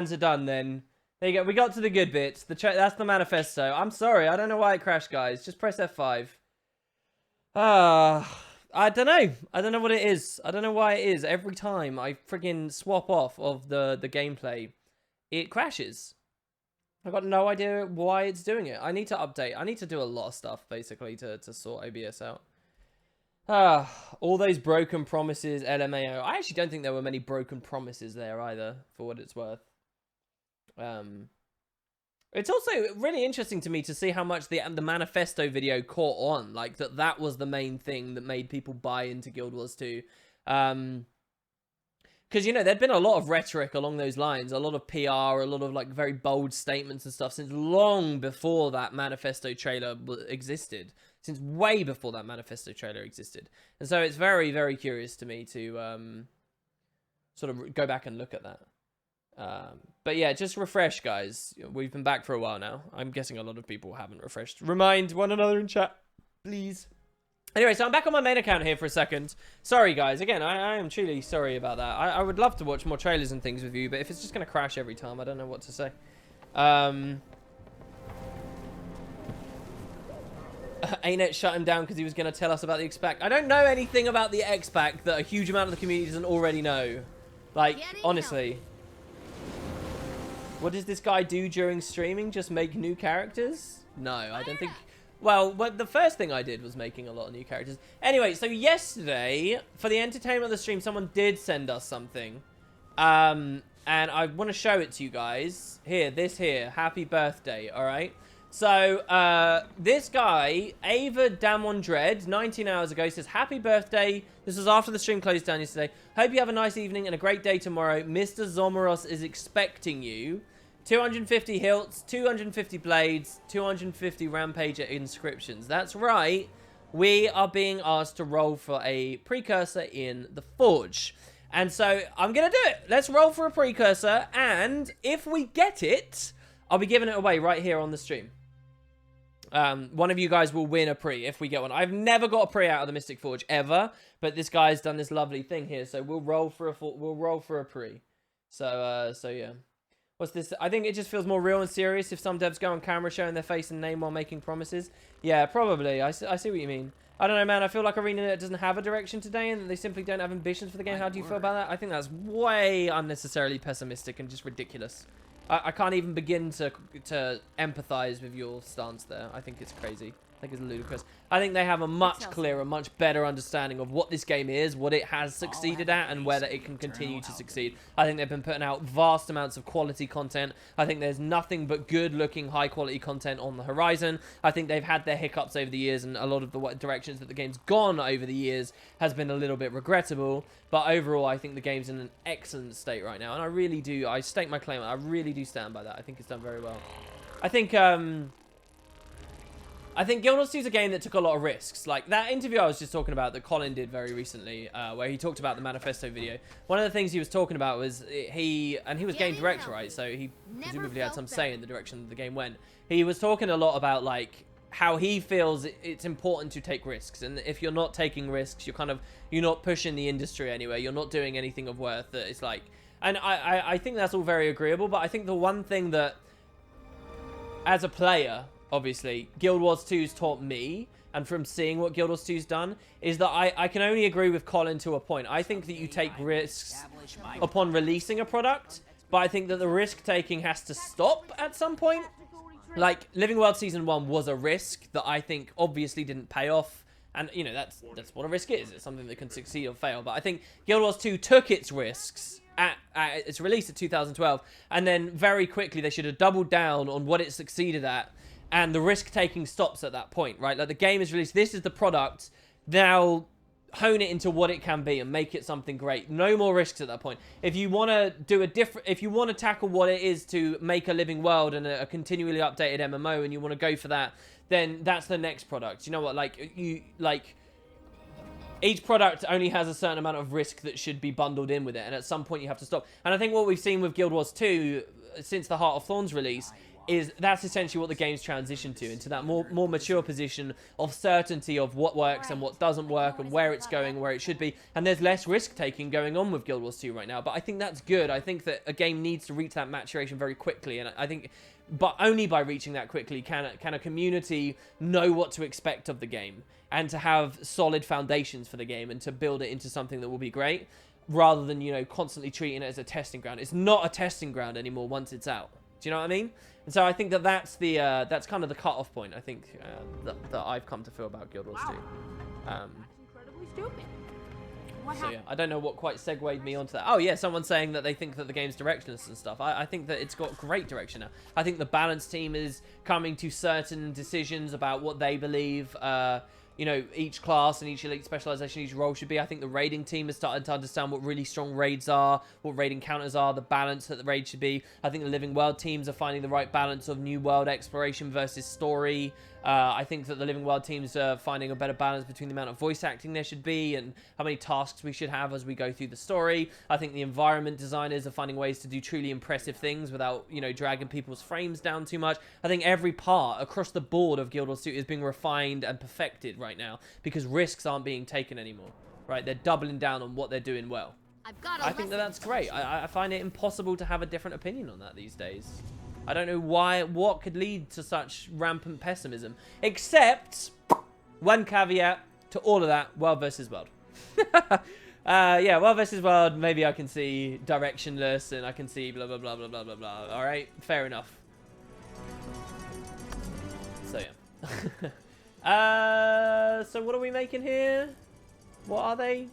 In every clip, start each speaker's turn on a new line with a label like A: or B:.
A: are done then. There you go. We got to the good bits. That's the manifesto. I'm sorry. I don't know why it crashed, guys. Just press F5. I don't know. I don't know what it is. I don't know why it is. Every time I friggin' swap off of the gameplay, it crashes. I've got no idea why it's doing it. I need to update. I need to do a lot of stuff, basically, to sort OBS out. All those broken promises, LMAO. I actually don't think there were many broken promises there either, for what it's worth. It's also really interesting to me to see how much the manifesto video caught on. Like, that was the main thing that made people buy into Guild Wars 2. Because, you know, there'd been a lot of rhetoric along those lines, a lot of PR, a lot of, like, very bold statements and stuff since long before that manifesto trailer existed. Since way before that manifesto trailer existed. And so it's very, very curious to me to sort of go back and look at that. But yeah, just refresh, guys. We've been back for a while now. I'm guessing a lot of people haven't refreshed. Remind one another in chat, please. Anyway, so I'm back on my main account here for a second. Sorry, guys. Again, I am truly sorry about that. I would love to watch more trailers and things with you, but if it's just going to crash every time, I don't know what to say. ANET shut him down because he was going to tell us about the X-Pack. I don't know anything about the X-Pack that a huge amount of the community doesn't already know. Like, honestly. What does this guy do during streaming? Just make new characters? No, I don't think... Well, the first thing I did was making a lot of new characters. Anyway, so yesterday, for the entertainment of the stream, someone did send us something. And I want to show it to you guys. Here, this here. Happy birthday, alright? So, this guy, Ava Damon Dread, 19 hours ago, says, happy birthday. This was after the stream closed down yesterday. Hope you have a nice evening and a great day tomorrow. Mr. Zomoros is expecting you. 250 hilts, 250 blades, 250 rampager inscriptions. That's right. We are being asked to roll for a precursor in the Forge. And so, I'm going to do it. Let's roll for a precursor. And if we get it, I'll be giving it away right here on the stream. One of you guys will win a pre if we get one. I've never got a pre out of the Mystic Forge ever, but this guy's done this lovely thing here, so we'll roll for a pre. So yeah. What's this? I think it just feels more real and serious if some devs go on camera showing their face and name while making promises. Yeah, probably. I see what you mean. I don't know, man. I feel like ArenaNet doesn't have a direction today and that they simply don't have ambitions for the game. How do you feel about that? I think that's way unnecessarily pessimistic and just ridiculous. I can't even begin to empathize with your stance there. I think it's crazy. I think it's ludicrous. I think they have a much clearer, much better understanding of what this game is, what it has succeeded at, and whether it can continue to succeed. I think they've been putting out vast amounts of quality content. I think there's nothing but good-looking, high-quality content on the horizon. I think they've had their hiccups over the years, and a lot of the directions that the game's gone over the years has been a little bit regrettable. But overall, I think the game's in an excellent state right now, and I really do. I stake my claim. I really do stand by that. I think it's done very well. I think Guild Wars 2 is a game that took a lot of risks. Like that interview I was just talking about that Colin did very recently, where he talked about the manifesto video. One of the things he was talking about was he was game director, right? So he presumably had some say in the direction the game went. He was talking a lot about like how he feels it's important to take risks, and if you're not taking risks, you're not pushing the industry anywhere. You're not doing anything of worth. That it's like, and I think that's all very agreeable. But I think the one thing that, as a player, obviously, Guild Wars 2's taught me, and from seeing what Guild Wars 2's done, is that I can only agree with Colin to a point. I think that you take risks upon releasing a product, but I think that the risk-taking has to stop at some point. Like, Living World Season 1 was a risk that I think obviously didn't pay off, and, you know, that's what a risk is. It's something that can succeed or fail, but I think Guild Wars 2 took its risks at its release in 2012, and then very quickly they should have doubled down on what it succeeded at. And the risk-taking stops at that point, right? Like, the game is released. This is the product. Now, hone it into what it can be and make it something great. No more risks at that point. If you want to do if you want to tackle what it is to make a living world and a continually updated MMO, and you want to go for that, then that's the next product. You know what? Each product only has a certain amount of risk that should be bundled in with it. And at some point, you have to stop. And I think what we've seen with Guild Wars 2 since the Heart of Thorns release that's essentially what the game's transitioned to, into that more mature position of certainty of what works and what doesn't work and where it's going, where it should be. And there's less risk-taking going on with Guild Wars 2 right now. But I think that's good. I think that a game needs to reach that maturation very quickly. And I think, but only by reaching that quickly can a community know what to expect of the game and to have solid foundations for the game and to build it into something that will be great, rather than, you know, constantly treating it as a testing ground. It's not a testing ground anymore once it's out. Do you know what I mean? And so I think that that's kind of the cut-off point, I think, that I've come to feel about Guild Wars 2.
B: That's incredibly stupid.
A: So yeah, I don't know what quite segued me onto that. Oh yeah, someone's saying that they think that the game's directionless and stuff. I think that it's got great direction now. I think the balance team is coming to certain decisions about what they believe, you know, each class and each elite specialization, each role should be. I think the raiding team is starting to understand what really strong raids are, what raid encounters are, the balance that the raid should be. I think the Living World teams are finding the right balance of new world exploration versus story. I think that the Living World teams are finding a better balance between the amount of voice acting there should be and how many tasks we should have as we go through the story. I think the environment designers are finding ways to do truly impressive things without, you know, dragging people's frames down too much. I think every part across the board of Guild Wars 2 is being refined and perfected right now because risks aren't being taken anymore, right? They're doubling down on what they're doing well. I think that that's great. I find it impossible to have a different opinion on that these days. I don't know what could lead to such rampant pessimism, except one caveat to all of that: World versus World. Yeah, World versus World. Maybe I can see directionless, and I can see blah blah blah blah blah blah blah. All right, fair enough. So yeah. So what are we making here? What are they?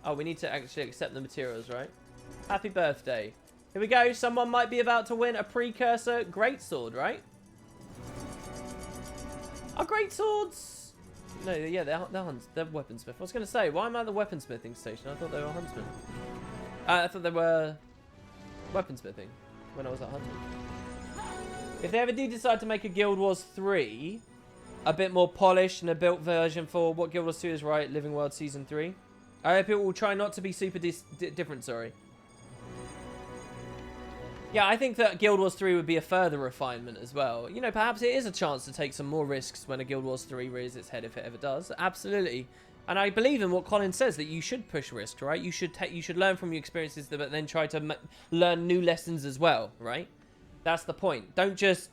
A: Oh, we need to actually accept the materials, right? Happy birthday. Here we go. Someone might be about to win a precursor greatsword, right? Are greatswords? No, yeah, they're weaponsmith. I was going to say, why am I at the weaponsmithing station? I thought they were huntsmen. I thought they were weaponsmithing when I was at Huntsman. If they ever do decide to make a Guild Wars 3, a bit more polished and a built version for what Guild Wars 2 is, right? Living World Season 3. I hope it will try not to be super different, sorry. Yeah, I think that Guild Wars 3 would be a further refinement as well. You know, perhaps it is a chance to take some more risks when a Guild Wars 3 rears its head, if it ever does. Absolutely. And I believe in what Colin says, that you should push risk, right? You should learn from your experiences, but then try to learn new lessons as well, right? That's the point. Don't just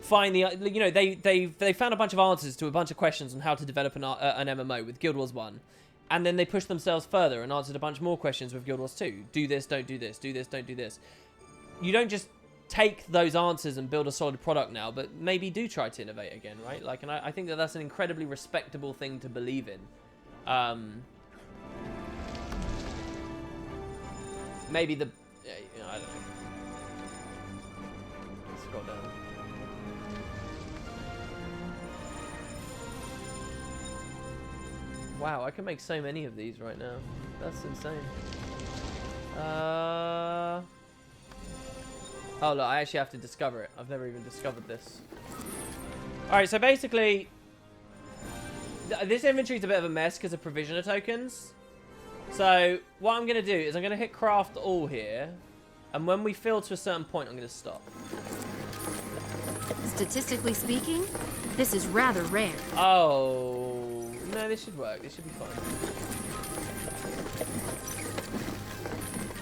A: find the... You know, they found a bunch of answers to a bunch of questions on how to develop an MMO with Guild Wars 1. And then they pushed themselves further and answered a bunch more questions with Guild Wars 2. Do this, don't do this. Do this, don't do this. You don't just take those answers and build a solid product now, but maybe do try to innovate again, right? Like, and I think that that's an incredibly respectable thing to believe in. Maybe the... you know, I don't know. Let's scroll down. Wow, I can make so many of these right now. That's insane. Oh, look, I actually have to discover it. I've never even discovered this. Alright, so basically... this inventory is a bit of a mess because of provisioner tokens. So, what I'm going to do is I'm going to hit craft all here. And when we fill to a certain point, I'm going to stop.
B: Statistically speaking, this is rather rare.
A: Oh... no, this should work. This should be fine.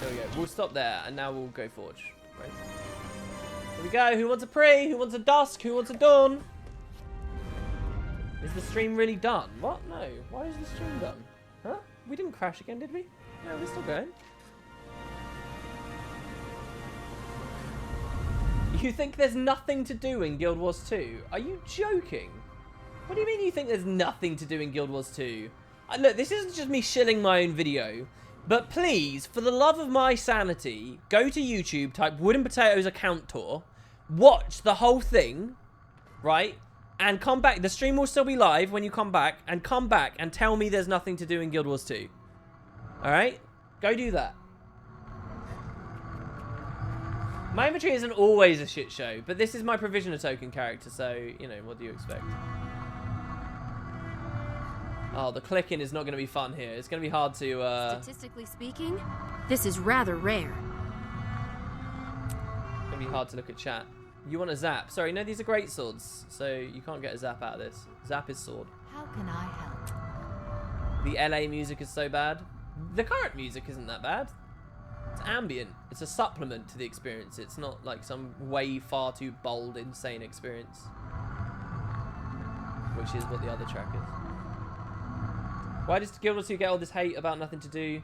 A: There we go. We'll stop there, and now we'll go forge. Right? Here we go. Who wants a pre? Who wants a dusk? Who wants a dawn? Is the stream really done? What? No. Why is the stream done? Huh? We didn't crash again, did we? No, we're still going. You think there's nothing to do in Guild Wars 2? Are you joking? What do you mean you think there's nothing to do in Guild Wars 2? Look, this isn't just me shilling my own video. But please, for the love of my sanity, go to YouTube, type Wooden Potatoes Account Tour, watch the whole thing, right? And come back. The stream will still be live when you come back. And come back and tell me there's nothing to do in Guild Wars 2. Alright? Go do that. My inventory isn't always a shit show, but this is my provisioner token character, so, you know, what do you expect? Oh, the clicking is not going to be fun here. It's going to be hard to...
B: Statistically speaking, this is rather rare.
A: It's going to be hard to look at chat. You want a zap? Sorry, no, these are great swords, so you can't get a zap out of this. Zap is sword.
B: How can I help?
A: The LA music is so bad. The current music isn't that bad. It's ambient. It's a supplement to the experience. It's not like some way far too bold, insane experience. Which is what the other track is. Why does Guild Wars 2 get all this hate about nothing to do?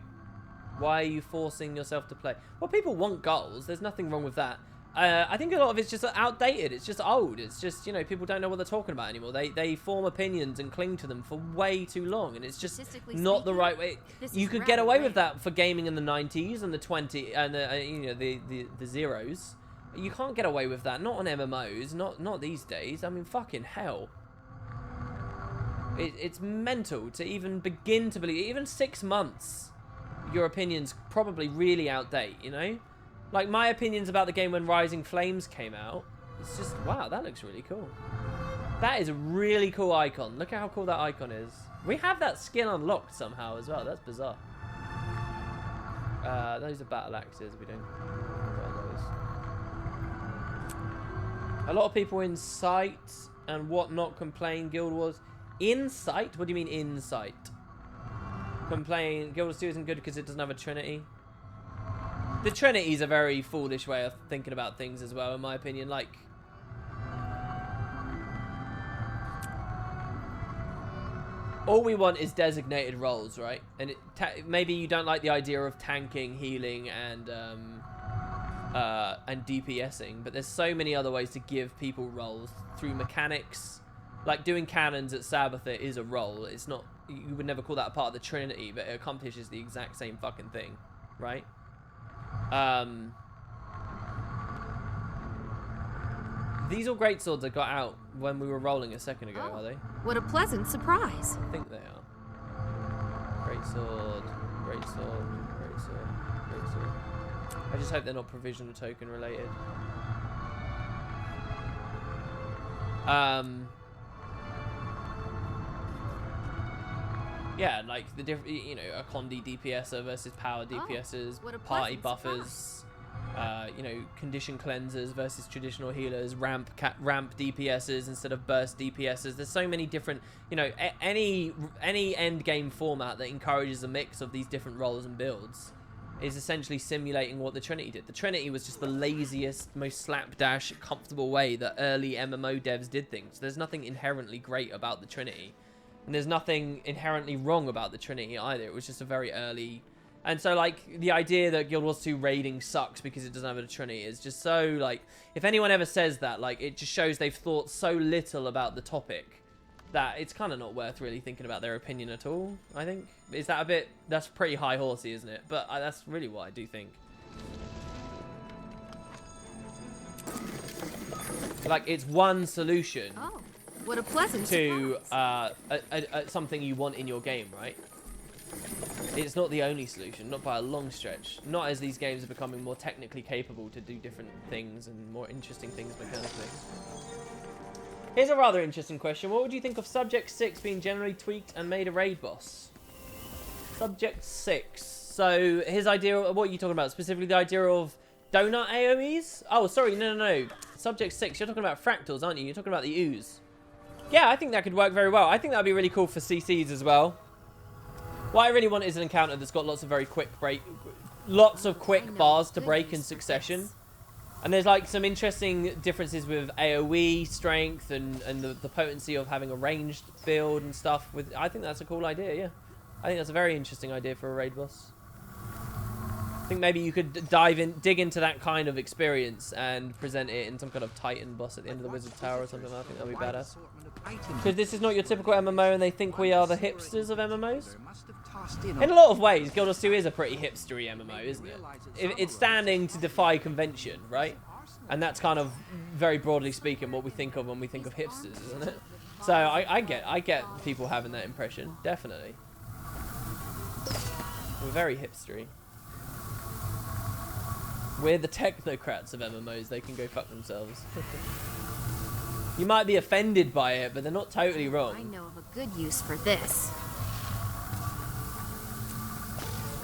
A: Why are you forcing yourself to play? Well, people want goals. There's nothing wrong with that. I think a lot of it's just outdated. It's just old. It's just, you know, people don't know what they're talking about anymore. They form opinions and cling to them for way too long, and it's just not the right way. You could get away with that for gaming in the 90s and the 20 and you know, the zeros. You can't get away with that. Not on MMOs. Not these days. I mean, fucking hell. It's mental to even begin to believe. Even 6 months, your opinion's probably really outdated. You know. Like, my opinions about the game when Rising Flames came out, it's just, wow, that looks really cool. That is a really cool icon. Look at how cool that icon is. We have that skin unlocked somehow as well. That's bizarre. Those are battle axes. We don't got those. A lot of people in Sight and whatnot complain Guild Wars. In Sight? What do you mean in Sight? Complain Guild Wars 2 isn't good because it doesn't have a Trinity. The Trinity is a very foolish way of thinking about things as well, in my opinion. Like, all we want is designated roles, right? And maybe you don't like the idea of tanking, healing, and DPSing, but there's so many other ways to give people roles through mechanics. Like doing cannons at Sabbatha is a role. It's not, you would never call that a part of the Trinity, but it accomplishes the exact same fucking thing, right? These are great swords I got out when we were rolling a second ago, are they?
B: What a pleasant surprise.
A: I think they are. Great sword, great sword, great sword, great sword. I just hope they're not provisional token related. Yeah, like the different, you know, a Condi DPSer versus power DPSers, party buffers, you know, condition cleansers versus traditional healers, ramp DPSers instead of burst DPSers. There's so many different, you know, any end game format that encourages a mix of these different roles and builds is essentially simulating what the Trinity did. The Trinity was just the laziest, most slapdash, comfortable way that early MMO devs did things. There's nothing inherently great about the Trinity. And there's nothing inherently wrong about the Trinity either. It was just a very early... And so, like, the idea that Guild Wars 2 raiding sucks because it doesn't have a Trinity is just so, like... If anyone ever says that, like, it just shows they've thought so little about the topic that it's kind of not worth really thinking about their opinion at all, I think. Is that a bit... That's pretty high horsey, isn't it? But that's really what I do think. Like, it's one solution...
B: Oh. What a pleasant
A: to something you want in your game, right? It's not the only solution, not by a long stretch. Not as these games are becoming more technically capable to do different things and more interesting things mechanically. Here's a rather interesting question. What would you think of Subject 6 being generally tweaked and made a raid boss? Subject 6. So his idea, what are you talking about? Specifically the idea of donut AoEs? Oh, sorry, no. Subject 6, you're talking about fractals, aren't you? You're talking about the ooze. Yeah, I think that could work very well. I think that would be really cool for CCs as well. What I really want is an encounter that's got lots of very quick lots of quick bars to break in succession. And there's like some interesting differences with AoE strength and the potency of having a ranged build and stuff. I think that's a cool idea, yeah. I think that's a very interesting idea for a raid boss. I think maybe you could dig into that kind of experience and present it in some kind of Titan boss at the end of the Wizard Tower or something. I think that'd be badass. Because this is not your typical MMO and they think we are the hipsters of MMOs. In a lot of ways, Guild Wars 2 is a pretty hipstery MMO, isn't it? It's standing to defy convention, right? And that's kind of, very broadly speaking, what we think of when we think of hipsters, isn't it? So I get people having that impression, definitely. We're very hipstery. We're the technocrats of MMOs. They can go fuck themselves. You might be offended by it, but they're not totally wrong.
B: I know of a good use for this.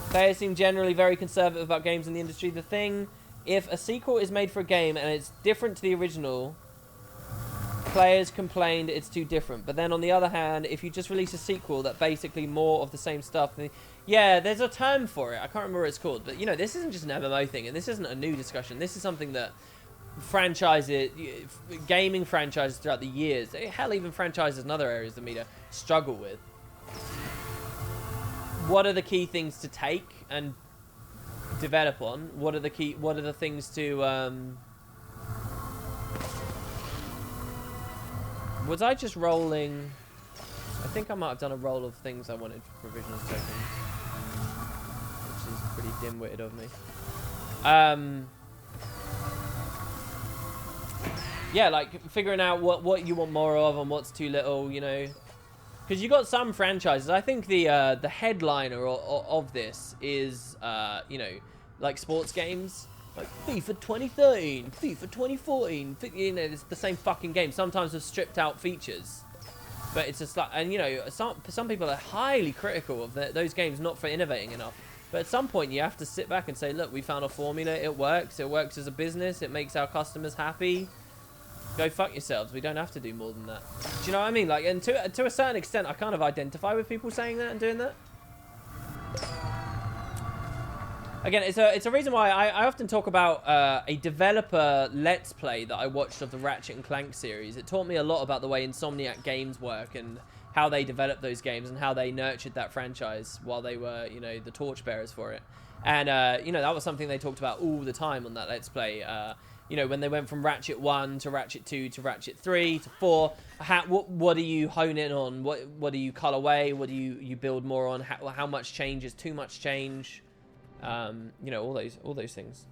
A: Players seem generally very conservative about games in the industry. The thing if a sequel is made for a game and it's different to the original, players complained it's too different. But then on the other hand, if you just release a sequel that basically more of the same stuff, yeah, there's a term for it. I can't remember what it's called. But, you know, this isn't just an MMO thing, and this isn't a new discussion. This is something that gaming franchises throughout the years, hell, even franchises in other areas of the media, struggle with. What are the key things to take and develop on? What are the things to was I just rolling? I think I might have done a roll of things I wanted for provisional tokens, which is pretty dim-witted of me. Yeah, like figuring out what you want more of and what's too little, you know. Because you got some franchises. I think the headliner of this is, you know, like sports games. Like FIFA 2013, FIFA 2014. You know, it's the same fucking game. Sometimes with stripped out features. But it's just like, and you know, some people are highly critical of those games not for innovating enough. But at some point you have to sit back and say, look, we found a formula. It works. It works as a business. It makes our customers happy. Go fuck yourselves. We don't have to do more than that. Do you know what I mean? Like, and to a certain extent, I kind of identify with people saying that and doing that. Again, it's a reason why I often talk about a developer Let's Play that I watched of the Ratchet and Clank series. It taught me a lot about the way Insomniac Games work and how they developed those games and how they nurtured that franchise while they were, you know, the torchbearers for it. And, you know, that was something they talked about all the time on that Let's Play. You know, when they went from Ratchet 1 to Ratchet 2 to Ratchet 3 to 4, what do you hone in on? What do you cull away? What do you build more on? How much change is too much change? You know, all those things.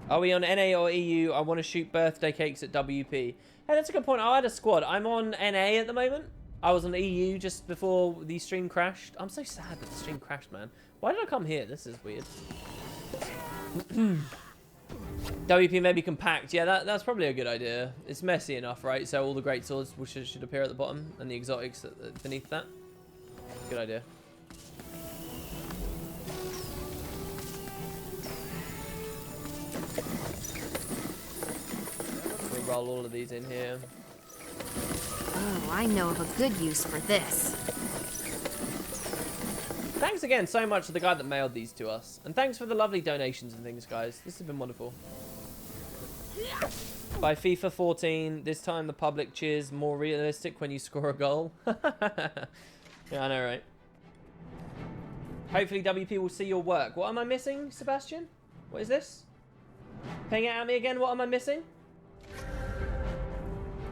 A: Are we on NA or EU? I want to shoot birthday cakes at WP. Hey, that's a good point. I had a squad. I'm on NA at the moment. I was on EU just before the stream crashed. I'm so sad that the stream crashed, man. Why did I come here? This is weird. WP maybe compact. Yeah, that's probably a good idea. It's messy enough, right? So all the great swords should appear at the bottom and the exotics beneath that. Good idea. We'll roll all of these in here.
B: Oh, I know of a good use for this.
A: Thanks again so much to the guy that mailed these to us. And thanks for the lovely donations and things, guys. This has been wonderful. By FIFA 14, this time the public cheers more realistic when you score a goal. Yeah, I know, right? Hopefully WP will see your work. What am I missing, Sebastian? What is this? Ping it at me again. What am I missing?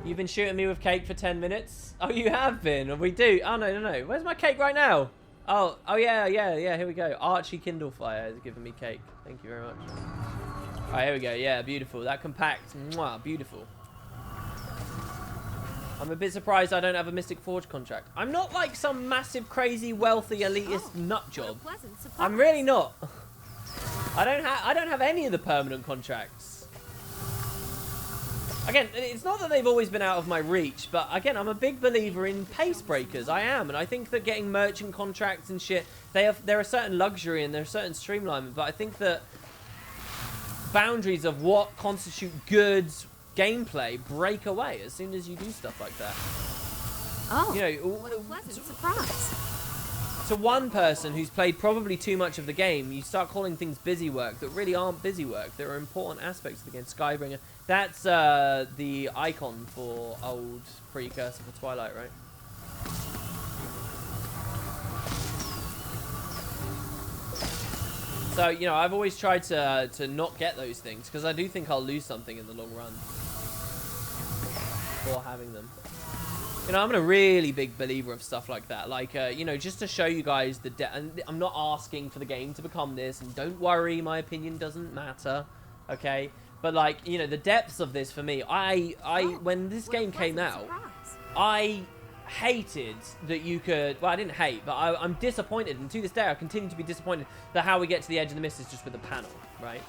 A: You've been shooting me with cake for 10 minutes. Oh, you have been? We do. Oh, no. Where's my cake right now? Oh, yeah. Here we go. Archie Kindlefire has given me cake. Thank you very much. All right, here we go. Yeah, beautiful. That compact. Mwah, beautiful. I'm a bit surprised I don't have a Mystic Forge contract. I'm not like some massive, crazy, wealthy, elitist nut job. I'm really not. I don't have any of the permanent contracts. Again, it's not that they've always been out of my reach, but again, I'm a big believer in pace breakers. I am, and I think that getting merchant contracts and shit, there are certain luxury and there's certain streamlinement, but I think that boundaries of what constitute good gameplay break away as soon as you do stuff like that.
B: Oh,
A: you know,
B: what a pleasant surprise.
A: To one person who's played probably too much of the game, you start calling things busy work that really aren't busy work. There are important aspects of the game. Skybringer. That's the icon for old precursor for Twilight, right? So, you know, I've always tried to not get those things because I do think I'll lose something in the long run for having them. You know, I'm a really big believer of stuff like that. Like, you know, just to show you guys the depth. And I'm not asking for the game to become this. And don't worry, my opinion doesn't matter. Okay? But, like, you know, the depths of this for me. When this game came out, I hated that you could... Well, I didn't hate, but I'm disappointed. And to this day, I continue to be disappointed that how we get to the edge of the mist is just with a panel, right?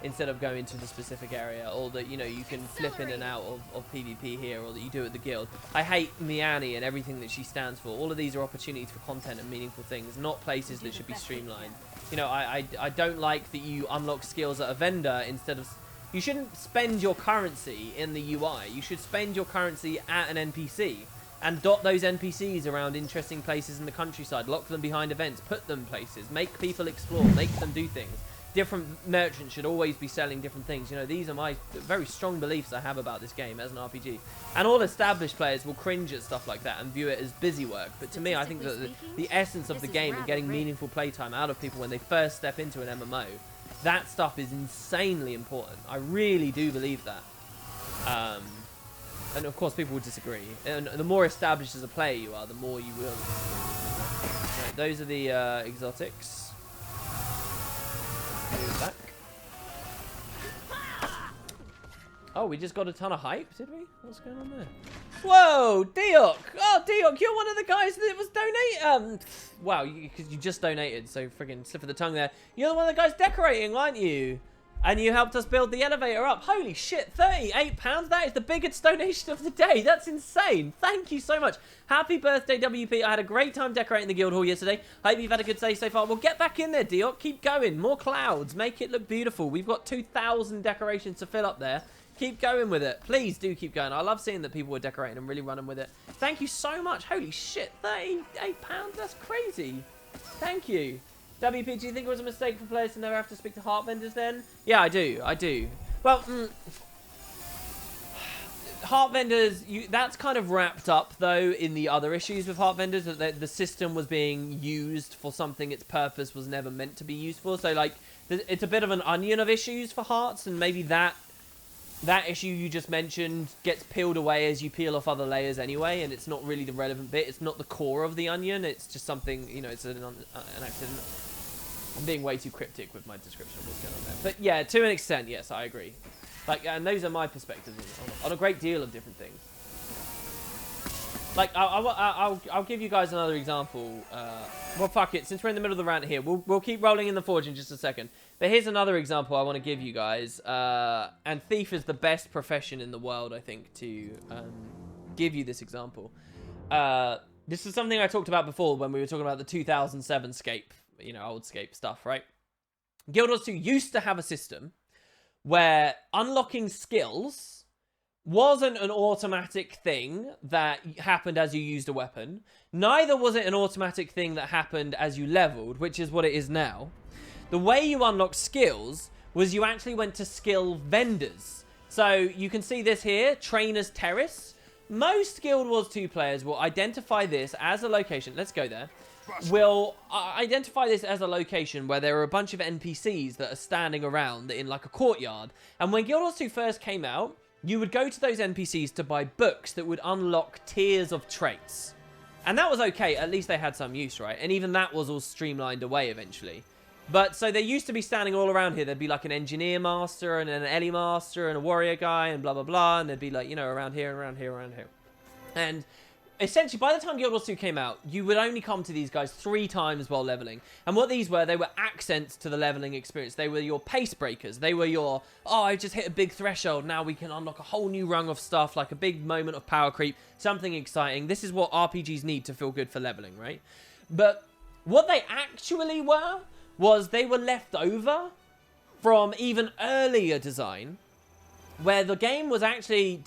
A: Instead of going to the specific area, or that, you know, you can flip in and out of PvP here, or that you do at the guild. I hate Miani and everything that she stands for. All of these are opportunities for content and meaningful things, not places that should be streamlined. You know, I don't like that you unlock skills at a vendor instead of... You shouldn't spend your currency in the UI. You should spend your currency at an NPC and dot those NPCs around interesting places in the countryside. Lock them behind events. Put them places. Make people explore. Make them do things. Different merchants should always be selling different things. You know, these are my very strong beliefs I have about this game as an RPG. And all established players will cringe at stuff like that and view it as busy work. But to me, I think that the essence of the game and getting meaningful playtime out of people when they first step into an MMO, that stuff is insanely important. I really do believe that. And of course, people will disagree. And the more established as a player you are, the more you will. Right, those are the exotics. Move back. Oh, we just got a ton of hype, did we? What's going on there? Whoa, Deok! Oh, Deok, you're one of the guys that was donate. Wow, because you just donated, so friggin' slip of the tongue there. You're one of the guys decorating, aren't you? And you helped us build the elevator up. Holy shit, £38. That is the biggest donation of the day. That's insane. Thank you so much. Happy birthday, WP. I had a great time decorating the guild hall yesterday. Hope you've had a good day so far. Well, get back in there, Deok. Keep going. More clouds. Make it look beautiful. We've got 2,000 decorations to fill up there. Keep going with it. Please do keep going. I love seeing that people are decorating and really running with it. Thank you so much. Holy shit, £38. That's crazy. Thank you. WP, do you think it was a mistake for players to never have to speak to heart vendors then? Yeah, I do. I do. Well, heart vendors, that's kind of wrapped up, though, in the other issues with heart vendors, that the system was being used for something its purpose was never meant to be used for. So, like, it's a bit of an onion of issues for hearts, and maybe that issue you just mentioned gets peeled away as you peel off other layers anyway, and it's not really the relevant bit. It's not the core of the onion. It's just something, you know, it's an accident. I'm being way too cryptic with my description of what's going on there. But yeah, to an extent, yes, I agree. Like, and those are my perspectives on a great deal of different things. Like, I'll give you guys another example. Well, fuck it. Since we're in the middle of the rant here, we'll keep rolling in the Forge in just a second. But here's another example I want to give you guys. And Thief is the best profession in the world, I think, to give you this example. This is something I talked about before when we were talking about the 2007 Scape, you know, old Scape stuff, right? Guild Wars 2 used to have a system where unlocking skills wasn't an automatic thing that happened as you used a weapon. Neither was it an automatic thing that happened as you leveled, which is what it is now. The way you unlocked skills was you actually went to skill vendors. So you can see this here, Trainer's Terrace. Most Guild Wars 2 players will identify this as a location. Let's go there. Will identify this as a location where there are a bunch of NPCs that are standing around in like a courtyard. And when Guild Wars 2 first came out, you would go to those NPCs to buy books that would unlock tiers of traits. And that was okay. At least they had some use, right? And even that was all streamlined away eventually. But so they used to be standing all around here. There'd be like an engineer master and an Ellie master and a warrior guy and blah, blah, blah. And they'd be like, you know, around here, around here, around here. And essentially, by the time Guild Wars 2 came out, you would only come to these guys 3 times while leveling. And what these were, they were accents to the leveling experience. They were your pace breakers. They were your, oh, I just hit a big threshold. Now we can unlock a whole new rung of stuff, like a big moment of power creep, something exciting. This is what RPGs need to feel good for leveling, right? But what they actually were was they were left over from even earlier design, where the game was actually...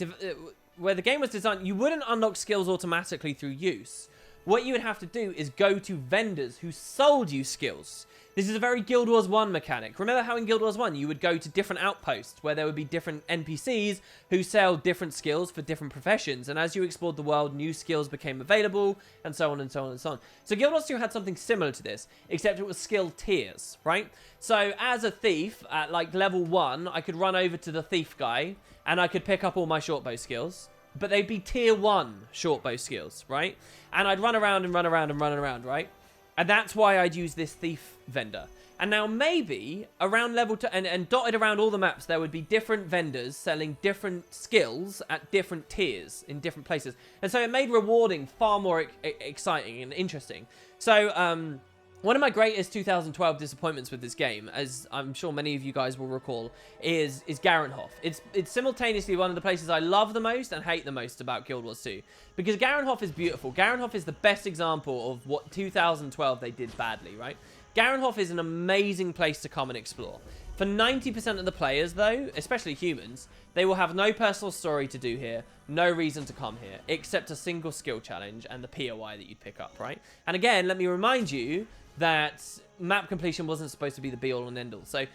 A: where the game was designed, you wouldn't unlock skills automatically through use. What you would have to do is go to vendors who sold you skills. This is a very Guild Wars 1 mechanic. Remember how in Guild Wars 1 you would go to different outposts where there would be different NPCs who sell different skills for different professions, and as you explored the world, new skills became available, and so on and so on and so on. So Guild Wars 2 had something similar to this, except it was skill tiers, right? So as a thief, at like level 1, I could run over to the thief guy, and I could pick up all my shortbow skills. But they'd be tier 1 shortbow skills, right? And I'd run around and run around and run around, right? And that's why I'd use this thief vendor. And now maybe around level 2 and dotted around all the maps, there would be different vendors selling different skills at different tiers in different places. And so it made rewarding far more exciting and interesting. So, one of my greatest 2012 disappointments with this game, as I'm sure many of you guys will recall, is Garenhof. It's simultaneously one of the places I love the most and hate the most about Guild Wars 2. Because Garenhof is beautiful. Garenhof is the best example of what 2012 they did badly, right? Garenhof is an amazing place to come and explore. For 90% of the players, though, especially humans, they will have no personal story to do here, no reason to come here, except a single skill challenge and the POI that you'd pick up, right? And again, let me remind you that map completion wasn't supposed to be the be-all and end-all. So,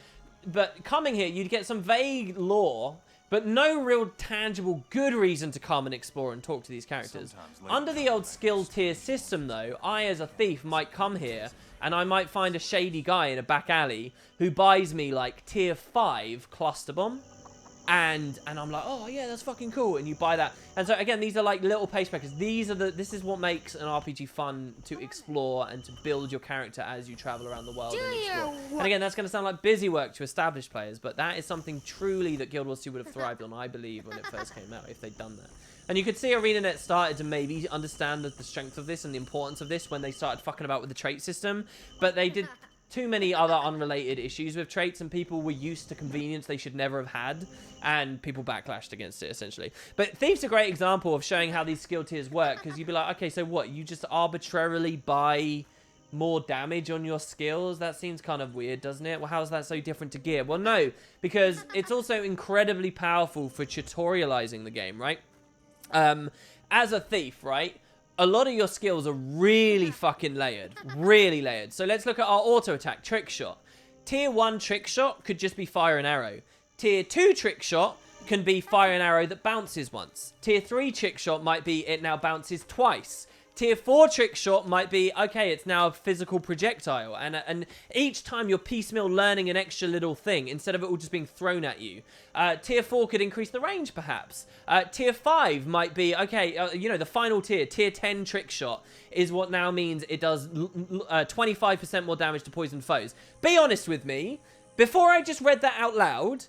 A: but coming here, you'd get some vague lore, but no real tangible good reason to come and explore and talk to these characters. Under the old skill tier system, though, I, as a thief, might come here and I might find a shady guy in a back alley who buys me, like, tier 5 cluster bomb. And I'm like, oh, yeah, that's fucking cool. And you buy that. And so, again, these are, like, little pacemakers. This is what makes an RPG fun to explore and to build your character as you travel around the world and explore. And, again, that's going to sound like busy work to established players, but that is something truly that Guild Wars 2 would have thrived on, I believe, when it first came out, if they'd done that. And you could see ArenaNet started to maybe understand the strength of this and the importance of this when they started fucking about with the trait system. But they did too many other unrelated issues with traits, and people were used to convenience they should never have had, and people backlashed against it, essentially. But Thief's a great example of showing how these skill tiers work, because you'd be like, okay, so what? You just arbitrarily buy more damage on your skills? That seems kind of weird, doesn't it? Well, how is that so different to gear? Well, no, because it's also incredibly powerful for tutorializing the game, right? As a thief, right, a lot of your skills are really fucking layered. Really layered. So let's look at our auto attack, trick shot. Tier 1 trick shot could just be fire and arrow. Tier 2 trick shot can be fire and arrow that bounces once. Tier 3 trick shot might be it now bounces twice. Tier 4 trick shot might be, okay, it's now a physical projectile. And each time you're piecemeal learning an extra little thing instead of it all just being thrown at you. Tier 4 could increase the range, perhaps. Tier 5 might be, okay, you know, the final tier, Tier 10 trick shot, is what now means it does 25% more damage to poison foes. Be honest with me. Before I just read that out loud,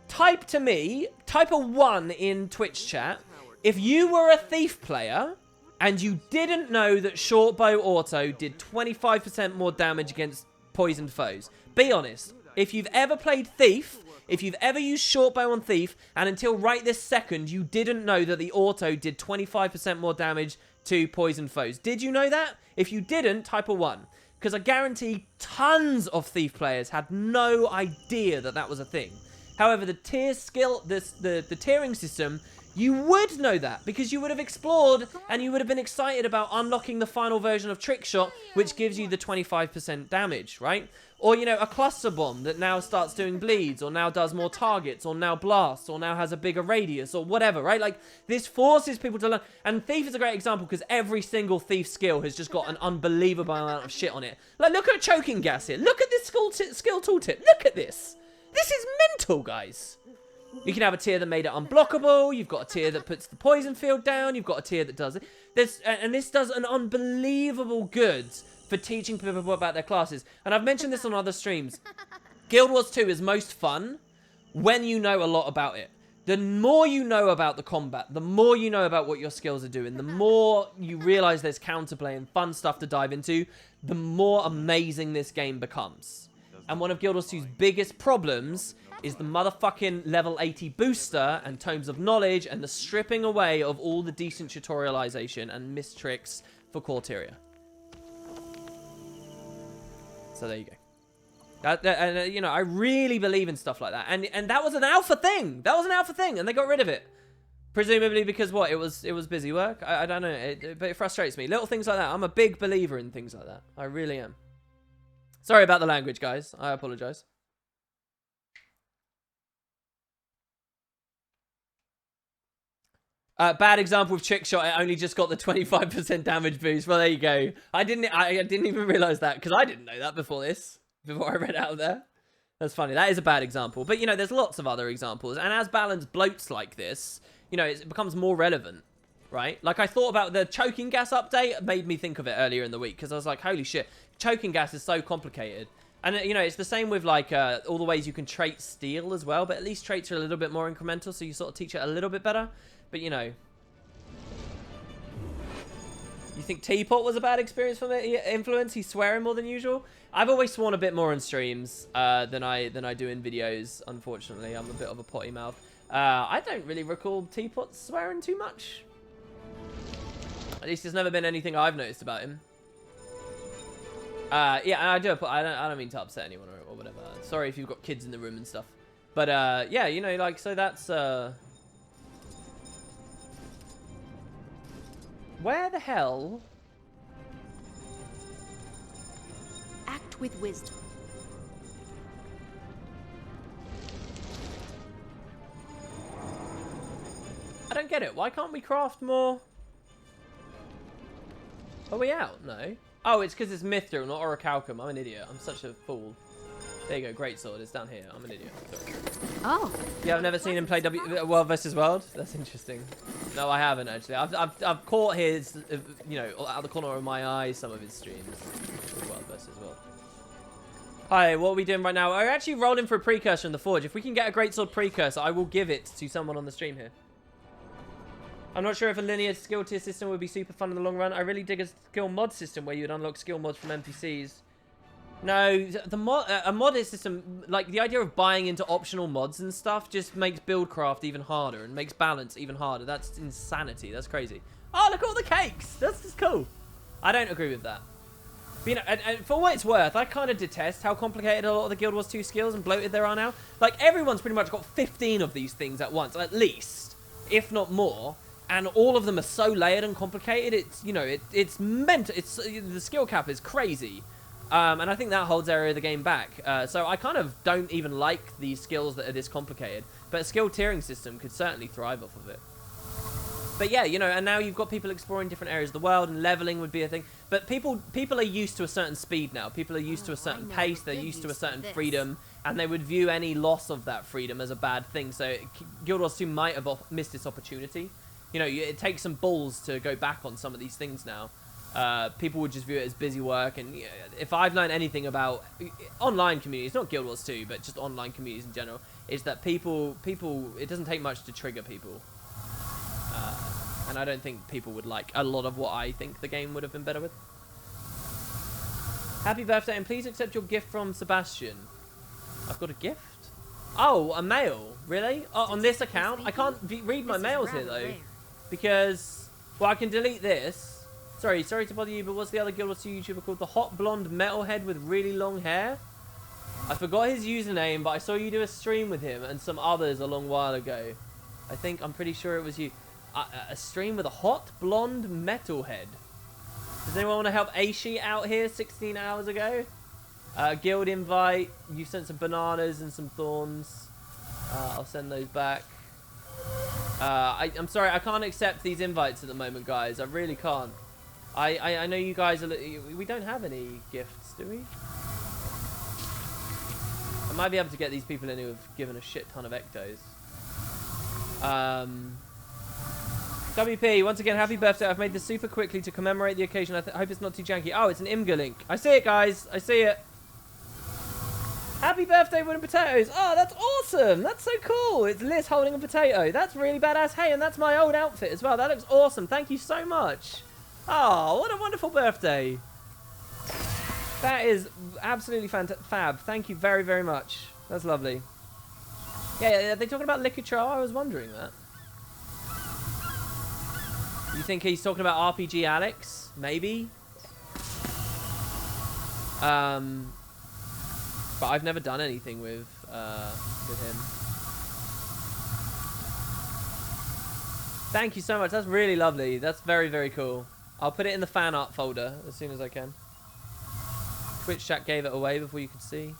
A: type a 1 in Twitch chat. If you were a thief player and you didn't know that short bow auto did 25% more damage against poisoned foes. Be honest. If you've ever played Thief, if you've ever used short bow on Thief, and until right this second, you didn't know that the auto did 25% more damage to poisoned foes. Did you know that? If you didn't, type a 1. Because I guarantee tons of Thief players had no idea that that was a thing. However, the tier skill, the tiering system, you would know that because you would have explored and you would have been excited about unlocking the final version of Trick Shot, which gives you the 25% damage, right? Or, you know, a cluster bomb that now starts doing bleeds, or now does more targets, or now blasts, or now has a bigger radius, or whatever, right? Like, this forces people to learn. And Thief is a great example because every single Thief skill has just got an unbelievable amount of shit on it. Like, look at choking gas here. Look at this skill tooltip. Look at this. This is mental, guys. You can have a tier that made it unblockable. You've got a tier that puts the poison field down. You've got a tier that does it. And this does an unbelievable good for teaching people about their classes. And I've mentioned this on other streams. Guild Wars 2 is most fun when you know a lot about it. The more you know about the combat, the more you know about what your skills are doing, the more you realize there's counterplay and fun stuff to dive into, the more amazing this game becomes. And one of Guild Wars 2's biggest problems is the motherfucking level 80 booster and Tomes of Knowledge and the stripping away of all the decent tutorialization and missed tricks for Quarteria. So there you go. You know, I really believe in stuff like that. And that was an alpha thing. That was an alpha thing, and they got rid of it. Presumably because what? It was busy work? I don't know, but it frustrates me. Little things like that. I'm a big believer in things like that. I really am. Sorry about the language, guys. I apologize. Bad example of Trick Shot. It only just got the 25% damage boost. Well, there you go. I didn't even realize that because I didn't know that before I read out there. That's funny. That is a bad example. But, you know, there's lots of other examples. And as balance bloats like this, you know, it becomes more relevant, right? Like, I thought about the choking gas update. It made me think of it earlier in the week because I was like, holy shit. Choking gas is so complicated. And, you know, it's the same with, like, all the ways you can trait steel as well. But at least traits are a little bit more incremental, so you sort of teach it a little bit better. But, you know. You think Teapot was a bad experience from the influence? He's swearing more than usual? I've always sworn a bit more on streams than I do in videos, unfortunately. I'm a bit of a potty mouth. I don't really recall Teapot swearing too much. At least there's never been anything I've noticed about him. Yeah, I don't mean to upset anyone or whatever. Sorry if you've got kids in the room and stuff. But yeah, you know, like, so that's where the hell?
B: Act with wisdom.
A: I don't get it. Why can't we craft more? Are we out? No. Oh, it's because it's Mithril, not Orichalcum. I'm an idiot. I'm such a fool. There you go. Greatsword. It's down here. I'm an idiot. Sorry.
B: Oh.
A: Yeah, I've never seen him play World vs. World. That's interesting. No, I haven't actually. I've caught his, you know, out of the corner of my eye, some of his streams. World vs. World. Hi, what are we doing right now? We're actually rolling for a precursor in the forge. If we can get a greatsword precursor, I will give it to someone on the stream here. I'm not sure if a linear skill tier system would be super fun in the long run. I really dig a skill mod system where you'd unlock skill mods from NPCs. No, a mod system, like the idea of buying into optional mods and stuff just makes buildcraft even harder and makes balance even harder. That's insanity. That's crazy. Oh, look at all the cakes. That's just cool. I don't agree with that. But, you know, and for what it's worth, I kind of detest how complicated a lot of the Guild Wars 2 skills and bloated there are now. Like, everyone's pretty much got 15 of these things at once, at least, if not more. And all of them are so layered and complicated. It's, you know, it's meant. It's the skill cap is crazy, and I think that holds area of the game back. So I kind of don't even like these skills that are this complicated. But a skill tiering system could certainly thrive off of it. But yeah, you know, and now you've got people exploring different areas of the world, and leveling would be a thing. But people are used to a certain speed now. People are used to a certain pace. They're used to a certain freedom, and they would view any loss of that freedom as a bad thing. So Guild Wars 2 might have missed this opportunity. You know, it takes some balls to go back on some of these things now. People would just view it as busy work. And if I've learned anything about online communities, not Guild Wars 2, but just online communities in general, is that people, it doesn't take much to trigger people. And I don't think people would like a lot of what I think the game would have been better with. Happy birthday, and please accept your gift from Sebastian. I've got a gift? Oh, a mail. Really? Oh, on this account? I can't read my mails here, though. Because, well, I can delete this. Sorry to bother you, but what's the other Guild Wars 2 YouTuber called? The hot blonde metalhead with really long hair? I forgot his username, but I saw you do a stream with him and some others a long while ago. I'm pretty sure it was you. A stream with a hot blonde metalhead. Does anyone want to help Aishi out here 16 hours ago? Guild invite. You sent some bananas and some thorns. I'll send those back. I'm sorry, I can't accept these invites at the moment, guys. I really can't. I know you guys are... We don't have any gifts, do we? I might be able to get these people in who have given a shit ton of ectos. WP, once again, happy birthday. I've made this super quickly to commemorate the occasion. I hope it's not too janky. Oh, it's an Imgur link. I see it, guys. I see it. Happy birthday, Wooden Potatoes. Oh, that's awesome. That's so cool. It's Liz holding a potato. That's really badass. Hey, and that's my old outfit as well. That looks awesome. Thank you so much. Oh, what a wonderful birthday. That is absolutely fab. Thank you very, very much. That's lovely. Yeah, are they talking about Liquor I was wondering that. You think he's talking about RPG Alex? Maybe. But I've never done anything with him. Thank you so much. That's really lovely. That's very, very cool. I'll put it in the fan art folder as soon as I can. Twitch chat gave it away before you could see.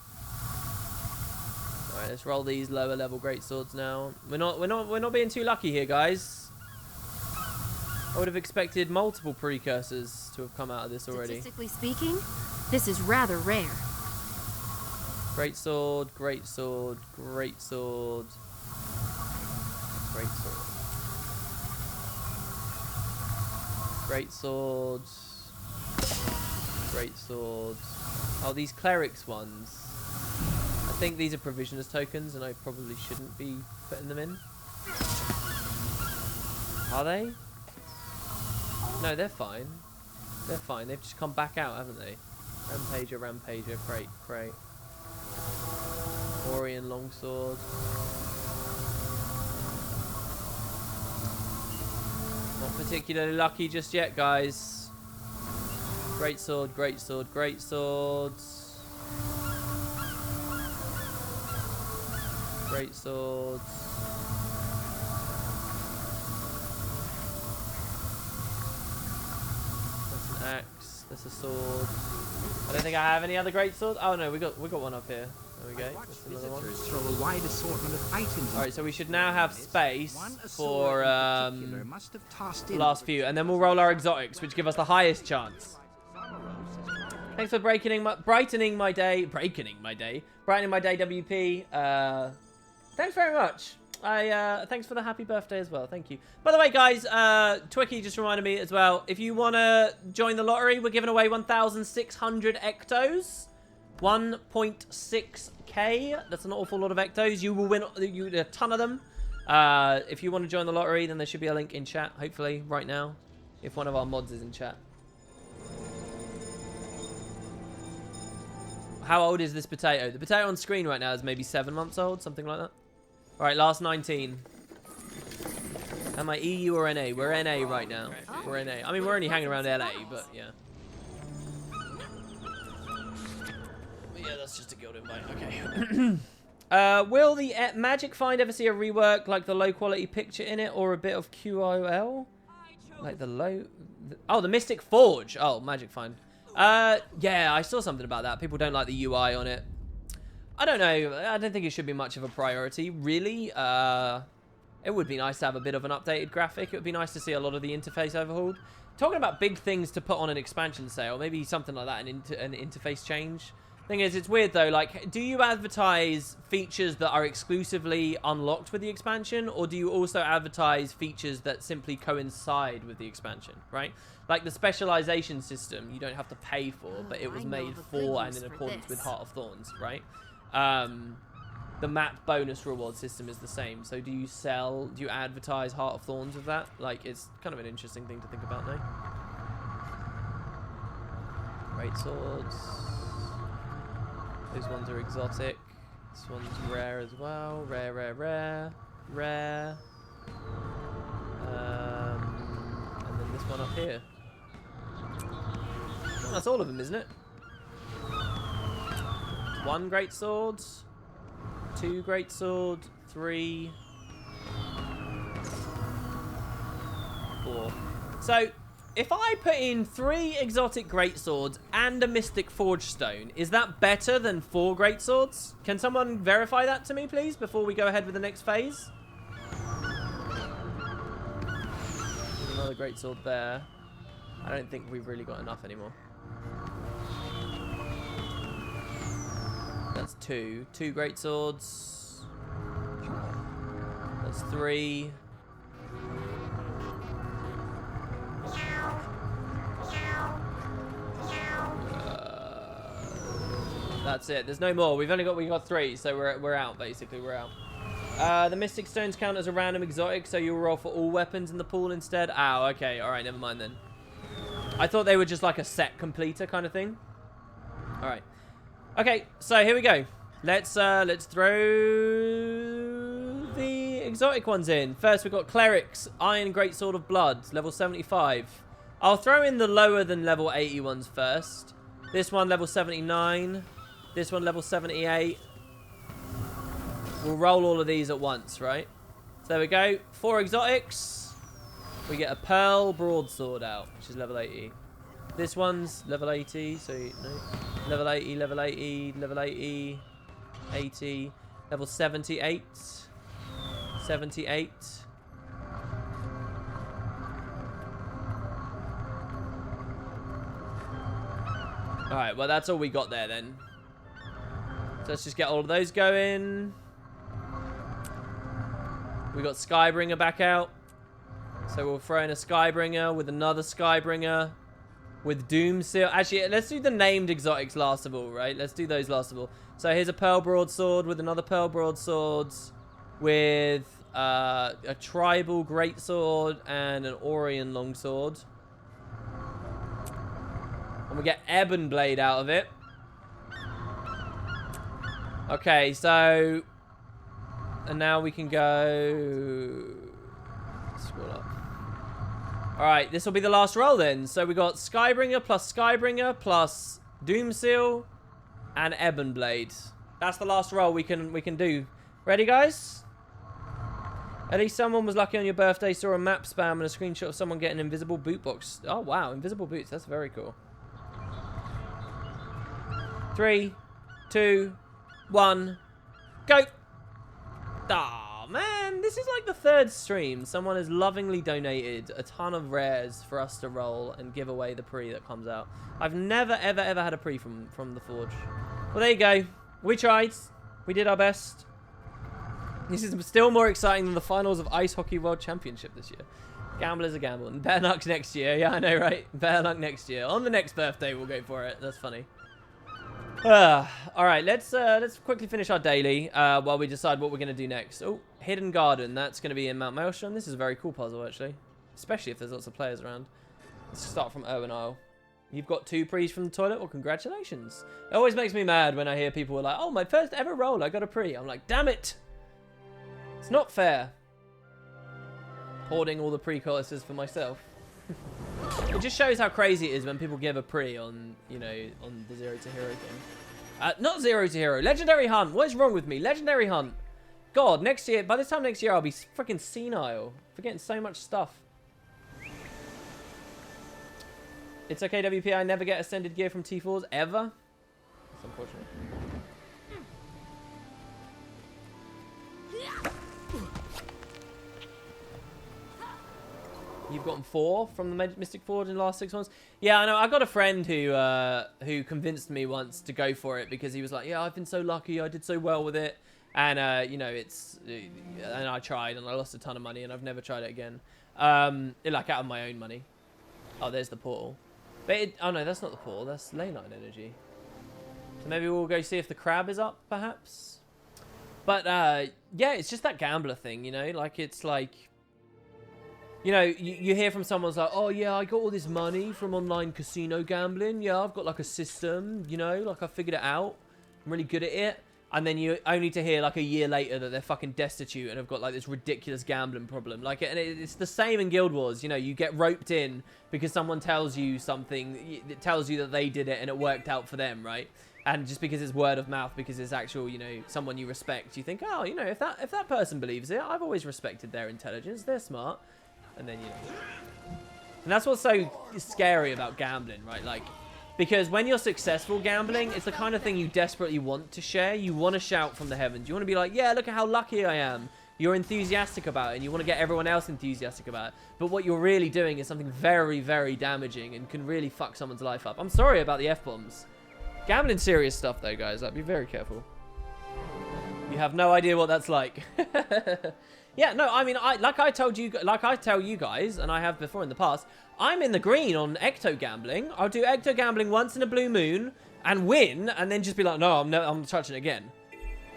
A: All right, let's roll these lower level greatswords now. We're not being too lucky here, guys. I would have expected multiple precursors to have come out of this already.
B: Statistically speaking, this is rather rare.
A: Greatsword, greatsword, greatsword, greatsword, greatsword, greatsword. Oh, these clerics ones. I think these are provisioners tokens, and I probably shouldn't be putting them in. Are they? No, they're fine. They're fine. They've just come back out, haven't they? Rampager, Rampager, Crate, Crate. Orion Longsword. Not particularly lucky just yet, guys. Great sword, great sword, great swords. Great swords. That's an axe. That's a sword. I don't think I have any other great swords. Oh no, we got one up here. There we go. That's another one.
C: Throw a wide assortment of items.
A: All right, so we should now have space for
C: must have tossed in
A: the last few, and then we'll roll our exotics, which give us the highest chance. Thanks for brightening my day, WP. Thanks very much. Thanks for the happy birthday as well. Thank you. By the way, guys, Twicky just reminded me as well. If you want to join the lottery, we're giving away 1,600 ectos. 1.6k. That's an awful lot of ectos. You will win a ton of them. If you want to join the lottery, then there should be a link in chat, hopefully, right now. If one of our mods is in chat. How old is this potato? The potato on screen right now is maybe 7 months old, something like that. Alright, last 19. Am I EU or NA? We're NA right now. We're NA. I mean, we're only hanging around LA, but yeah. Yeah, that's just a guild invite. Okay. Will the Magic Find ever see a rework like the low quality picture in it or a bit of QOL? Like the low... Oh, the Mystic Forge. Oh, Magic Find. Yeah, I saw something about that. People don't like the UI on it. I don't know. I don't think it should be much of a priority, really. It would be nice to have a bit of an updated graphic. It would be nice to see a lot of the interface overhauled. Talking about big things to put on an expansion sale, maybe something like that, an interface change. Thing is, it's weird though, like, do you advertise features that are exclusively unlocked with the expansion, or do you also advertise features that simply coincide with the expansion, right? Like the specialization system, you don't have to pay for, but it was made for and in accordance with Heart of Thorns, right? The map bonus reward system is the same. So do you advertise Heart of Thorns with that? Like, it's kind of an interesting thing to think about now. Great swords. Those ones are exotic. This one's rare as well. Rare, rare, rare. Rare. And then this one up here. Oh, that's all of them, isn't it? 1 great sword. 2 great sword. 3. 4. So... if I put in 3 exotic greatswords and a mystic forge stone, is that better than 4 greatswords? Can someone verify that to me, please, before we go ahead with the next phase? There's another greatsword there. I don't think we've really got enough anymore. That's 2. 2 greatswords. That's 3. That's it. There's no more. We got 3, so we're out basically. We're out. The Mystic Stones count as a random exotic, so you'll roll for all weapons in the pool instead. Oh, okay. All right, never mind then. I thought they were just like a set completer kind of thing. All right. Okay, so here we go. Let's throw the exotic ones in. First, we've got Clerics, Iron Greatsword of Blood, level 75. I'll throw in the lower than level 80 ones first. This one, level 79. This one, level 78. We'll roll all of these at once, right? So there we go. 4 exotics. We get a Pearl Broadsword out, which is level 80. This one's level 80, so no. Level 80, level 80, level 80, 80, level 78. 78. Alright, well that's all we got there then. So let's just get all of those going. We got Skybringer back out. So we'll throw in a Skybringer with another Skybringer. With Doomseal. Actually, let's do the named exotics last of all, right? Let's do those last of all. So here's a Pearl Broadsword with another Pearl Broadsword. With a Tribal Greatsword and an Orion Longsword. And we get Ebon Blade out of it. Okay, so... and now we can go... scroll up. Alright, this will be the last roll then. So we got Skybringer plus Doomseal and Ebonblade. That's the last roll we can do. Ready, guys? At least someone was lucky on your birthday, saw a map spam and a screenshot of someone getting an invisible boot box. Oh, wow. Invisible boots. That's very cool. 3, 2, 1, go. Ah, man. This is like the third stream. Someone has lovingly donated a ton of rares for us to roll and give away the pre that comes out. I've never, ever, ever had a pre from the Forge. Well, there you go. We tried. We did our best. This is still more exciting than the finals of Ice Hockey World Championship this year. Gamble is a gamble. And better luck next year. Yeah, I know, right? Better luck next year. On the next birthday, we'll go for it. That's funny. All right, let's quickly finish our daily while we decide what we're going to do next. Oh, Hidden Garden. That's going to be in Mount Maelstrom. This is a very cool puzzle, actually. Especially if there's lots of players around. Let's start from Owen Isle. You've got 2 pre's from the toilet? Well, congratulations. It always makes me mad when I hear people are like, oh, my first ever roll, I got a pre. I'm like, damn it. It's not fair. Hoarding all the pre-courses for myself. It just shows how crazy it is when people give a pre on, you know, on the Zero to Hero thing. Not Zero to Hero. Legendary Hunt. What is wrong with me? Legendary Hunt. God, next year, by this time next year, I'll be freaking senile. Forgetting so much stuff. It's okay, WP. I never get ascended gear from T4s ever. That's unfortunate. You've gotten 4 from the Mystic Forge in the last 6 months. Yeah, I know. I got a friend who convinced me once to go for it because he was like, "Yeah, I've been so lucky. I did so well with it." And you know, and I tried and I lost a ton of money and I've never tried it again. Like out of my own money. Oh, there's the portal. But oh no, that's not the portal. That's Leyline energy. So maybe we'll go see if the crab is up, perhaps. But yeah, it's just that gambler thing, you know. Like it's like. You know, you hear from someone's like, oh, yeah, I got all this money from online casino gambling. Yeah, I've got, like, a system, you know, like, I figured it out. I'm really good at it. And then you only to hear, like, a year later that they're fucking destitute and have got, like, this ridiculous gambling problem. Like, and it's the same in Guild Wars. You know, you get roped in because someone tells you something. It tells you that they did it and it worked out for them, right? And just because it's word of mouth, because it's actual, you know, someone you respect, you think, oh, you know, if that person believes it, I've always respected their intelligence. They're smart. And then, you know. And that's what's so scary about gambling, right? Like, because when you're successful gambling, it's the kind of thing you desperately want to share. You want to shout from the heavens. You want to be like, yeah, look at how lucky I am. You're enthusiastic about it, and you want to get everyone else enthusiastic about it. But what you're really doing is something very, very damaging and can really fuck someone's life up. I'm sorry about the F-bombs. Gambling's serious stuff, though, guys. Like, be very careful. You have no idea what that's like. Yeah, no, I mean, like I tell you guys, and I have before in the past, I'm in the green on ecto gambling. I'll do ecto gambling once in a blue moon and win, and then just be like, no, I'm touching it again.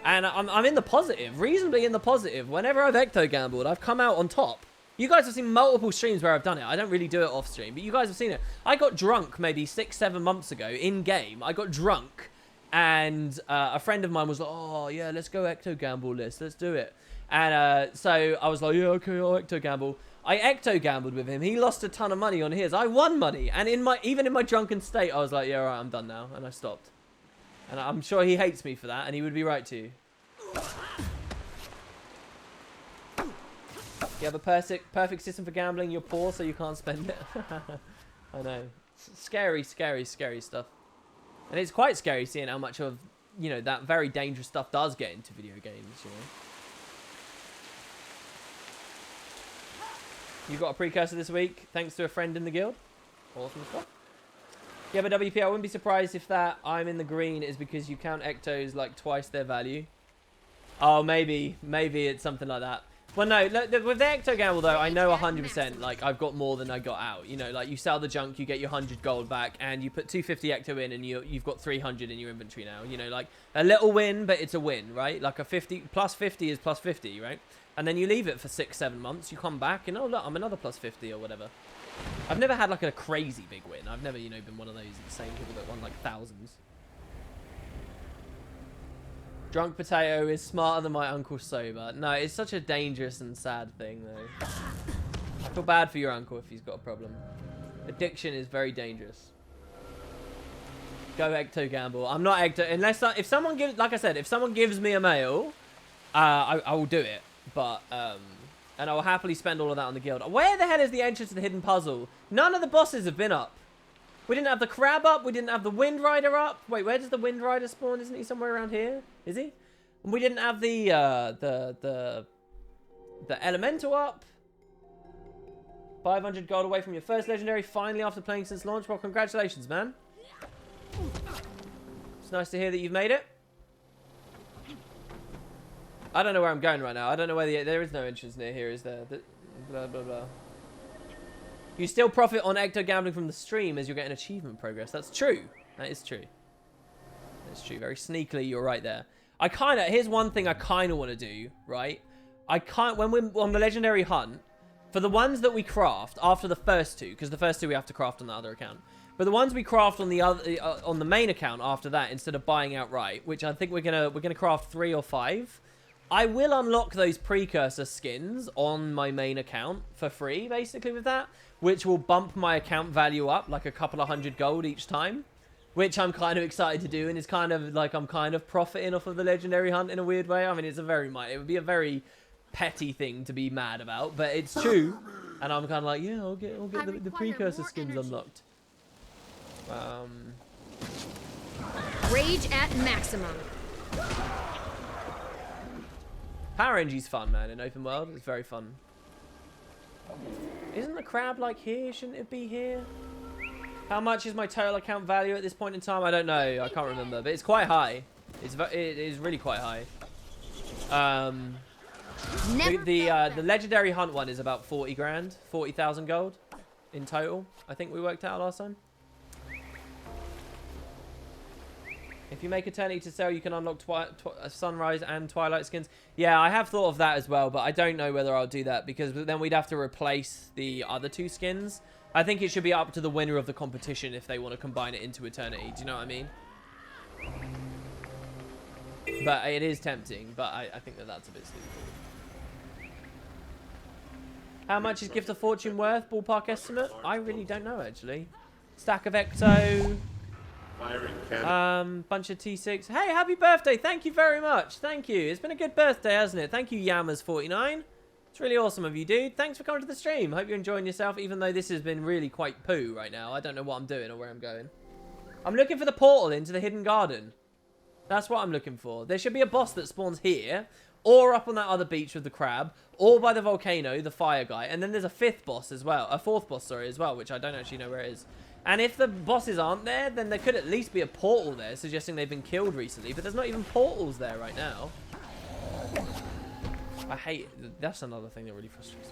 A: And I'm in the positive, reasonably in the positive. Whenever I've ecto gambled, I've come out on top. You guys have seen multiple streams where I've done it. I don't really do it off stream, but you guys have seen it. I got drunk maybe 6-7 months ago in game. I got drunk, and a friend of mine was like, oh yeah, let's go ecto gamble this. Let's do it. And so I was like, yeah, okay, I'll ecto gamble. I ecto gambled with him. He lost a ton of money on his. I won money. And even in my drunken state, I was like, yeah, all right, I'm done now. And I stopped. And I'm sure he hates me for that. And he would be right too. You have a perfect system for gambling. You're poor, so you can't spend it. I know. Scary, scary, scary stuff. And it's quite scary seeing how much of, you know, that very dangerous stuff does get into video games, you know. You got a precursor this week, thanks to a friend in the guild. Awesome stuff. Yeah, but WP, I wouldn't be surprised if that I'm in the green is because you count ectos like twice their value. Oh, maybe it's something like that. Well, no, look, with the ecto gamble though, I know 100%. Like I've got more than I got out. You know, like you sell the junk, you get your 100 gold back, and you put 250 ecto in, and you've got 300 in your inventory now. You know, like a little win, but it's a win, right? Like a 50 plus 50 is plus 50, right? And then you leave it for 6-7 months. You come back and, oh, look, I'm another plus 50 or whatever. I've never had, like, a crazy big win. I've never, you know, been one of those insane people that won, like, thousands. Drunk potato is smarter than my uncle sober. No, it's such a dangerous and sad thing, though. I feel bad for your uncle if he's got a problem. Addiction is very dangerous. Go Ecto Gamble. I'm not Ecto unless if someone gives, like I said, if someone gives me a mail, I will do it. But and I will happily spend all of that on the guild. Where the hell is the entrance to the hidden puzzle? None of the bosses have been up. We didn't have the crab up. We didn't have the Wind Rider up. Wait, where does the Wind Rider spawn? Isn't he somewhere around here? Is he? And we didn't have the Elemental up. 500 gold away from your first legendary. Finally, after playing since launch. Well, congratulations, man. It's nice to hear that you've made it. I don't know where I'm going right now. I don't know where there is no entrance near here, is there? Blah, blah, blah. You still profit on Ecto gambling from the stream as you're getting achievement progress. That's true. That is true. That's true. Very sneakily, you're right there. Here's one thing I kind of want to do, right? When we're on the legendary hunt, for the ones that we craft after the first two, because the first two we have to craft on the other account. But the ones we craft on the other, on the main account after that, instead of buying outright, which I think we're gonna craft 3 or 5. I will unlock those precursor skins on my main account for free, basically, with that, which will bump my account value up like a couple of 100 gold each time, which I'm kind of excited to do, and it's kind of like I'm kind of profiting off of the legendary hunt in a weird way. I mean, it would be a very petty thing to be mad about, but it's true, and I'm kind of like, yeah, I'll get the precursor skins unlocked.
B: Rage at maximum.
A: Power Engie's fun, man, in open world. It's very fun. Isn't the crab like here? Shouldn't it be here? How much is my total account value at this point in time? I don't know. I can't remember, but it's quite high. It is really quite high. The legendary hunt one is about 40 grand, 40,000 gold in total. I think we worked out last time. If you make Eternity to sell, you can unlock Sunrise and Twilight skins. Yeah, I have thought of that as well, but I don't know whether I'll do that because then we'd have to replace the other 2 skins. I think it should be up to the winner of the competition if they want to combine it into Eternity. Do you know what I mean? But it is tempting, but I think that's a bit stupid. How much is Gift of Fortune worth? Ballpark estimate? I really don't know, actually. Stack of Ecto... bunch of T6. Hey, happy birthday. Thank you very much. Thank you. It's been a good birthday, hasn't it? Thank you, Yammers49. It's really awesome of you, dude. Thanks for coming to the stream. Hope you're enjoying yourself, even though this has been really quite poo right now. I don't know what I'm doing or where I'm going. I'm looking for the portal into the hidden garden. That's what I'm looking for. There should be a boss that spawns here, or up on that other beach with the crab, or by the volcano, the fire guy. And then there's a 4th boss as well, as well, which I don't actually know where it is. And if the bosses aren't there, then there could at least be a portal there, suggesting they've been killed recently. But there's not even portals there right now. I hate... That's another thing that really frustrates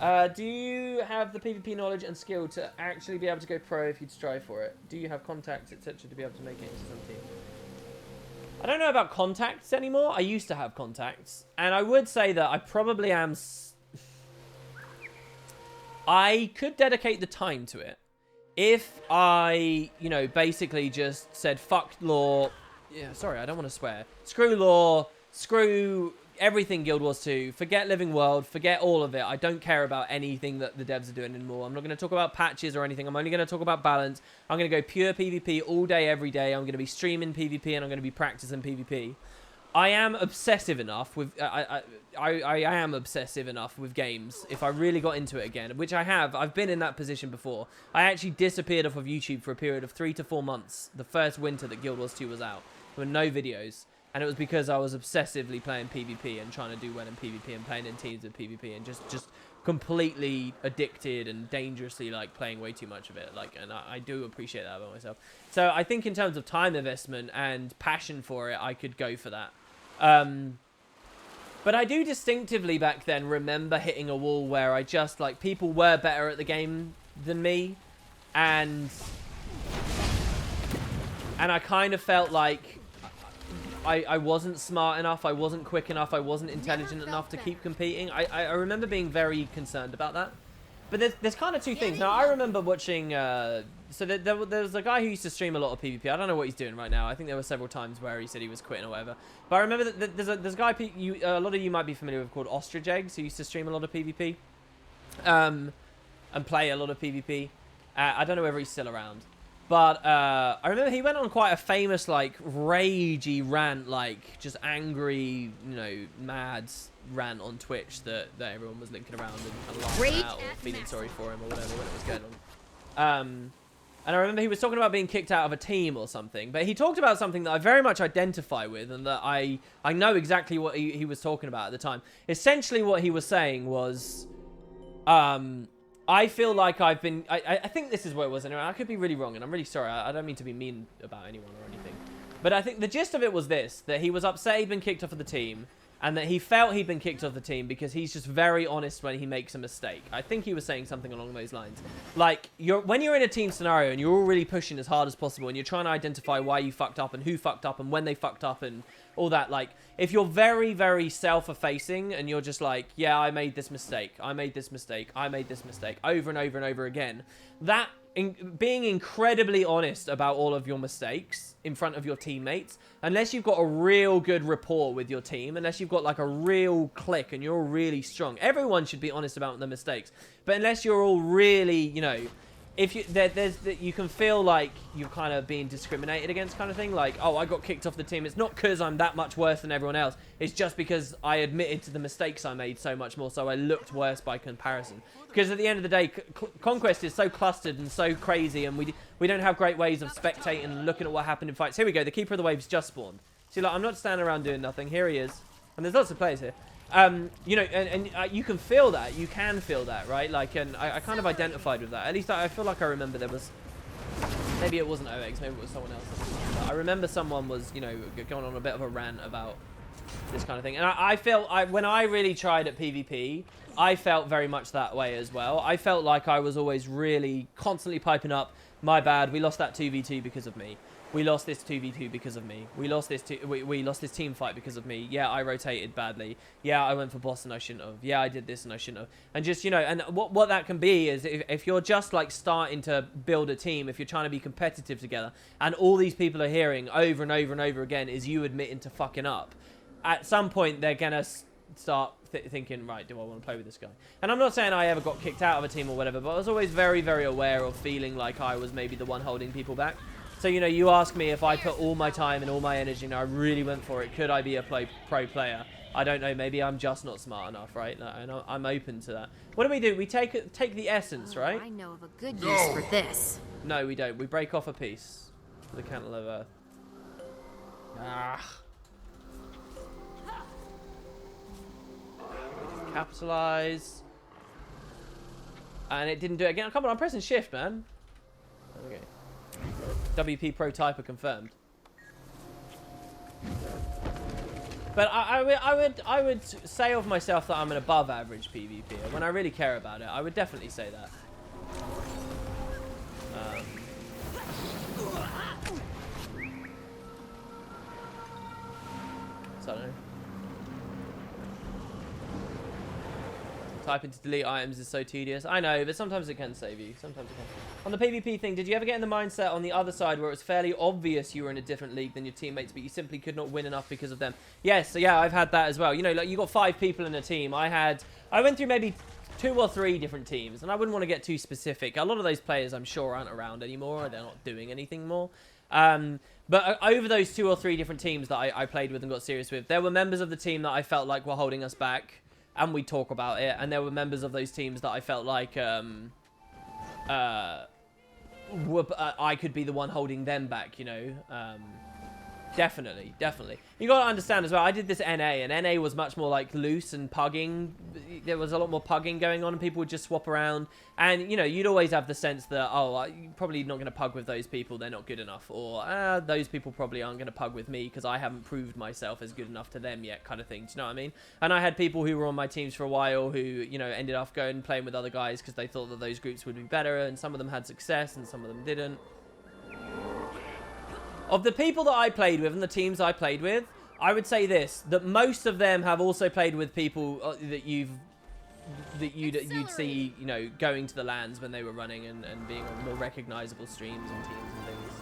A: me. Do you have the PvP knowledge and skill to actually be able to go pro if you'd strive for it? Do you have contacts, etc. to be able to make it into some team? I don't know about contacts anymore. I used to have contacts. And I would say that I probably am... I could dedicate the time to it if I, you know, basically just said fuck law. Yeah, sorry, I don't want to swear. Screw law, screw everything Guild Wars 2, forget Living World, forget all of it. I don't care about anything that the devs are doing anymore. I'm not going to talk about patches or anything. I'm only going to talk about balance. I'm going to go pure PvP all day, every day. I'm going to be streaming PvP and I'm going to be practicing PvP. I am obsessive enough with I am obsessive enough with games. If I really got into it again, which I have, I've been in that position before. I actually disappeared off of YouTube for a period of 3 to 4 months. The first winter that Guild Wars 2 was out, there were no videos, and it was because I was obsessively playing PvP and trying to do well in PvP and playing in teams with PvP and just completely addicted and dangerously like playing way too much of it. Like, and I do appreciate that about myself. So I think in terms of time investment and passion for it, I could go for that. But I do distinctively back then remember hitting a wall where I just, like, people were better at the game than me, and I kind of felt like I wasn't smart enough, I wasn't quick enough, I wasn't intelligent enough to keep competing. I remember being very concerned about that. But there's kind of 2 things. Now, I remember watching... so there was a guy who used to stream a lot of PvP. I don't know what he's doing right now. I think there were several times where he said he was quitting or whatever. But I remember that there's a guy a lot of you might be familiar with called Ostrich Eggs, who used to stream a lot of PvP. and play a lot of PvP. I don't know whether he's still around. But I remember he went on quite a famous, like, ragey rant, like, just angry, you know, mad rant on Twitch that everyone was linking around and laughing at or feeling sorry for him or whatever when it was going on. And I remember he was talking about being kicked out of a team or something. But he talked about something that I very much identify with and that I know exactly what he was talking about at the time. Essentially what he was saying was... I feel like I've been... I think this is what it was anyway. I could be really wrong, and I'm really sorry. I don't mean to be mean about anyone or anything. But I think the gist of it was this, that he was upset he'd been kicked off of the team, and that he felt he'd been kicked off the team because he's just very honest when he makes a mistake. I think he was saying something along those lines. Like, when you're in a team scenario and you're all really pushing as hard as possible, and you're trying to identify why you fucked up and who fucked up and when they fucked up and all that, like, if you're very, very self-effacing and you're just like, yeah, I made this mistake, I made this mistake, I made this mistake, over and over and over again, that being incredibly honest about all of your mistakes in front of your teammates, unless you've got a real good rapport with your team, unless you've got like a real click and you're really strong, everyone should be honest about their mistakes. But unless you're all really, you know, if you you can feel like you're kind of being discriminated against kind of thing, like, oh, I got kicked off the team, it's not because I'm that much worse than everyone else, it's just because I admitted to the mistakes I made so much more, so I looked worse by comparison. Because at the end of the day, Conquest is so clustered and so crazy, and we don't have great ways of spectating and looking at what happened in fights. Here we go, the Keeper of the Waves just spawned. See, like, I'm not standing around doing nothing, here he is, and there's lots of players here. You know, and you can feel that. You can feel that, right? Like, and I kind of identified with that. At least I feel like I remember there was... Maybe it wasn't OX, maybe it was someone else. But I remember someone was, you know, going on a bit of a rant about this kind of thing. And I felt, when I really tried at PvP, I felt very much that way as well. I felt like I was always really constantly piping up, my bad, we lost that 2v2 because of me. We lost this 2v2 because of me. We lost this we lost this team fight because of me. Yeah, I rotated badly. Yeah, I went for boss and I shouldn't have. Yeah, I did this and I shouldn't have. And just, you know, and what that can be is if you're just like starting to build a team, if you're trying to be competitive together, and all these people are hearing over and over and over again is you admitting to fucking up, at some point they're gonna start thinking, right, do I want to play with this guy? And I'm not saying I ever got kicked out of a team or whatever, but I was always very, very aware of feeling like I was maybe the one holding people back. So, you know, you ask me if I put all my time and all my energy and I really went for it, could I be a pro player? I don't know. Maybe I'm just not smart enough, right? And I'm open to that. What do? We take the essence, right?
B: I know of a good use for this.
A: No, we don't. We break off a piece for the Cantle of Earth. Ah. Capitalize. And it didn't do it again. Come on, I'm pressing shift, man. Okay. WP Pro Typer confirmed. But I would say of myself that I'm an above average PvPer. When I really care about it, I would definitely say that. So I don't know. Typing to delete items is so tedious. I know, but sometimes it can save you. Sometimes it can. On the PvP thing, did you ever get in the mindset on the other side where it was fairly obvious you were in a different league than your teammates, but you simply could not win enough because of them? Yes, so yeah, I've had that as well. You know, like you got 5 people in a team. I went through maybe 2 or 3 different teams, and I wouldn't want to get too specific. A lot of those players, I'm sure, aren't around anymore, or they're not doing anything more. But over those 2 or 3 different teams that I played with and got serious with, there were members of the team that I felt like were holding us back. And we'd talk about it, and there were members of those teams that I felt like I could be the one holding them back, you know. Definitely. You got to understand as well, I did this NA, and NA was much more like loose and pugging. There was a lot more pugging going on, and people would just swap around. And, you know, you'd always have the sense that, oh, you're probably not going to pug with those people, they're not good enough. Or, those people probably aren't going to pug with me because I haven't proved myself as good enough to them yet, kind of thing. Do you know what I mean? And I had people who were on my teams for a while who, you know, ended up going and playing with other guys because they thought that those groups would be better, and some of them had success and some of them didn't. Of the people that I played with and the teams I played with, I would say this, that most of them have also played with people that you'd see, you know, going to the LANs when they were running and being on more recognizable streams and teams and things.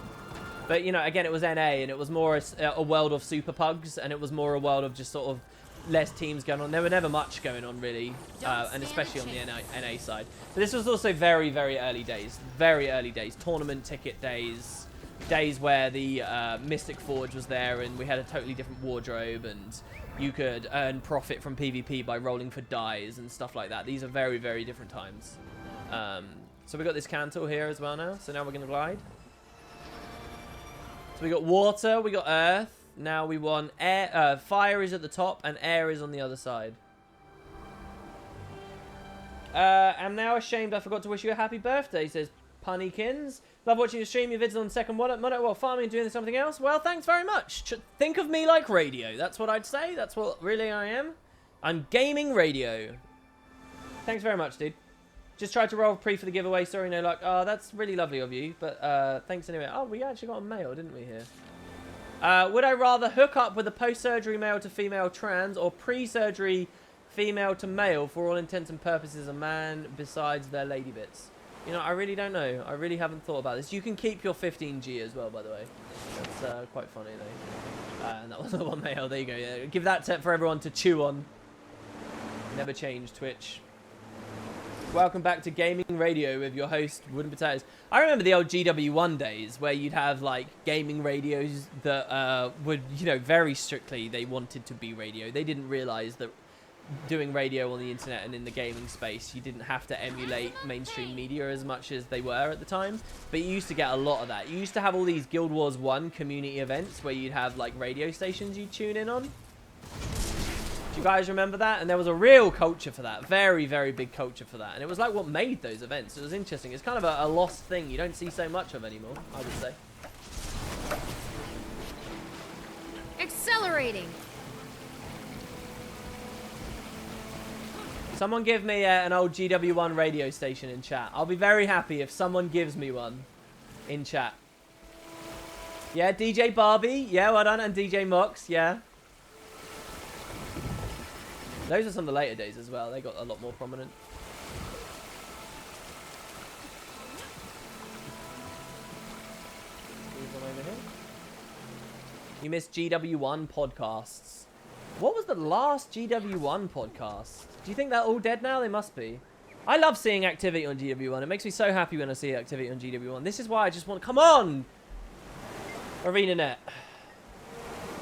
A: But, you know, again, it was NA, and it was more a world of super pugs, and it was more a world of just sort of less teams going on. There were never much going on, really, and especially on the NA side. But this was also very, very early days. Very early days. Tournament ticket days. Days where the Mystic Forge was there, and we had a totally different wardrobe, and you could earn profit from PvP by rolling for dies and stuff like that. These are very, very different times. So we got this Cantle here as well now. So now we're going to glide. So we got water, we got earth. Now we want air. Fire is at the top, and air is on the other side. I'm now ashamed I forgot to wish you a happy birthday, says Punnykins. Love watching your stream. Your vids on second monitor while farming and doing something else. Well, thanks very much. Think of me like radio. That's what I'd say. That's what really I am. I'm gaming radio. Thanks very much, dude. Just tried to roll pre for the giveaway. Sorry, no luck. Oh, that's really lovely of you. But thanks anyway. Oh, we actually got a male, didn't we, here? Would I rather hook up with a post-surgery male to female trans or pre-surgery female to male, for all intents and purposes a man besides their lady bits? You know, I really don't know. I really haven't thought about this. You can keep your 15G as well, by the way. That's quite funny, though. And that was the one male. There you go. Yeah. Give that tip for everyone to chew on. Never change, Twitch. Welcome back to Gaming Radio with your host, Wooden Potatoes. I remember the old GW1 days where you'd have, like, gaming radios that would, you know, very strictly, they wanted to be radio. They didn't realize that doing radio on the internet and in the gaming space, you didn't have to emulate mainstream media as much as they were at the time. But you used to get a lot of that. You used to have all these Guild Wars 1 community events where you'd have, like, radio stations you'd tune in on. Do you guys remember that? And there was a real culture for that. Very, very big culture for that. And it was like what made those events. It was interesting. It's kind of a lost thing you don't see so much of anymore, I would say.
B: Accelerating.
A: Someone give me an old GW1 radio station in chat. I'll be very happy if someone gives me one in chat. Yeah, DJ Barbie. Yeah, well done. And DJ Mox. Yeah. Those are some of the later days as well. They got a lot more prominent. You missed GW1 podcasts. What was the last GW1 podcast? Do you think they're all dead now? They must be. I love seeing activity on GW1. It makes me so happy when I see activity on GW1. This is why I just want... Come on! ArenaNet.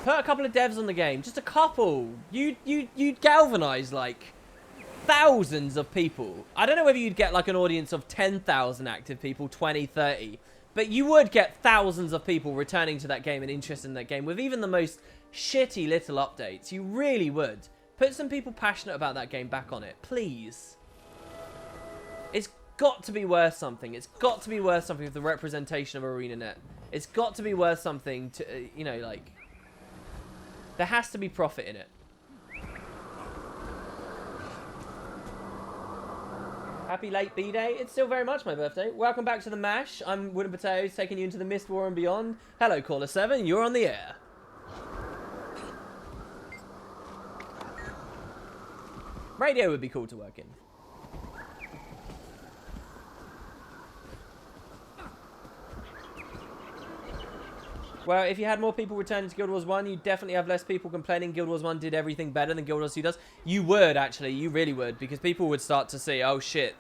A: Put a couple of devs on the game. Just a couple. You'd galvanize, like, thousands of people. I don't know whether you'd get, like, an audience of 10,000 active people, 20, 30. But you would get thousands of people returning to that game and interested in that game with even the most shitty little updates. You really would. Put some people passionate about that game back on it. Please. It's got to be worth something. It's got to be worth something with the representation of ArenaNet. It's got to be worth something to, you know, like... There has to be profit in it. Happy late B-Day. It's still very much my birthday. Welcome back to the MASH. I'm Wooden Potatoes, taking you into the Mist War and beyond. Hello, Caller 7. You're on the air. Radio would be cool to work in. Well, if you had more people returning to Guild Wars 1, you'd definitely have less people complaining Guild Wars 1 did everything better than Guild Wars 2 does. You would, actually. You really would. Because people would start to see, oh, shit,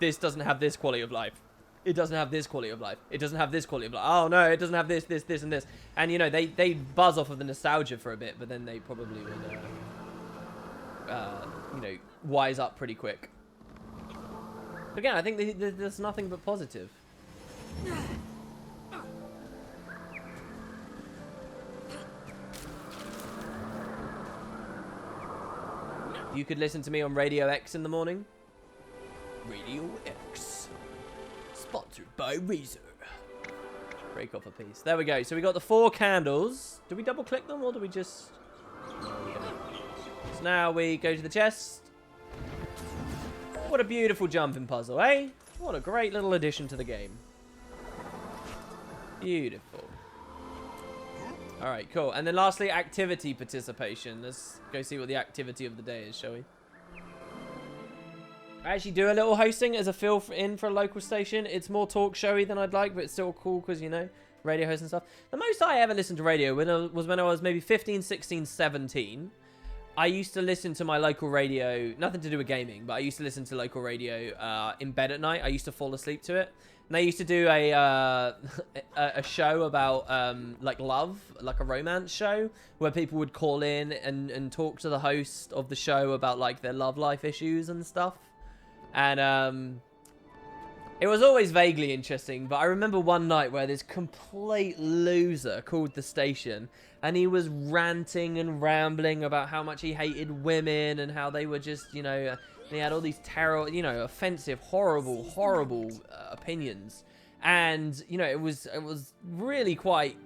A: this doesn't have this quality of life. It doesn't have this quality of life. It doesn't have this quality of life. Oh, no, it doesn't have this, this, this, and this. And, you know, they buzz off of the nostalgia for a bit, but then they probably would, you know, wise up pretty quick. But again, I think there's nothing but positive. You could listen to me on Radio X in the morning. Radio X. Sponsored by Razer. Break off a piece. There we go. So we got the 4 candles. Do we double click them or do we just... No, we don't. So now we go to the chest. What a beautiful jumping puzzle, eh? What a great little addition to the game. Beautiful. Alright, cool. And then lastly, activity participation. Let's go see what the activity of the day is, shall we? I actually do a little hosting as a fill-in for a local station. It's more talk showy than I'd like, but it's still cool because, you know, radio hosts and stuff. The most I ever listened to radio was when I was maybe 15, 16, 17. I used to listen to my local radio, nothing to do with gaming, but I used to listen to local radio in bed at night. I used to fall asleep to it. And they used to do a show about like love, like a romance show, where people would call in and talk to the host of the show about like their love life issues and stuff. And it was always vaguely interesting, but I remember one night where this complete loser called the station, and he was ranting and rambling about how much he hated women and how they were just, you know, he had all these terrible, you know, offensive, horrible opinions. And, you know, it was really quite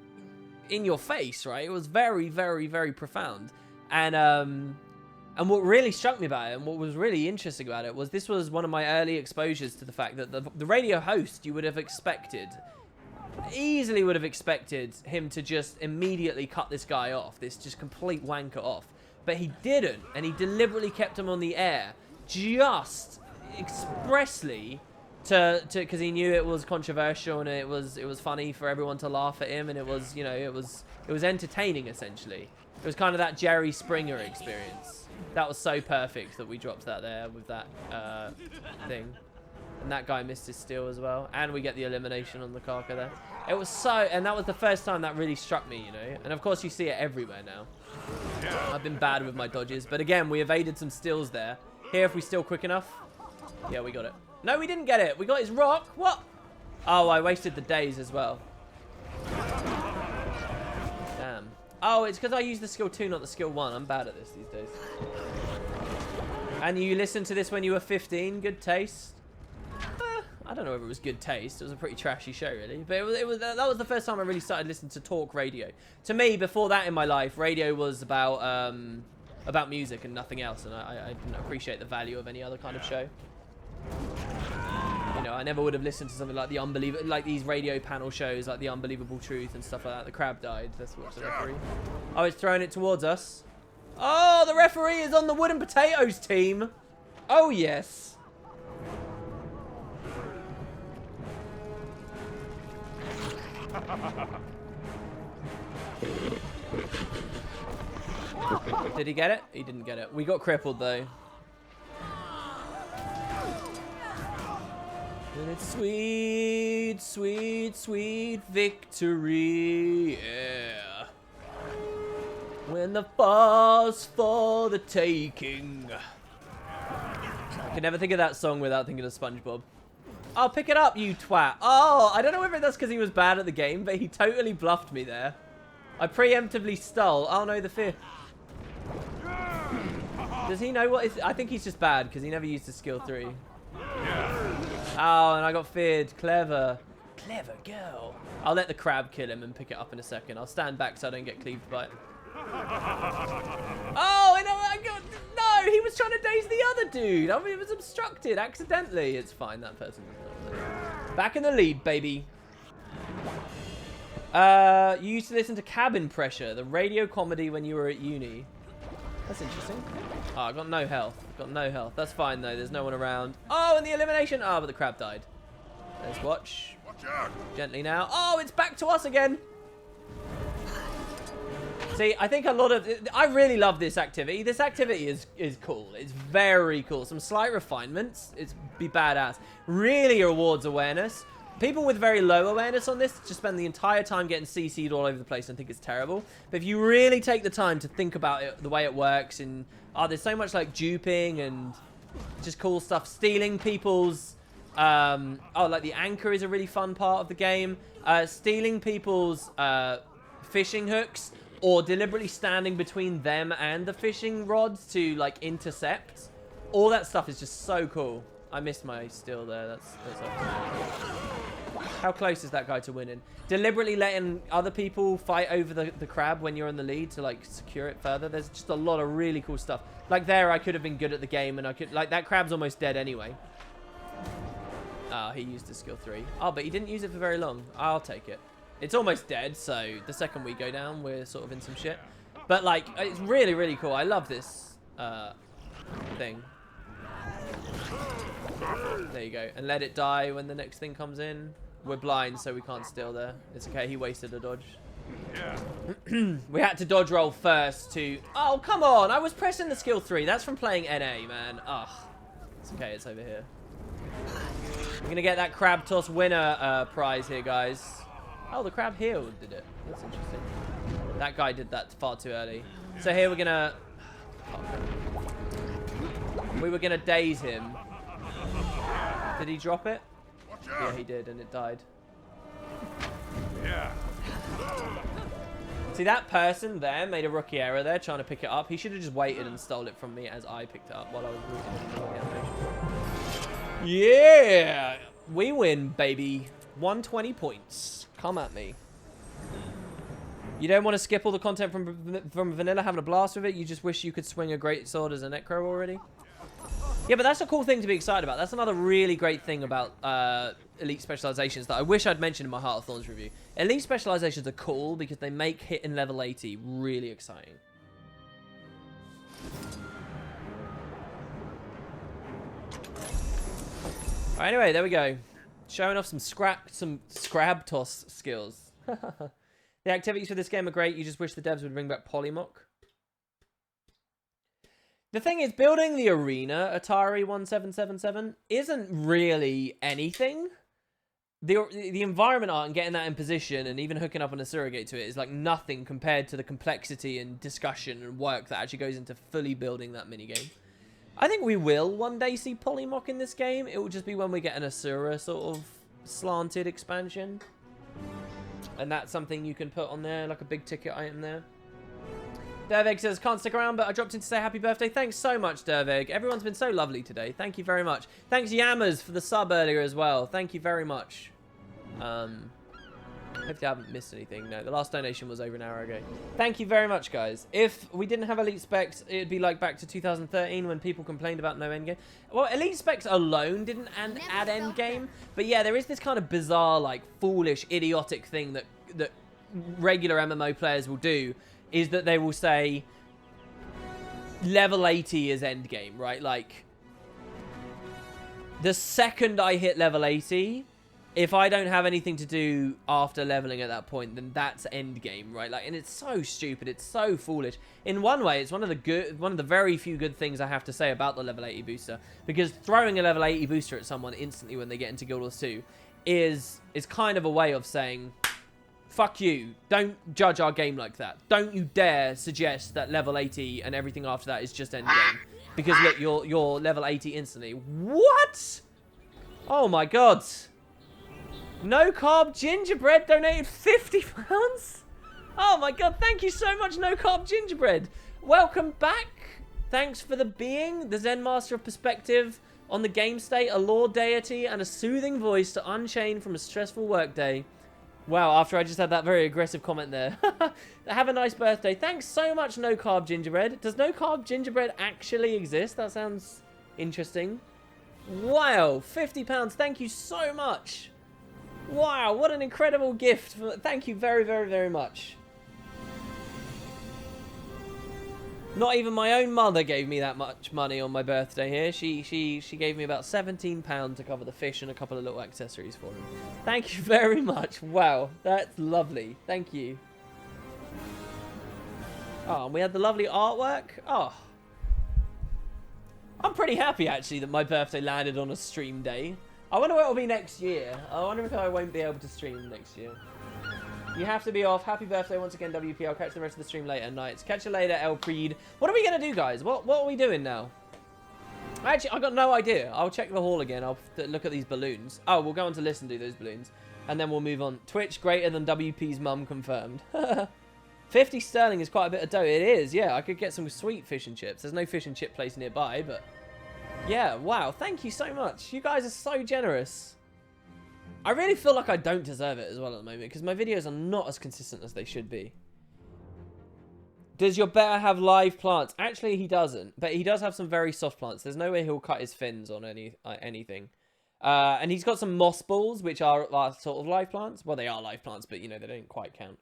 A: in your face, right? It was very, very profound. And what really struck me about it, and what was really interesting about it, was this was one of my early exposures to the fact that the radio host, you would have expected, easily would have expected him to just immediately cut this guy off, this just complete wanker off. But he didn't, and he deliberately kept him on the air, just expressly because he knew it was controversial and it was funny for everyone to laugh at him, and it was, you know, it was entertaining essentially. It was kind of that Jerry Springer experience. That was so perfect that we dropped that there with that thing. And that guy missed his steal as well. And we get the elimination on the Kaka there. It was so... And that was the first time that really struck me, you know. And of course you see it everywhere now. I've been bad with my dodges. But again, we evaded some steals there. Here, if we steal quick enough. Yeah, we got it. No, we didn't get it. We got his rock. What? Oh, I wasted the days as well. Damn. Oh, it's because I used the skill 2, not the skill 1. I'm bad at this these days. And you listened to this when you were 15. Good taste. I don't know if it was good taste. It was a pretty trashy show, really. But that was the first time I really started listening to talk radio. To me, before that in my life, radio was about music and nothing else. And I didn't appreciate the value of any other kind of show. You know, I never would have listened to something like like these radio panel shows, like The Unbelievable Truth and stuff like that. The crab died. Let's watch the referee. Oh, it's throwing it towards us. Oh, the referee is on the wooden potatoes team. Oh, yes. Did he get it? He didn't get it. We got crippled, though. And it's sweet, sweet, sweet victory, yeah. When the fall's for the taking. I can never think of that song without thinking of SpongeBob. Oh, pick it up, you twat. Oh, I don't know whether that's because he was bad at the game, but he totally bluffed me there. I preemptively stole. Oh, no, the fear. Does he know what is... I think he's just bad because he never used his skill 3. Oh, and I got feared. Clever. Clever girl. I'll let the crab kill him and pick it up in a second. I'll stand back so I don't get cleaved by it. Oh, and I got... No, he was trying to daze the other dude. I mean, it was obstructed accidentally. It's fine. That person doesn't know. Back in the lead, baby. You used to listen to Cabin Pressure, the radio comedy when you were at uni. That's interesting. Oh, I got no health. Got no health. That's fine, though. There's no one around. Oh, and the elimination. Oh, but the crab died. Let's watch. Watch out. Gently now. Oh, it's back to us again. See, I think a lot of... I really love this activity. This activity is cool. It's very cool. Some slight refinements. It's be badass. Really rewards awareness. People with very low awareness on this just spend the entire time getting CC'd all over the place and think it's terrible. But if you really take the time to think about it, the way it works, and there's so much like duping and just cool stuff. Stealing people's... like the anchor is a really fun part of the game. Stealing people's fishing hooks, or deliberately standing between them and the fishing rods to like intercept. All that stuff is just so cool. I missed my steal there. That's how close is that guy to winning? Deliberately letting other people fight over the crab when you're in the lead to like secure it further. There's just a lot of really cool stuff. Like there, I could have been good at the game, and I could like that crab's almost dead anyway. He used his skill 3. Oh, but he didn't use it for very long. I'll take it. It's almost dead, so the second we go down, we're sort of in some shit. But like, it's really, really cool. I love this thing. There you go. And let it die when the next thing comes in. We're blind, so we can't steal there. It's okay. He wasted a dodge. We had to dodge roll first to... Oh, come on. I was pressing the skill 3. That's from playing NA, man. Ugh. It's okay. It's over here. We're going to get that crab toss winner prize here, guys. Oh, the crab healed, did it? That's interesting. That guy did that far too early. So here we're going to... We were going to daze him. Did he drop it? Yeah, he did, and it died.
D: Yeah.
A: See, that person there made a rookie error there trying to pick it up. He should have just waited and stole it from me as I picked it up while I was moving. Yeah! We win, baby. 120 points. Come at me. You don't want to skip all the content from Vanilla, having a blast with it? You just wish you could swing a great sword as a Necro already? Yeah, but that's a cool thing to be excited about. That's another really great thing about Elite Specializations that I wish I'd mentioned in my Heart of Thorns review. Elite Specializations are cool because they make hitting level 80 really exciting. Alright, anyway, there we go. Showing off some scrab toss skills. The activities for this game are great. You just wish the devs would bring back Polymock. The thing is, building the arena, Atari 1777, isn't really anything. The environment art and getting that in position and even hooking up on a surrogate to it is like nothing compared to the complexity and discussion and work that actually goes into fully building that minigame. I think we will one day see Polymock in this game. It will just be when we get an Asura sort of slanted expansion. And that's something you can put on there, like a big ticket item there. Derveg says, can't stick around, but I dropped in to say happy birthday. Thanks so much, Derveg. Everyone's been so lovely today. Thank you very much. Thanks, Yammers, for the sub earlier as well. Thank you very much. Hopefully I haven't missed anything. No, the last donation was over an hour ago. Thank you very much, guys. If we didn't have Elite Specs, it'd be like back to 2013 when people complained about no endgame. Well, Elite Specs alone didn't add endgame. But yeah, there is this kind of bizarre, like, foolish, idiotic thing that regular MMO players will do, is that they will say level 80 is endgame, right? Like, the second I hit level 80... if I don't have anything to do after leveling at that point, then that's endgame, right? Like, and it's so stupid. It's so foolish. In one way, it's one of the very few good things I have to say about the level 80 booster, because throwing a level 80 booster at someone instantly when they get into Guild Wars 2 is kind of a way of saying, fuck you. Don't judge our game like that. Don't you dare suggest that level 80 and everything after that is just endgame. Because look, you're level 80 instantly. What? Oh my god. No Carb Gingerbread donated £50. Oh my god, thank you so much, No Carb Gingerbread. Welcome back. Thanks for the being, the Zen Master of Perspective on the game state, a lore deity, and a soothing voice to unchain from a stressful workday. Wow, after I just had that very aggressive comment there. Have a nice birthday. Thanks so much, No Carb Gingerbread. Does No Carb Gingerbread actually exist? That sounds interesting. Wow, £50. Thank you so much. Wow, what an incredible gift. Thank you very, very, very much. Not even my own mother gave me that much money on my birthday here. She gave me about £17 to cover the fish and a couple of little accessories for him. Thank you very much. Wow, that's lovely. Thank you. Oh, and we had the lovely artwork. Oh. I'm pretty happy, actually, that my birthday landed on a stream day. I wonder what it'll be next year. I wonder if I won't be able to stream next year. You have to be off. Happy birthday once again, WP. I'll catch the rest of the stream later nights. Catch you later, El Preed. What are we going to do, guys? What are we doing now? Actually, I've got no idea. I'll check the hall again. I'll look at these balloons. Oh, we'll go on to list and do those balloons. And then we'll move on. Twitch greater than WP's mum confirmed. 50 sterling is quite a bit of dough. It is, yeah. I could get some sweet fish and chips. There's no fish and chip place nearby, but... yeah, wow. Thank you so much. You guys are so generous. I really feel like I don't deserve it as well at the moment, because my videos are not as consistent as they should be. Does your bear have live plants? Actually, he doesn't. But he does have some very soft plants. There's no way he'll cut his fins on anything. And he's got some moss balls, which are sort of live plants. Well, they are live plants, but, you know, they don't quite count.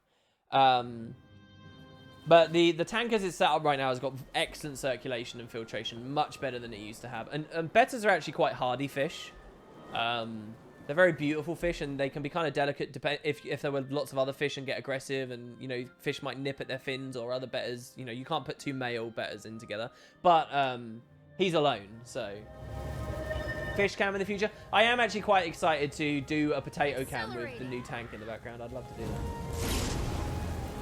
A: But the tank as it's set up right now has got excellent circulation and filtration. Much better than it used to have. And bettas are actually quite hardy fish. They're very beautiful fish, and they can be kind of delicate if there were lots of other fish and get aggressive, and, you know, fish might nip at their fins or other betters. You know, you can't put 2 male betters in together. But he's alone, so... Fish cam in the future. I am actually quite excited to do a potato cam with the new tank in the background. I'd love to do that.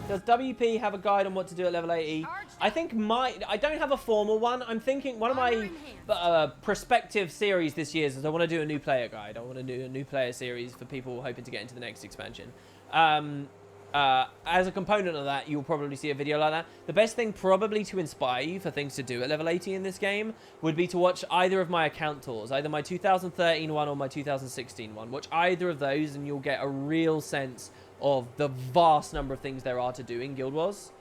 A: Does WP have a guide on what to do at level 80? I think I don't have a formal one. I'm thinking one of my prospective series this year is I want to do a new player guide. I want to do a new player series for people hoping to get into the next expansion. As a component of that, you'll probably see a video like that. The best thing probably to inspire you for things to do at level 80 in this game would be to watch either of my account tours, either my 2013 one or my 2016 one. Watch either of those and you'll get a real sense of the vast number of things there are to do in Guild Wars.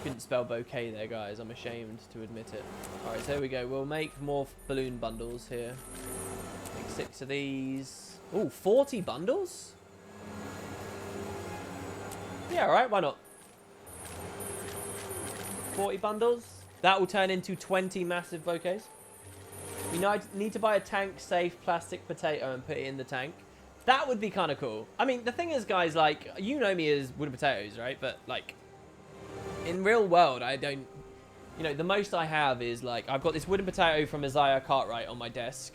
A: Couldn't spell bouquet there, guys. I'm ashamed to admit it. Alright, so here we go. We'll make more balloon bundles here. Make 6 of these. Ooh, 40 bundles? Yeah, alright, why not? 40 bundles. That will turn into 20 massive bouquets. You know, I need to buy a tank-safe plastic potato and put it in the tank. That would be kind of cool. I mean, the thing is, guys, like, you know me as wooden potatoes, right? But, like... in real world, I don't, you know, the most I have is, like, I've got this wooden potato from Isaiah Cartwright on my desk,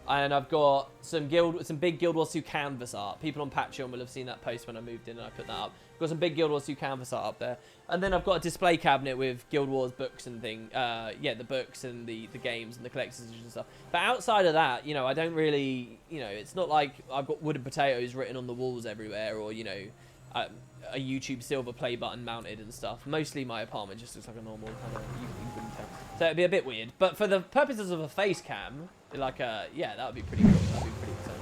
A: and I've got some big Guild Wars 2 canvas art. People on Patreon will have seen that post when I moved in and I put that up. I've got some big Guild Wars 2 canvas art up there, and then I've got a display cabinet with Guild Wars books and thing, yeah, the books and the games and the collector's edition and stuff. But outside of that, you know, I don't really, you know, it's not like I've got wooden potatoes written on the walls everywhere, or, you know, a YouTube silver play button mounted and stuff. Mostly my apartment just looks like a normal kind of, you wouldn't tell. So it'd be a bit weird. But for the purposes of a face cam, like yeah, that would be pretty cool. That'd be pretty exciting.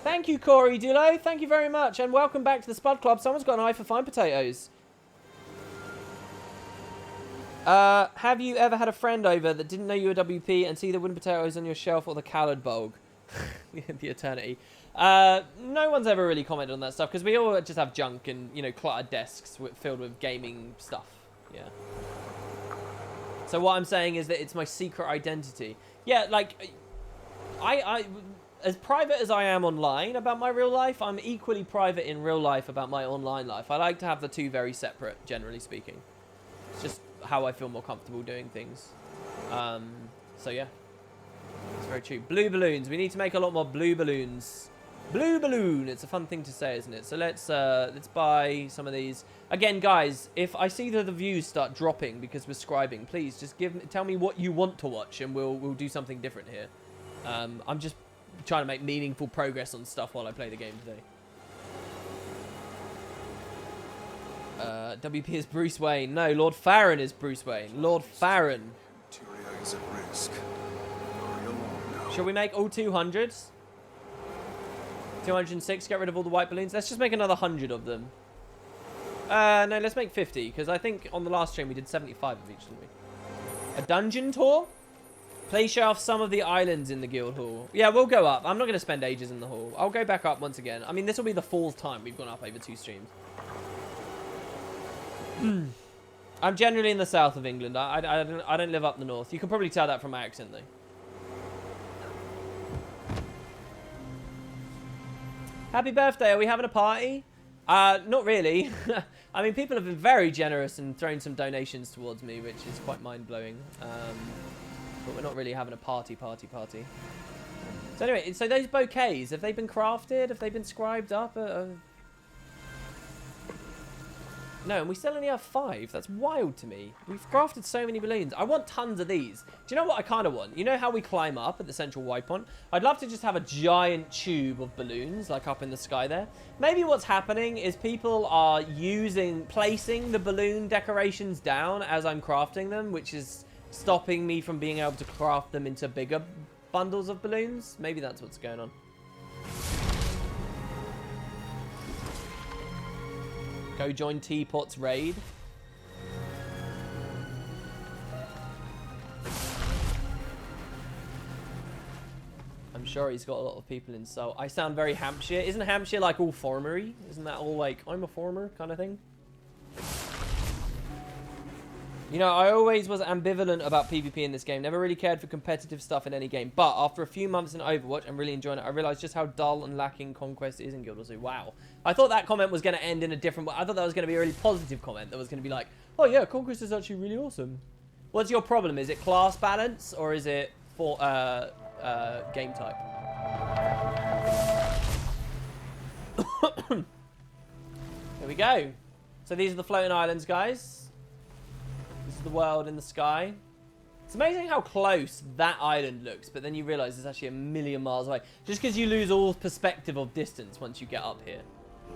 A: Thank you, Corey Dulo. Thank you very much. And welcome back to the Spud Club. Someone's got an eye for fine potatoes. Have you ever had a friend over that didn't know you were WP and see the wooden potatoes on your shelf or the colored bulb? The eternity. No one's ever really commented on that stuff because we all just have junk and, you know, cluttered desks filled with gaming stuff. Yeah. So what I'm saying is that it's my secret identity. Yeah, like, I as private as I am online about my real life, I'm equally private in real life about my online life. I like to have the two very separate, generally speaking. It's just how I feel more comfortable doing things. So yeah. It's very true. Blue balloons. We need to make a lot more blue balloons. Blue balloon. It's a fun thing to say, isn't it? So let's buy some of these. Again, guys, if I see that the views start dropping because we're scribing, please just tell me what you want to watch, and we'll do something different here. I'm just trying to make meaningful progress on stuff while I play the game today. WP is Bruce Wayne. No, Lord Farron is Bruce Wayne. Lord Farron.
D: Tyria is at risk.
A: Shall we make all 200s? 206, get rid of all the white balloons. Let's just make another 100 of them. No, let's make 50, because I think on the last stream we did 75 of each, didn't we? A dungeon tour? Please show off some of the islands in the guild hall. Yeah, we'll go up. I'm not going to spend ages in the hall. I'll go back up once again. I mean, this will be the 4th time we've gone up over 2 streams. I'm generally in the south of England. I don't live up the north. You can probably tell that from my accent, though. Happy birthday. Are we having a party? Not really. I mean, people have been very generous and thrown some donations towards me, which is quite mind-blowing. But we're not really having a party. So anyway, so those bouquets, have they been crafted? Have they been scribed up? No, and we still only have 5. That's wild to me. We've crafted so many balloons. I want tons of these. Do you know what I kind of want? You know how we climb up at the central waypoint? I'd love to just have a giant tube of balloons, like up in the sky there. Maybe what's happening is people are placing the balloon decorations down as I'm crafting them, which is stopping me from being able to craft them into bigger bundles of balloons. Maybe that's what's going on. Go join Teapot's raid. I'm sure he's got a lot of people in Seoul. I sound very Hampshire. Isn't Hampshire like all farmery? Isn't that all like, I'm a farmer kind of thing? You know, I always was ambivalent about PvP in this game. Never really cared for competitive stuff in any game. But after a few months in Overwatch and really enjoying it, I realized just how dull and lacking Conquest is in Guild Wars 2. Wow. I thought that comment was going to end in a different way. I thought that was going to be a really positive comment that was going to be like, oh yeah, Conquest is actually really awesome. What's your problem? Is it class balance or is it for game type? Here we go. So these are the floating islands, guys. This is the world in the sky. It's amazing how close that island looks, but then you realize it's actually a million miles away. Just because you lose all perspective of distance once you get up here.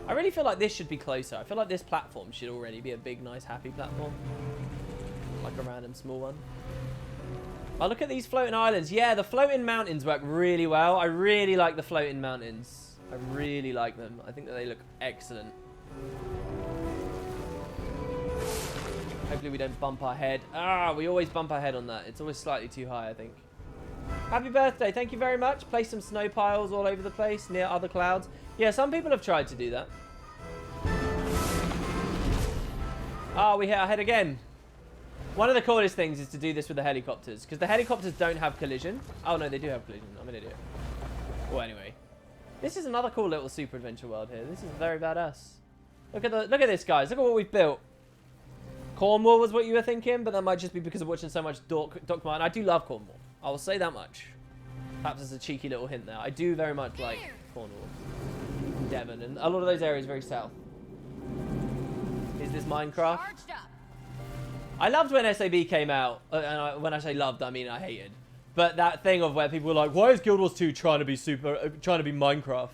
A: I really feel like this should be closer. I feel like this platform should already be a big, nice, happy platform. Like a random small one. Oh, look at these floating islands. Yeah, the floating mountains work really well. I really like the floating mountains. I really like them. I think that they look excellent. Hopefully we don't bump our head. Ah, we always bump our head on that. It's always slightly too high, I think. Happy birthday. Thank you very much. Place some snow piles all over the place near other clouds. Yeah, some people have tried to do that. Ah, we hit our head again. One of the coolest things is to do this with the helicopters, because the helicopters don't have collision. Oh, no, they do have collision. I'm an idiot. Well, anyway. This is another cool little super adventure world here. This is very badass. Look at this, guys. Look at what we've built. Cornwall was what you were thinking, but that might just be because of watching so much Doc Martin. I do love Cornwall. I will say that much. Perhaps as a cheeky little hint there. I do very much like Cornwall. And Devon, and a lot of those areas very south. Is this Minecraft? I loved when SAB came out. And when I say loved, I mean I hated. But that thing of where people were like, why is Guild Wars 2 trying to be Minecraft?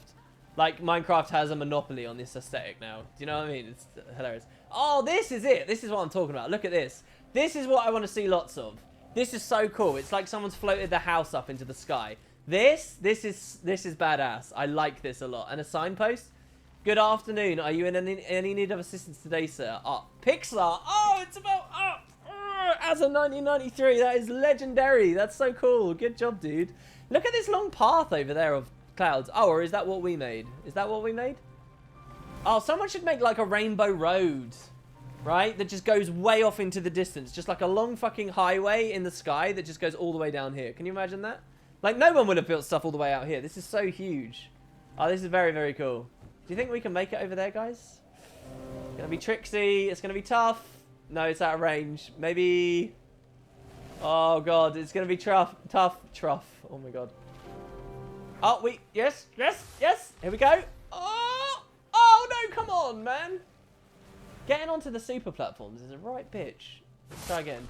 A: Like, Minecraft has a monopoly on this aesthetic now. Do you know what I mean? It's hilarious. Oh, this is it. This is what I'm talking about. Look at this. This is what I want to see lots of. This is so cool. It's like someone's floated their house up into the sky. This is badass. I like this a lot. And a signpost. Good afternoon. Are you in any need of assistance today, sir? Pixar. Oh, it's about as of 1993. That is legendary. That's so cool. Good job, dude. Look at this long path over there of clouds. Oh, or is that what we made? Is that what we made? Oh, someone should make like a rainbow road, right? That just goes way off into the distance. Just like a long fucking highway in the sky that just goes all the way down here. Can you imagine that? Like, no one would have built stuff all the way out here. This is so huge. Oh, this is very, very cool. Do you think we can make it over there, guys? It's going to be tricksy. It's going to be tough. No, it's out of range. Maybe... Oh, God. It's going to be tough. Oh, my God. Oh, yes. Here we go. Oh, no, come on, man. Getting onto the super platforms is a right bitch. Let's try again.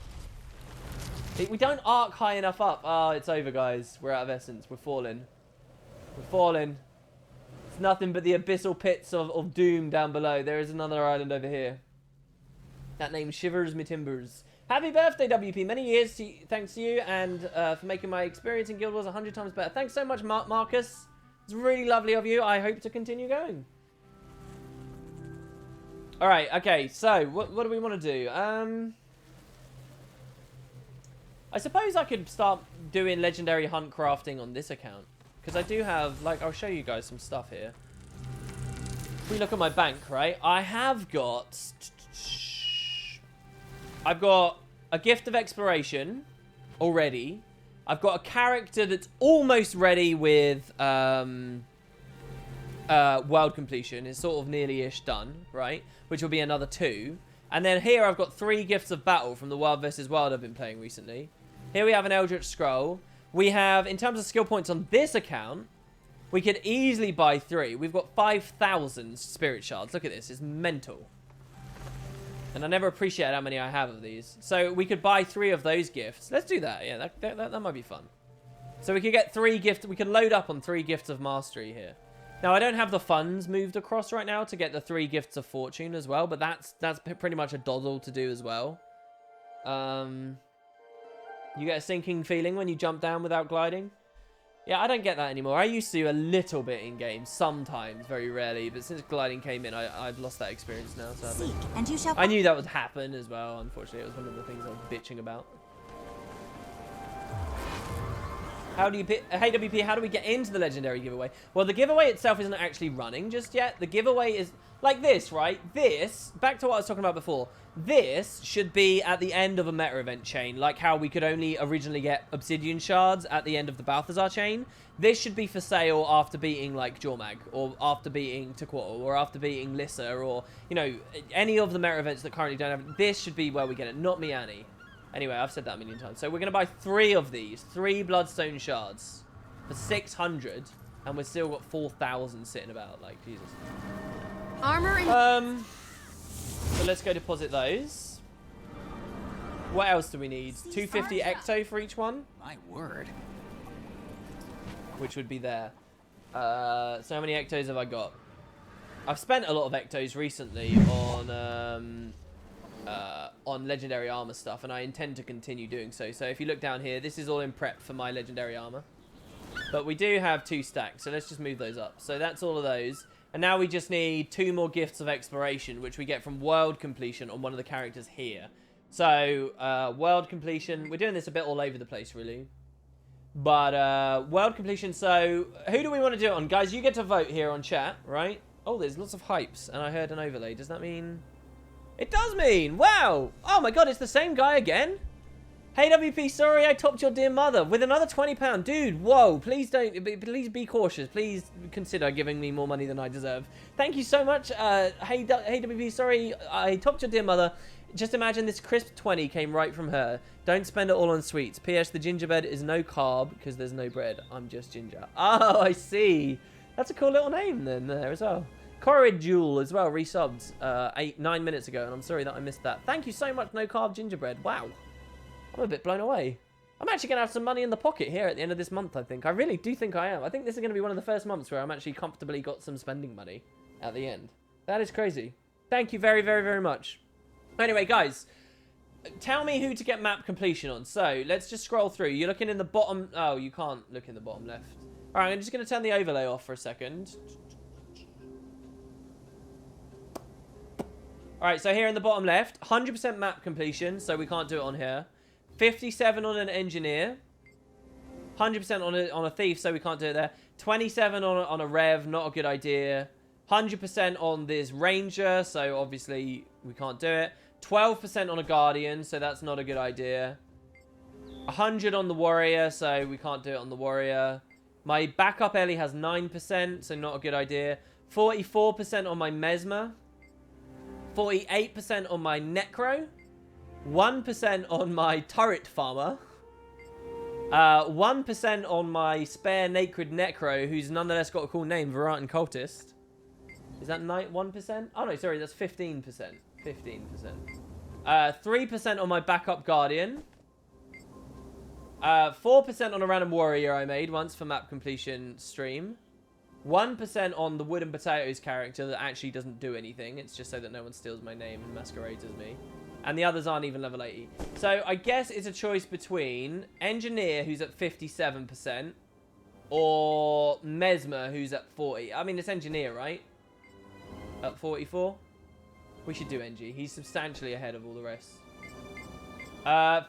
A: We don't arc high enough up. Oh, it's over, guys. We're out of essence. We're falling. It's nothing but the abyssal pits of doom down below. There is another island over here. That name shivers me timbers. Happy birthday, WP. Many years thanks to you and for making my experience in Guild Wars 100 times better. Thanks so much, Marcus. It's really lovely of you. I hope to continue going. All right, okay. So, what do we want to do? I suppose I could start doing legendary hunt crafting on this account. Because I do have, like, I'll show you guys some stuff here. If we look at my bank, right? I've got a gift of exploration already. I've got a character that's almost ready with world completion. It's sort of nearly-ish done, right? Which will be another 2. And then here I've got 3 gifts of battle from the Wild vs. Wild I've been playing recently. Here we have an Eldritch Scroll. We have, in terms of skill points on this account, we could easily buy 3. We've got 5,000 Spirit Shards. Look at this. It's mental. And I never appreciate how many I have of these. So we could buy 3 of those gifts. Let's do that. Yeah, that might be fun. So we could get 3 gifts. We could load up on 3 gifts of mastery here. Now, I don't have the funds moved across right now to get the 3 gifts of fortune as well. But that's pretty much a doddle to do as well. You get a sinking feeling when you jump down without gliding. Yeah, I don't get that anymore. I used to a little bit in games, sometimes, very rarely. But since gliding came in, I've lost that experience now. Sadly.
B: Seek, and you shall...
A: I knew that would happen as well. Unfortunately, it was one of the things I was bitching about. How do you pick... Hey, WP, how do we get into the legendary giveaway? Well, the giveaway itself isn't actually running just yet. The giveaway is like this, right? This, back to what I was talking about before. This should be at the end of a meta event chain, like how we could only originally get obsidian shards at the end of the Balthazar chain. This should be for sale after beating, like, Jormag, or after beating Tequatl, or after beating Lissa, or, you know, any of the meta events that currently don't have it. This should be where we get it, not Miani. Anyway, I've said that a million times. So we're going to buy 3 of these. 3 bloodstone shards for 600. And we've still got 4,000 sitting about. Like, Jesus.
B: Armor and...
A: So let's go deposit those. What else do we need? 250 ecto for each one?
E: My word.
A: Which would be there. So how many ectos have I got? I've spent a lot of ectos recently on legendary armor stuff, and I intend to continue doing so. So if you look down here, this is all in prep for my legendary armor. But we do have 2 stacks, so let's just move those up. So that's all of those. And now we just need 2 more gifts of exploration, which we get from world completion on one of the characters here. So, world completion. We're doing this a bit all over the place, really. But, world completion. So, who do we want to do it on? Guys, you get to vote here on chat, right? Oh, there's lots of hypes, and I heard an overlay. Does that mean... It does mean! Wow! Oh my god, it's the same guy again? Hey WP, sorry I topped your dear mother with another £20. Dude, whoa, please don't, please be cautious. Please consider giving me more money than I deserve. Thank you so much. Hey WP, sorry I topped your dear mother. Just imagine this crisp 20 came right from her. Don't spend it all on sweets. P.S. The gingerbread is no carb because there's no bread. I'm just ginger. Oh, I see. That's a cool little name then there as well. Corrid Jewel as well, resubbed 9 minutes ago, and I'm sorry that I missed that. Thank you so much, no carb gingerbread. Wow. I'm a bit blown away. I'm actually going to have some money in the pocket here at the end of this month, I think. I really do think I am. I think this is going to be one of the first months where I'm actually comfortably got some spending money at the end. That is crazy. Thank you very, very, very much. Anyway, guys, tell me who to get map completion on. So, let's just scroll through. You're looking in the bottom... Oh, you can't look in the bottom left. All right, I'm just going to turn the overlay off for a second. All right, so here in the bottom left, 100% map completion, so we can't do it on here. 57 on an engineer. 100% on a thief, so we can't do it there. 27 on a rev, not a good idea. 100% on this ranger, so obviously we can't do it. 12% on a guardian, so that's not a good idea. 100 on the warrior, so we can't do it on the warrior. My backup Ellie has 9%, so not a good idea. 44% on my mesmer. 48% on my necro. 1% on my turret farmer. 1% on my spare naked necro, who's nonetheless got a cool name, Varanton Cultist. Is that 1%? Oh no, sorry, that's 15%. 15%. 3% on my backup guardian. 4% on a random warrior I made once for map completion stream. 1% on the Wood and Potatoes character that actually doesn't do anything. It's just so that no one steals my name and masquerades as me. And the others aren't even level 80. So I guess it's a choice between Engineer, who's at 57%, or Mesmer, who's at 40. I mean, it's Engineer, right? At 44? We should do NG. He's substantially ahead of all the rest.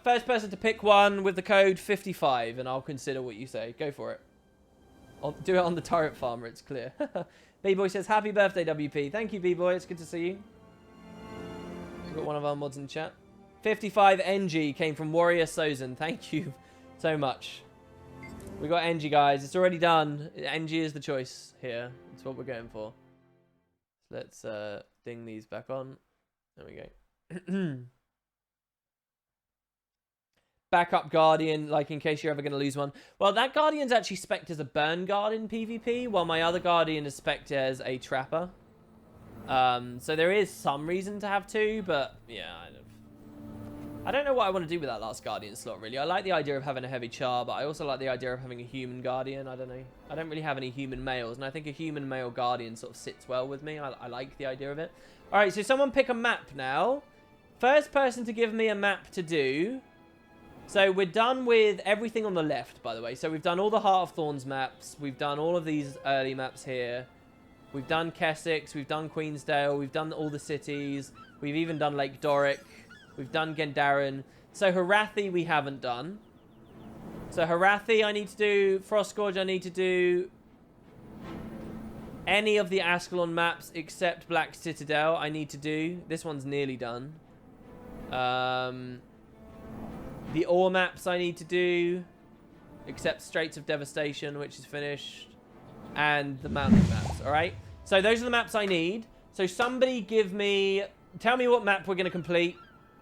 A: First person to pick one with the code 55, and I'll consider what you say. Go for it. I'll do it on the turret farmer, it's clear. B-Boy says, happy birthday, WP. Thank you, B-Boy. It's good to see you. We've got one of our mods in chat. 55 NG came from Warrior Sozin. Thank you so much. We got NG, guys. It's already done. NG is the choice here. That's what we're going for. Let's ding these back on. There we go. Backup Guardian, like in case you're ever going to lose one. Well, that Guardian's actually spec'd as a burn guard in PvP, while my other Guardian is spec'd as a trapper. So there is some reason to have 2, but yeah, I don't know what I want to do with that last Guardian slot, really. I like the idea of having a heavy char, but I also like the idea of having a human Guardian. I don't know. I don't really have any human males, and I think a human male Guardian sort of sits well with me. I like the idea of it. All right, so someone pick a map now. First person to give me a map to do. So we're done with everything on the left, by the way. So we've done all the Heart of Thorns maps. We've done all of these early maps here. We've done Kessex. We've done Queensdale. We've done all the cities. We've even done Lake Doric. We've done Gendarin. So Harathi we haven't done. So Harathi I need to do. Frostgorge I need to do. Any of the Ascalon maps except Black Citadel I need to do. This one's nearly done. The ore maps I need to do. Except Straits of Devastation, which is finished. And the mountain maps, alright? So those are the maps I need. So somebody tell me what map we're going to complete.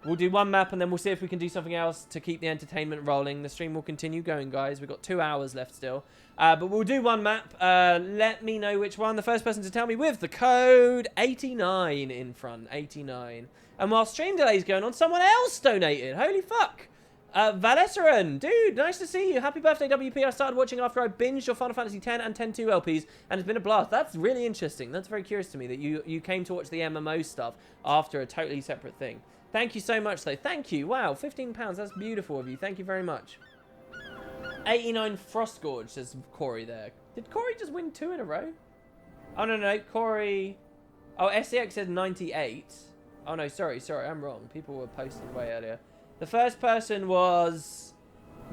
A: We'll do one map and then we'll see if we can do something else to keep the entertainment rolling. The stream will continue going, guys. We've got 2 hours left still. But we'll do one map. Let me know which one. The first person to tell me with the code 89 in front. 89. And while stream delay is going on, someone else donated. Holy fuck. Valesseran, dude, nice to see you. Happy birthday, WP. I started watching after I binged your Final Fantasy X and 10-2 LPs, and it's been a blast. That's really interesting. That's very curious to me that you came to watch the MMO stuff after a totally separate thing. Thank you so much, though. Thank you. Wow, £15. That's beautiful of you. Thank you very much. 89 Frostgorge, says Corey there. Did Corey just win 2 in a row? Oh, no. Corey... Oh, SCX said 98. Oh, no, sorry. I'm wrong. People were posting way earlier. The first person was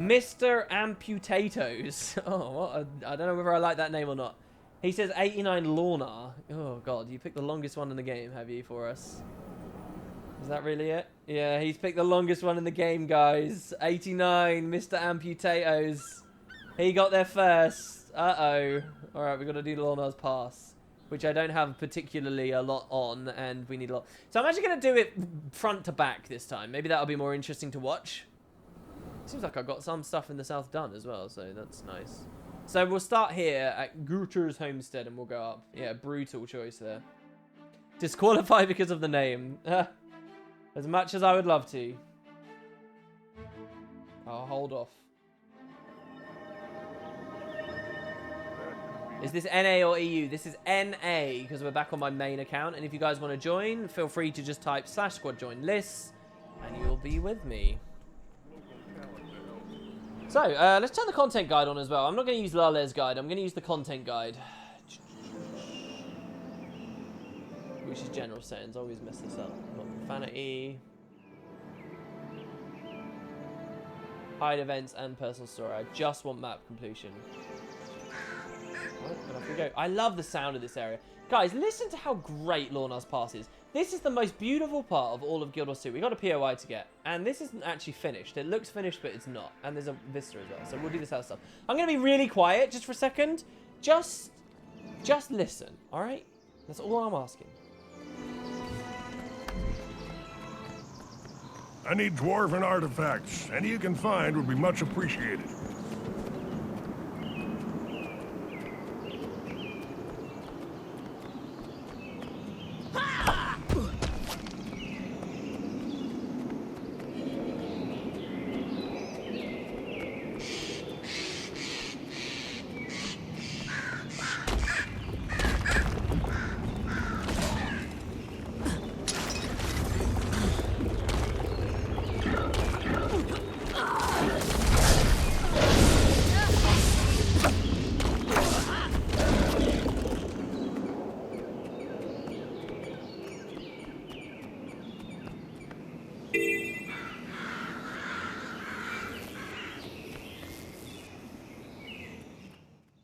A: Mr. Amputatos. Oh, what I don't know whether I like that name or not. He says 89 Lorna. Oh, God. You picked the longest one in the game, have you, for us? Is that really it? Yeah, he's picked the longest one in the game, guys. 89, Mr. Amputatos. He got there first. Uh-oh. All right, we've got to do Lorna's pass, which I don't have particularly a lot on, and we need a lot. So I'm actually going to do it front to back this time. Maybe that'll be more interesting to watch. Seems like I've got some stuff in the south done as well, so that's nice. So we'll start here at Guter's Homestead, and we'll go up. Yeah, brutal choice there. Disqualify because of the name. As much as I would love to. I'll hold off. Is this NA or EU? This is NA because we're back on my main account. And if you guys want to join, feel free to just type /squad join lists and you'll be with me. So, let's turn the content guide on as well. I'm not going to use Lale's guide. I'm going to use the content guide. Which is general settings. I always mess this up. Profanity. Hide events and personal story. I just want map completion. And off we go. I love the sound of this area. Guys, listen to how great Lorna's Pass is. This is the most beautiful part of all of Guild Wars 2. We got a POI to get, and this isn't actually finished. It looks finished, but it's not. And there's a vista as well, so we'll do this other stuff. I'm going to be really quiet just for a second. Just listen, all right? That's all I'm asking.
E: I need dwarven artifacts. Any you can find would be much appreciated.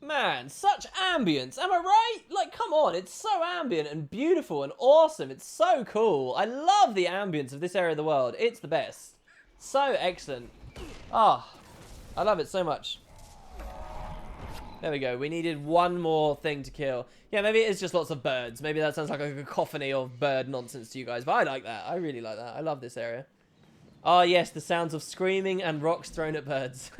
A: Man, such ambience, am I right? Like, come on, it's so ambient and beautiful and awesome. It's so cool. I love the ambience of this area of the world. It's the best. So excellent. Ah, I love it so much. There we go. We needed one more thing to kill. Yeah, maybe it is just lots of birds. Maybe that sounds like a cacophony of bird nonsense to you guys, but I like that. I really like that. I love this area. Oh, yes, the sounds of screaming and rocks thrown at birds.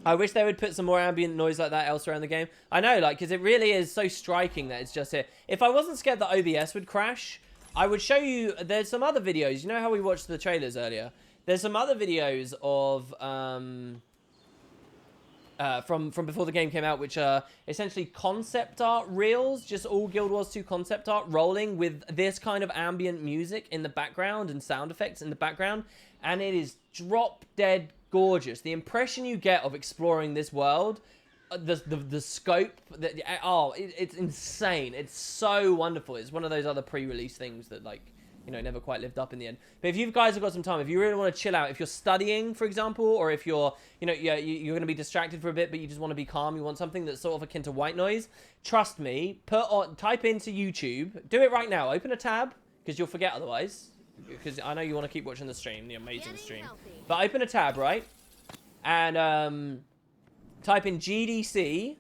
A: I wish they would put some more ambient noise like that elsewhere in the game. I know, like, because it really is so striking that it's just here. If I wasn't scared that OBS would crash, I would show you... There's some other videos. You know how we watched the trailers earlier? There's some other videos of... from before the game came out, which are essentially concept art reels, just all Guild Wars 2 concept art rolling with this kind of ambient music in the background and sound effects in the background, and it is drop dead gorgeous. The impression you get of exploring this world, the scope, it's insane. It's so wonderful. It's one of those other pre-release things that, like, you know, never quite lived up in the end. But if you guys have got some time, if you really want to chill out, if you're studying, for example, or if you're, you know, you're going to be distracted for a bit, but you just want to be calm, you want something that's sort of akin to white noise, trust me, type into YouTube, do it right now, open a tab, because you'll forget otherwise, because I know you want to keep watching the stream, the amazing stream. But open a tab, right? And type in GDC,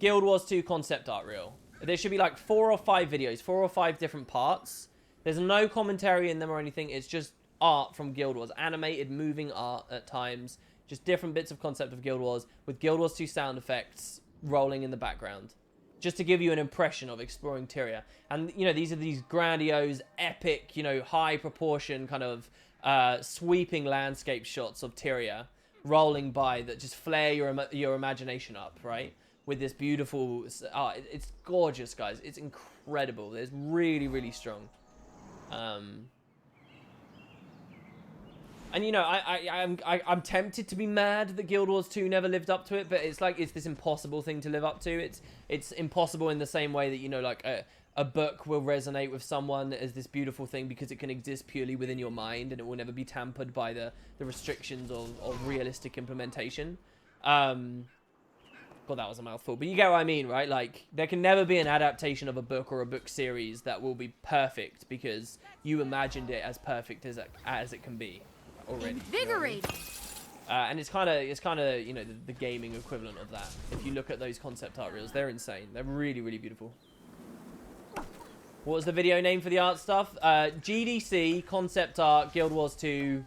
A: Guild Wars 2 concept art reel. There should be like 4 or 5 videos, 4 or 5 different parts. There's no commentary in them or anything. It's just art from Guild Wars. Animated, moving art at times. Just different bits of concept of Guild Wars with Guild Wars 2 sound effects rolling in the background. Just to give you an impression of exploring Tyria. And, you know, these are these grandiose, epic, you know, high proportion kind of sweeping landscape shots of Tyria rolling by that just flare your imagination up, right? With this beautiful art. It's gorgeous, guys. It's incredible. It's really, really strong. And you know, I'm tempted to be mad that Guild Wars 2 never lived up to it, but it's like it's this impossible thing to live up to. It's impossible in the same way that, you know, like a book will resonate with someone as this beautiful thing because it can exist purely within your mind and it will never be tampered by the restrictions of realistic implementation. God, that was a mouthful, but you get what I mean, right? Like, there can never be an adaptation of a book or a book series that will be perfect because you imagined it as perfect as it can be already.
B: Invigorating.
A: And it's kind of, you know, the gaming equivalent of that. If you look at those concept art reels, they're insane. They're really, really beautiful. What was the video name for the art stuff? GDC, concept art, Guild Wars 2.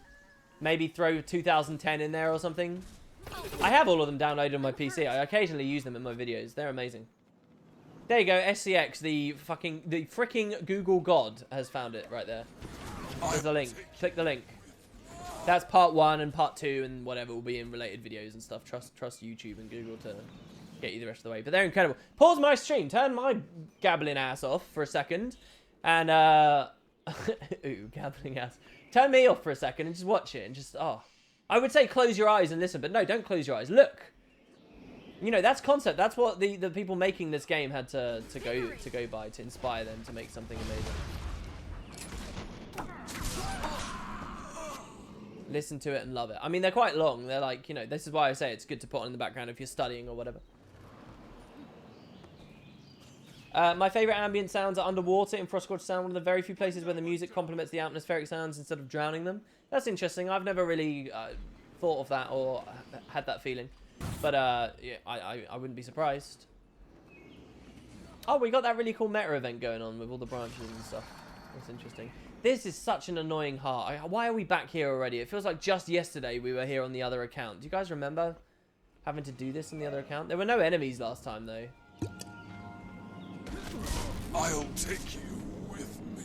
A: Maybe throw 2010 in there or something. I have all of them downloaded on my PC. I occasionally use them in my videos. They're amazing. There you go. SCX, the freaking Google God has found it right there. There's a link. Click the link. That's part 1 and part 2 and whatever will be in related videos and stuff. Trust YouTube and Google to get you the rest of the way. But they're incredible. Pause my stream. Turn my gabbling ass off for a second. And, ooh, gabbling ass. Turn me off for a second and just watch it and just, oh. I would say close your eyes and listen, but no, don't close your eyes. Look. You know, that's concept. That's what the people making this game had to go by to inspire them to make something amazing. Listen to it and love it. I mean, they're quite long. They're like, you know, this is why I say it's good to put on in the background if you're studying or whatever. My favourite ambient sounds are underwater in Frostgrudge Sound, one of the very few places where the music complements the atmospheric sounds instead of drowning them. That's interesting. I've never really thought of that or had that feeling. But, yeah, I wouldn't be surprised. Oh, we got that really cool meta event going on with all the branches and stuff. That's interesting. This is such an annoying heart. Why are we back here already? It feels like just yesterday we were here on the other account. Do you guys remember having to do this on the other account? There were no enemies last time, though.
D: I'll take you with me.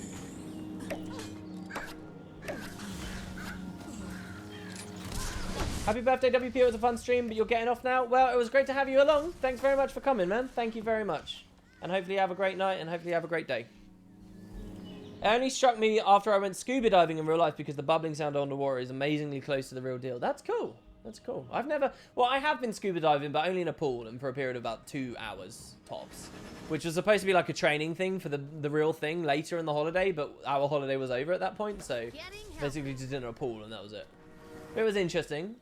A: Happy birthday, WP. It was a fun stream, but you're getting off now. Well, it was great to have you along. Thanks very much for coming, man. Thank you very much. And hopefully you have a great night and hopefully you have a great day. It only struck me after I went scuba diving in real life because the bubbling sound underwater is amazingly close to the real deal. That's cool. That's cool. I've never... Well, I have been scuba diving, but only in a pool and for a period of about 2 hours, tops. Which was supposed to be like a training thing for the real thing later in the holiday, but our holiday was over at that point, so basically just in a pool and that was it. It was interesting.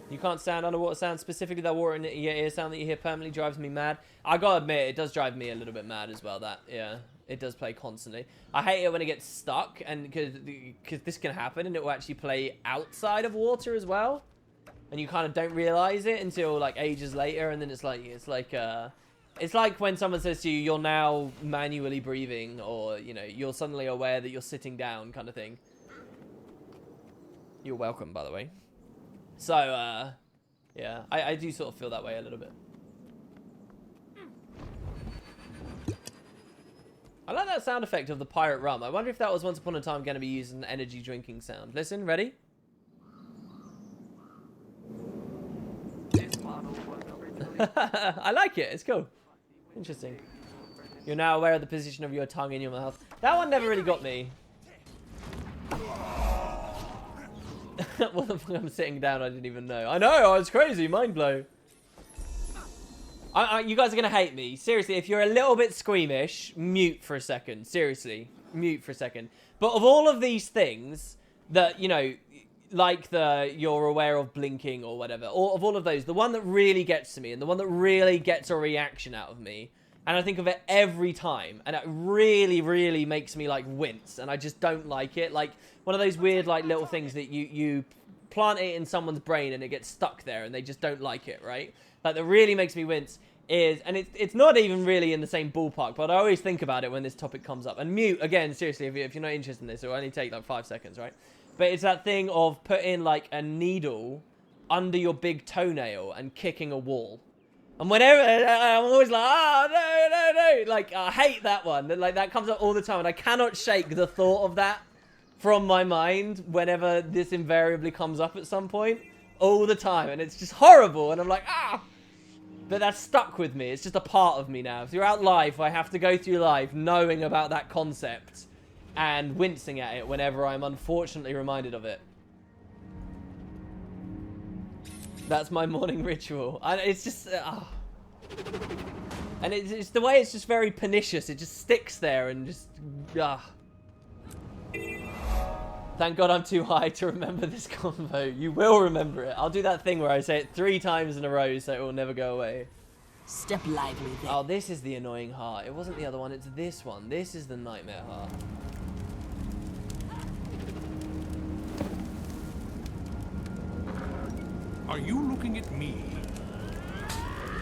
A: You can't stand underwater sound, specifically that water in your ear sound that you hear permanently drives me mad. I gotta admit, it does drive me a little bit mad as well, that, yeah. It does play constantly. I hate it when it gets stuck, and because this can happen, and it will actually play outside of water as well. And you kind of don't realize it until like ages later, and then it's like when someone says to you, you're now manually breathing, or, you know, you're suddenly aware that you're sitting down kind of thing. You're welcome, by the way. So, yeah, I do sort of feel that way a little bit. I like that sound effect of the pirate rum. I wonder if that was once upon a time going to be used as an energy drinking sound. Listen, ready? I like it. It's cool. Interesting. You're now aware of the position of your tongue in your mouth. That one never really got me. What the fuck? I'm sitting down. I didn't even know. I know. It's crazy. Mind blow. You guys are going to hate me. Seriously, if you're a little bit squeamish, mute for a second. Seriously, mute for a second. But of all of these things that, you know, like you're aware of blinking or whatever, or of all of those, the one that really gets to me and the one that really gets a reaction out of me, and I think of it every time, and it really, really makes me, like, wince, and I just don't like it. Like, one of those weird, like, little things that you plant it in someone's brain and it gets stuck there and they just don't like it, right? Like, that really makes me wince is, and it's not even really in the same ballpark, but I always think about it when this topic comes up. And mute, again, seriously, if you're not interested in this, it'll only take, like, 5 seconds, right? But it's that thing of putting, like, a needle under your big toenail and kicking a wall. And whenever, I'm always like, oh, no. Like, I hate that one. Like, that comes up all the time. And I cannot shake the thought of that from my mind whenever this invariably comes up at some point. All the time. And it's just horrible. And I'm like, ah. But that's stuck with me. It's just a part of me now. Throughout life, I have to go through life knowing about that concept and wincing at it whenever I'm unfortunately reminded of it. That's my morning ritual. And it's just... And it's the way it's just very pernicious. It just sticks there and just... Thank God I'm too high to remember this convo. You will remember it. I'll do that thing where I say it 3 times in a row so it will never go away.
F: Step lively then.
A: Oh, this is the annoying heart. It wasn't the other one. It's this one. This is the nightmare heart.
D: Are you looking at me?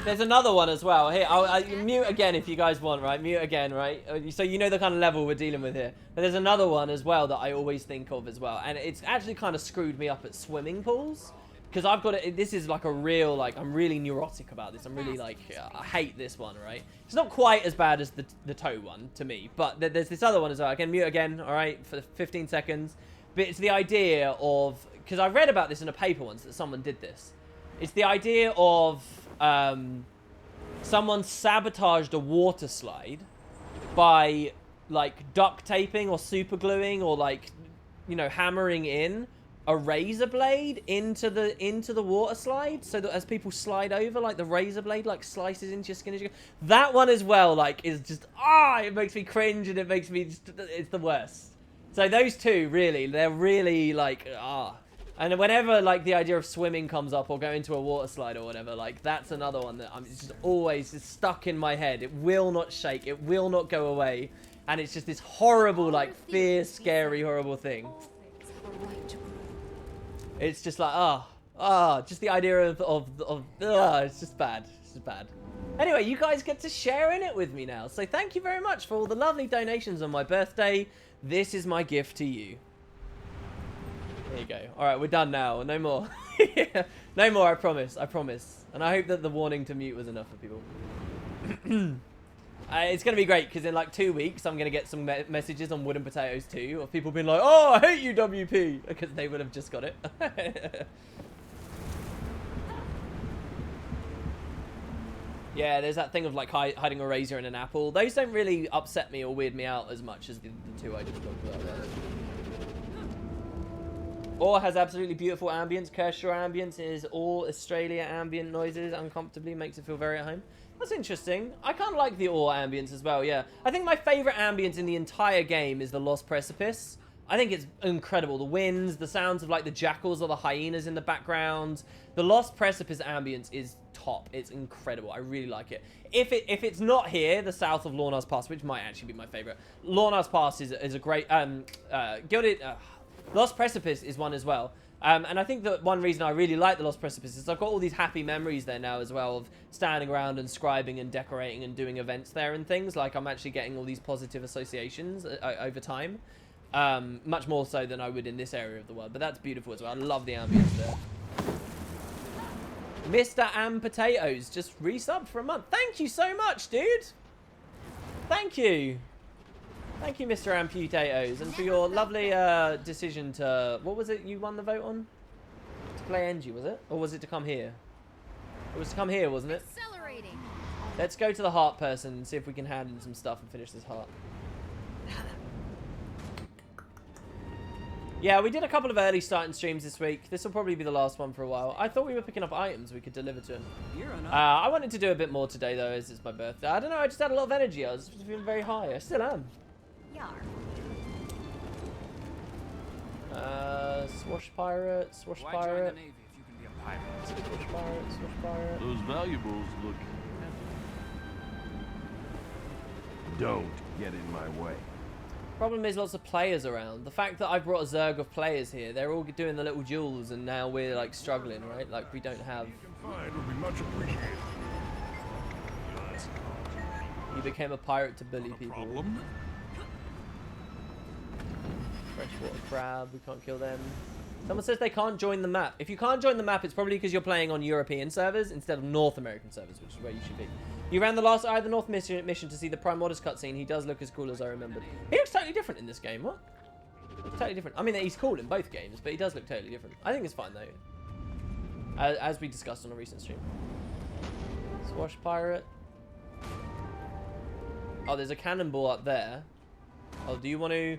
A: There's another one as well. Here, I'll mute again if you guys want, right? Mute again, right? So you know the kind of level we're dealing with here. But there's another one as well that I always think of as well. And it's actually kind of screwed me up at swimming pools. Because I've got it, this is like a real, like, I'm really neurotic about this. I'm really, like, I hate this one, right? It's not quite as bad as the toe one to me. But there's this other one as well. I can mute again, all right, for 15 seconds. But it's the idea of, because I read about this in a paper once that someone did this. It's the idea of someone sabotaged a water slide by, like, duct taping or super gluing or, like, you know, hammering in a razor blade into the water slide, so that as people slide over, like, the razor blade, like, slices into your skin as you go. That one as well, like, is just, it makes me cringe and it makes me just, it's the worst. So those two, really, they're really, like, And whenever, like, the idea of swimming comes up or going to a water slide or whatever, like, that's another one that it's just always just stuck in my head. It will not shake. It will not go away. And it's just this horrible, like, fear, scary, horrible thing. It's just like, just the idea of it's just bad. It's just bad. Anyway, you guys get to share in it with me now. So thank you very much for all the lovely donations on my birthday. This is my gift to you. There you go. All right, we're done now. No more. No more, I promise. I promise. And I hope that the warning to mute was enough for people. It's going to be great because in like 2 weeks, I'm going to get some messages on Wooden Potatoes 2 of people being like, oh, I hate you, WP, because they would have just got it. Yeah, there's that thing of like hiding a razor in an apple. Those don't really upset me or weird me out as much as the 2 I just talked about there. Or has absolutely beautiful ambience. Kershaw ambience is all Australia ambient noises. Uncomfortably makes it feel very at home. That's interesting. I kind of like the Ore ambience as well, yeah. I think my favorite ambience in the entire game is the Lost Precipice. I think it's incredible. The winds, the sounds of like the jackals or the hyenas in the background. The Lost Precipice ambience is top. It's incredible. I really like it. If it's not here, the south of Lornar's Pass, which might actually be my favorite. Lornar's Pass is a great... Lost Precipice is one as well. And I think that one reason I really like the Lost Precipice is I've got all these happy memories there now as well of standing around and scribing and decorating and doing events there and things. Like I'm actually getting all these positive associations over time. Much more so than I would in this area of the world. But that's beautiful as well. I love the ambience there. Mr. Am Potatoes just resubbed for a month. Thank you so much, dude. Thank you. Thank you, Mr. Amputatoes, and for your lovely decision to... What was it you won the vote on? To play Engie, was it? Or was it to come here? It was to come here, wasn't it?
B: Accelerating.
A: Let's go to the heart person and see if we can hand in some stuff and finish this heart. Yeah, we did a couple of early starting streams this week. This will probably be the last one for a while. I thought we were picking up items we could deliver to him. I wanted to do a bit more today, though, as it's my birthday. I don't know, I just had a lot of energy. I was feeling very high. I still am.
B: Yar.
A: Swash pirate, swash pirate. Swash pirate, swash pirate.
G: Those valuables look...
E: Don't get in my way.
A: Problem is lots of players around. The fact that I brought a Zerg of players here, they're all doing the little duels and now we're like struggling, right? Like we don't have...
E: You can find would be much appreciated.
A: You became a pirate to bully people.
D: Problem?
A: Freshwater crab, we can't kill them. Someone says they can't join the map. If you can't join the map, it's probably because you're playing on European servers instead of North American servers, which is where you should be. You ran the last Eye of the North mission to see the Prime Modus cutscene. He does look as cool as I remembered. He looks totally different in this game. What? Totally different. I mean, he's cool in both games, but he does look totally different. I think it's fine, though. As we discussed on a recent stream. Swash pirate. Oh, there's a cannonball up there. Oh, do you want to...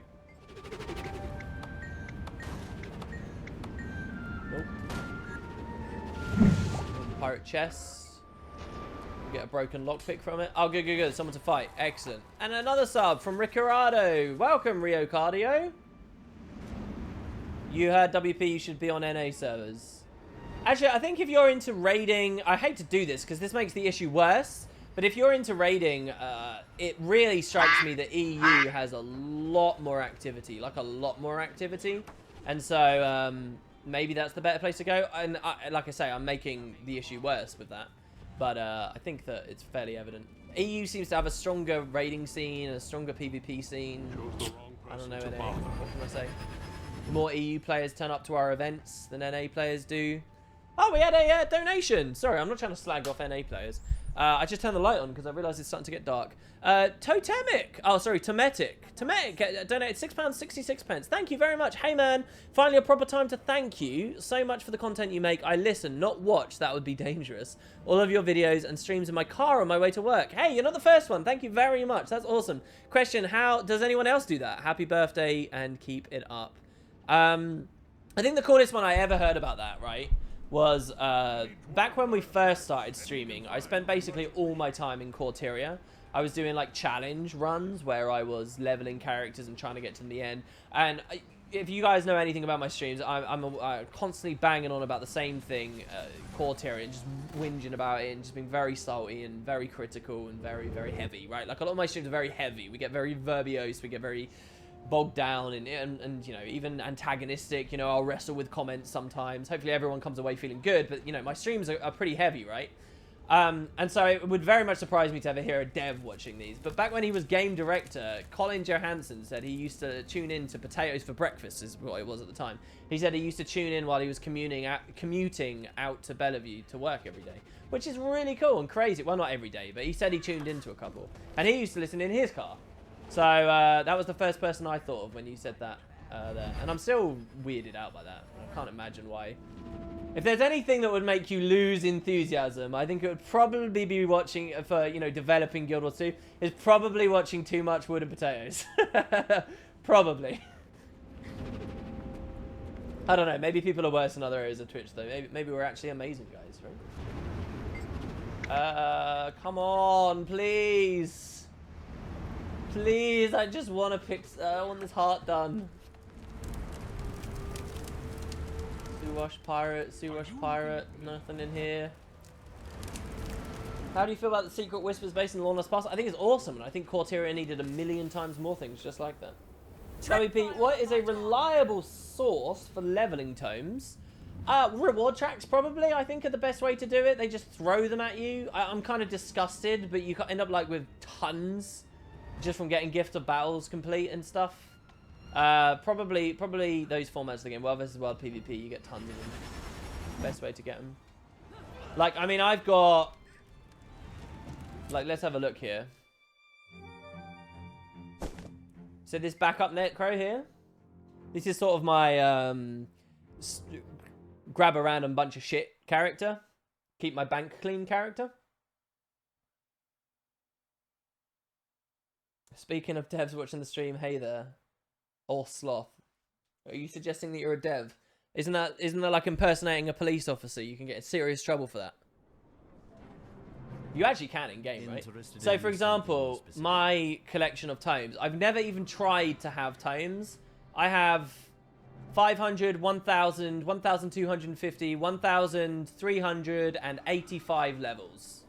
A: Nope. Pirate chest. Get a broken lockpick from it. Oh, good, good, good. Someone to fight. Excellent. And another sub from Ricardo. Welcome, Rio Cardio. You heard WP, you should be on NA servers. Actually, I think if you're into raiding... I hate to do this because this makes the issue worse. But if you're into raiding, it really strikes me that EU has a lot more activity. Like, a lot more activity. And so, maybe that's the better place to go. And like I say, I'm making the issue worse with that. But I think that it's fairly evident. EU seems to have a stronger raiding scene, a stronger PvP scene. I don't know, NA. What can I say? More EU players turn up to our events than NA players do. Oh, we had a donation. Sorry, I'm not trying to slag off NA players. I just turned the light on because I realised it's starting to get dark. Totemic. Oh, sorry, Tometic. Tometic donated £6.66. Thank you very much. Hey, man. Finally a proper time to thank you so much for the content you make. I listen, not watch. That would be dangerous. All of your videos and streams in my car on my way to work. Hey, you're not the first one. Thank you very much. That's awesome. Question, how does anyone else do that? Happy birthday and keep it up. I think the coolest one I ever heard about that, right, was back when we first started streaming. I spent basically all my time in Corteria. I was doing like challenge runs where I was leveling characters and trying to get to the end. And if you guys know anything about my streams, I'm constantly banging on about the same thing, Corteria, and just whinging about it and just being very salty and very critical and very, very heavy, right? Like a lot of my streams are very heavy. We get very verbose, we get very bogged down and you know, even antagonistic. You know, I'll wrestle with comments sometimes. Hopefully everyone comes away feeling good, but you know, my streams are pretty heavy, right? And so it would very much surprise me to ever hear a dev watching these. But back when he was game director, Colin Johansson said he used to tune in to Potatoes for Breakfast, is what it was at the time. He said he used to tune in while he was commuting out to Bellevue to work every day, which is really cool and crazy. Well, not every day, but he said he tuned into a couple, and he used to listen in his car. So that was the first person I thought of when you said that there. And I'm still weirded out by that. I can't imagine why. If there's anything that would make you lose enthusiasm, I think it would probably be watching, for, you know, developing Guild Wars 2, is probably watching too much Wood and Potatoes. Probably. I don't know. Maybe people are worse in other areas of Twitch, though. Maybe we're actually amazing, guys, right? Come on, please. Please, I just want to pick... I want this heart done. Suwash pirate, nothing in here. How do you feel about the Secret Whispers based in Lorna's Pass? I think it's awesome, and I think Corteria needed a million times more things just like that. WP, what is a reliable source for leveling tomes? Reward tracks, probably, I think, are the best way to do it. They just throw them at you. I'm kind of disgusted, but you end up like with tons just from getting Gift of Battles complete and stuff. Probably those formats of the game. World versus World PvP, you get tons of them. Best way to get them. Like, I mean, I've got... Like, let's have a look here. So this backup Necro here. This is sort of my grab a random bunch of shit character. Keep my bank clean character. Speaking of devs watching the stream, hey there. Or Sloth. Are you suggesting that you're a dev? Isn't that like impersonating a police officer? You can get in serious trouble for that. You actually can in game, right? So, for example, my collection of tomes. I've never even tried to have tomes. I have 500, 1,000, 1,250, 1,385 levels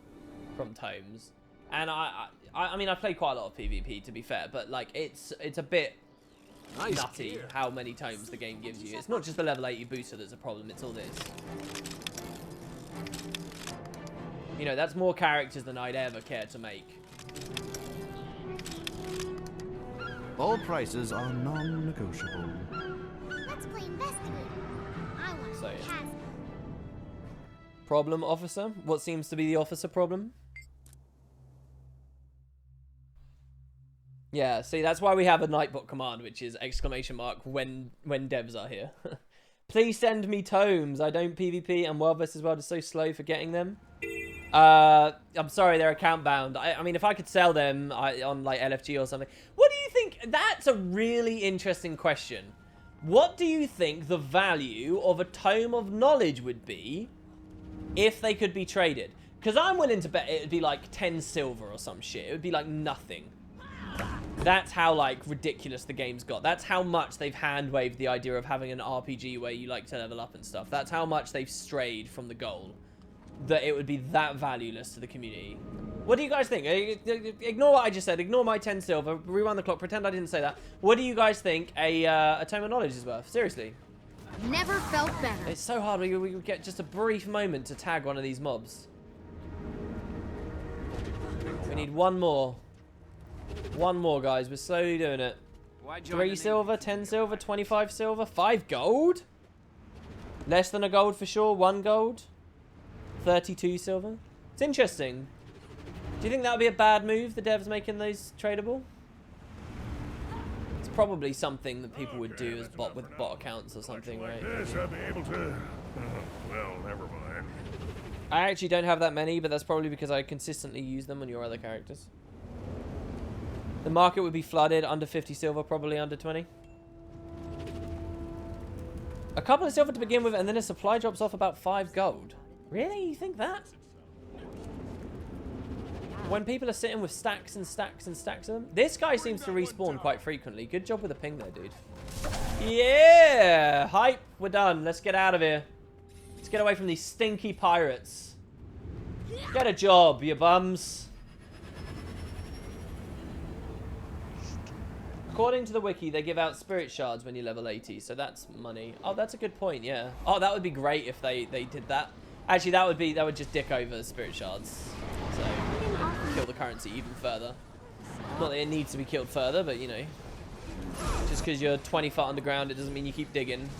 A: from tomes. And I mean, I play quite a lot of PvP, to be fair, but like it's a bit nutty how many tomes the game gives you. It's not just the level 80 booster that's a problem, it's all this. You know, that's more characters than I'd ever care to make.
G: All prices are non-negotiable.
H: Let's play investigate. I want
A: So,
H: to
A: yeah.
H: chasm.
A: Problem, officer? What seems to be the officer problem? Yeah, see, that's why we have a Nightbot command, which is ! when devs are here. Please send me tomes. I don't PvP, and Wild vs. Wild is so slow for getting them. I'm sorry, they're account bound. I mean, if I could sell them on like LFG or something. What do you think? That's a really interesting question. What do you think the value of a tome of knowledge would be if they could be traded? Because I'm willing to bet it would be like 10 silver or some shit. It would be like nothing. That's how, like, ridiculous the game's got. That's how much they've hand-waved the idea of having an RPG where you like to level up and stuff. That's how much they've strayed from the goal. That it would be that valueless to the community. What do you guys think? Ignore what I just said. Ignore my 10 silver. Rewind the clock. Pretend I didn't say that. What do you guys think a Tome of Knowledge is worth? Seriously.
B: Never felt better.
A: It's so hard. We get just a brief moment to tag one of these mobs. We need one more. One more, guys. We're slowly doing it. 3 silver, 10 silver, 25 silver, 5 gold? Less than a gold for sure. 1 gold. 32 silver. It's interesting. Do you think that would be a bad move, the devs making those tradable? It's probably something that people would do as with bot accounts or something,
E: Like
A: right?
E: this, I'll be able to... well, never mind.
A: I actually don't have that many, but that's probably because I consistently use them on your other characters. The market would be flooded, under 50 silver, probably under 20. A couple of silver to begin with, and then a supply drops off about 5 gold. Really? You think that? When people are sitting with stacks and stacks and stacks of them? This guy seems to respawn quite frequently. Good job with the ping there, dude. Yeah! Hype! We're done. Let's get out of here. Let's get away from these stinky pirates. Get a job, you bums. According to the wiki, they give out spirit shards when you level 80, so that's money. Oh, that's a good point, yeah. Oh, that would be great if they did that. Actually, that would just dick over spirit shards. So, kill the currency even further. Not that it needs to be killed further, but you know. Just because you're 20 foot underground, it doesn't mean you keep digging.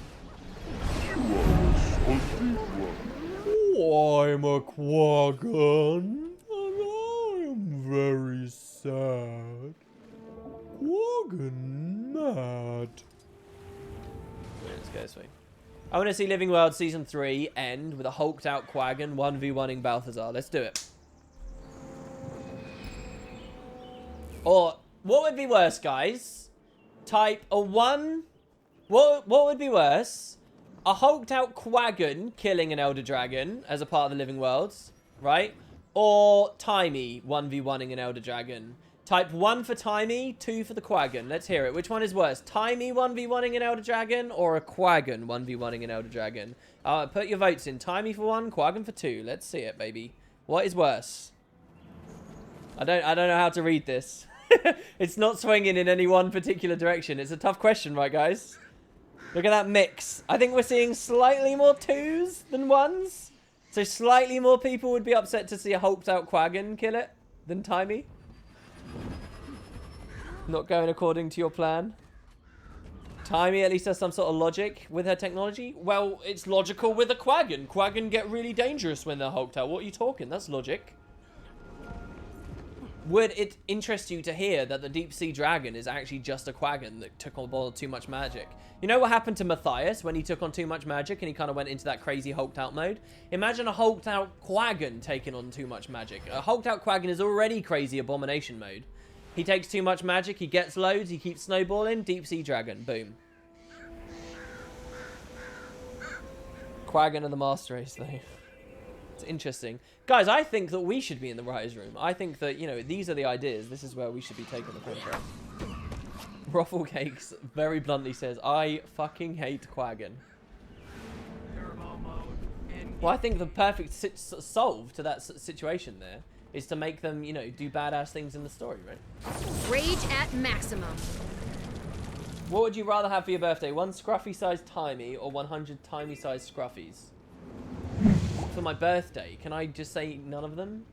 A: Oh, I'm a Quaggan, and I am very sad. Quaggan mad. Let's go this way. I want to see Living World Season 3 end with a hulked out Quaggan 1v1ing Balthazar. Let's do it. Or, what would be worse, guys? Type a 1... What would be worse? A hulked out Quaggan killing an Elder Dragon as a part of the Living Worlds, right? Or Timey 1v1ing an Elder Dragon. Type 1 for Timey, 2 for the Quaggan. Let's hear it. Which one is worse? Timey 1v1ing an Elder Dragon or a Quaggan 1v1ing an Elder Dragon? Put your votes in. Timey for 1, Quaggan for 2. Let's see it, baby. What is worse? I don't know how to read this. It's not swinging in any one particular direction. It's a tough question, right, guys? Look at that mix. I think we're seeing slightly more 2s than 1s. So slightly more people would be upset to see a hulked out Quaggan kill it than Timey. Not going according to your plan. Timey at least has some sort of logic with her technology. Well, it's logical with a Quaggan. Quaggan get really dangerous when they're hulked out. What are you talking? That's logic. Would it interest you to hear that the Deep Sea Dragon is actually just a Quaggan that took on board too much magic? You know what happened to Matthias when he took on too much magic and he kind of went into that crazy hulked out mode? Imagine a hulked out Quaggan taking on too much magic. A hulked out Quaggan is already crazy abomination mode. He takes too much magic, he gets loads, he keeps snowballing, Deep Sea Dragon, boom. Quaggan and the Master Race, though. It's interesting. Guys, I think that we should be in the writer's room. I think that, you know, these are the ideas. This is where we should be taking the podcast. Ruffle Cakes very bluntly says, I fucking hate Quaggan. Well, I think the perfect solve to that situation there is to make them, you know, do badass things in the story, right?
B: Rage at maximum.
A: What would you rather have for your birthday? 1 scruffy-sized Timey or 100 Timey-sized scruffies? For my birthday, can I just say none of them?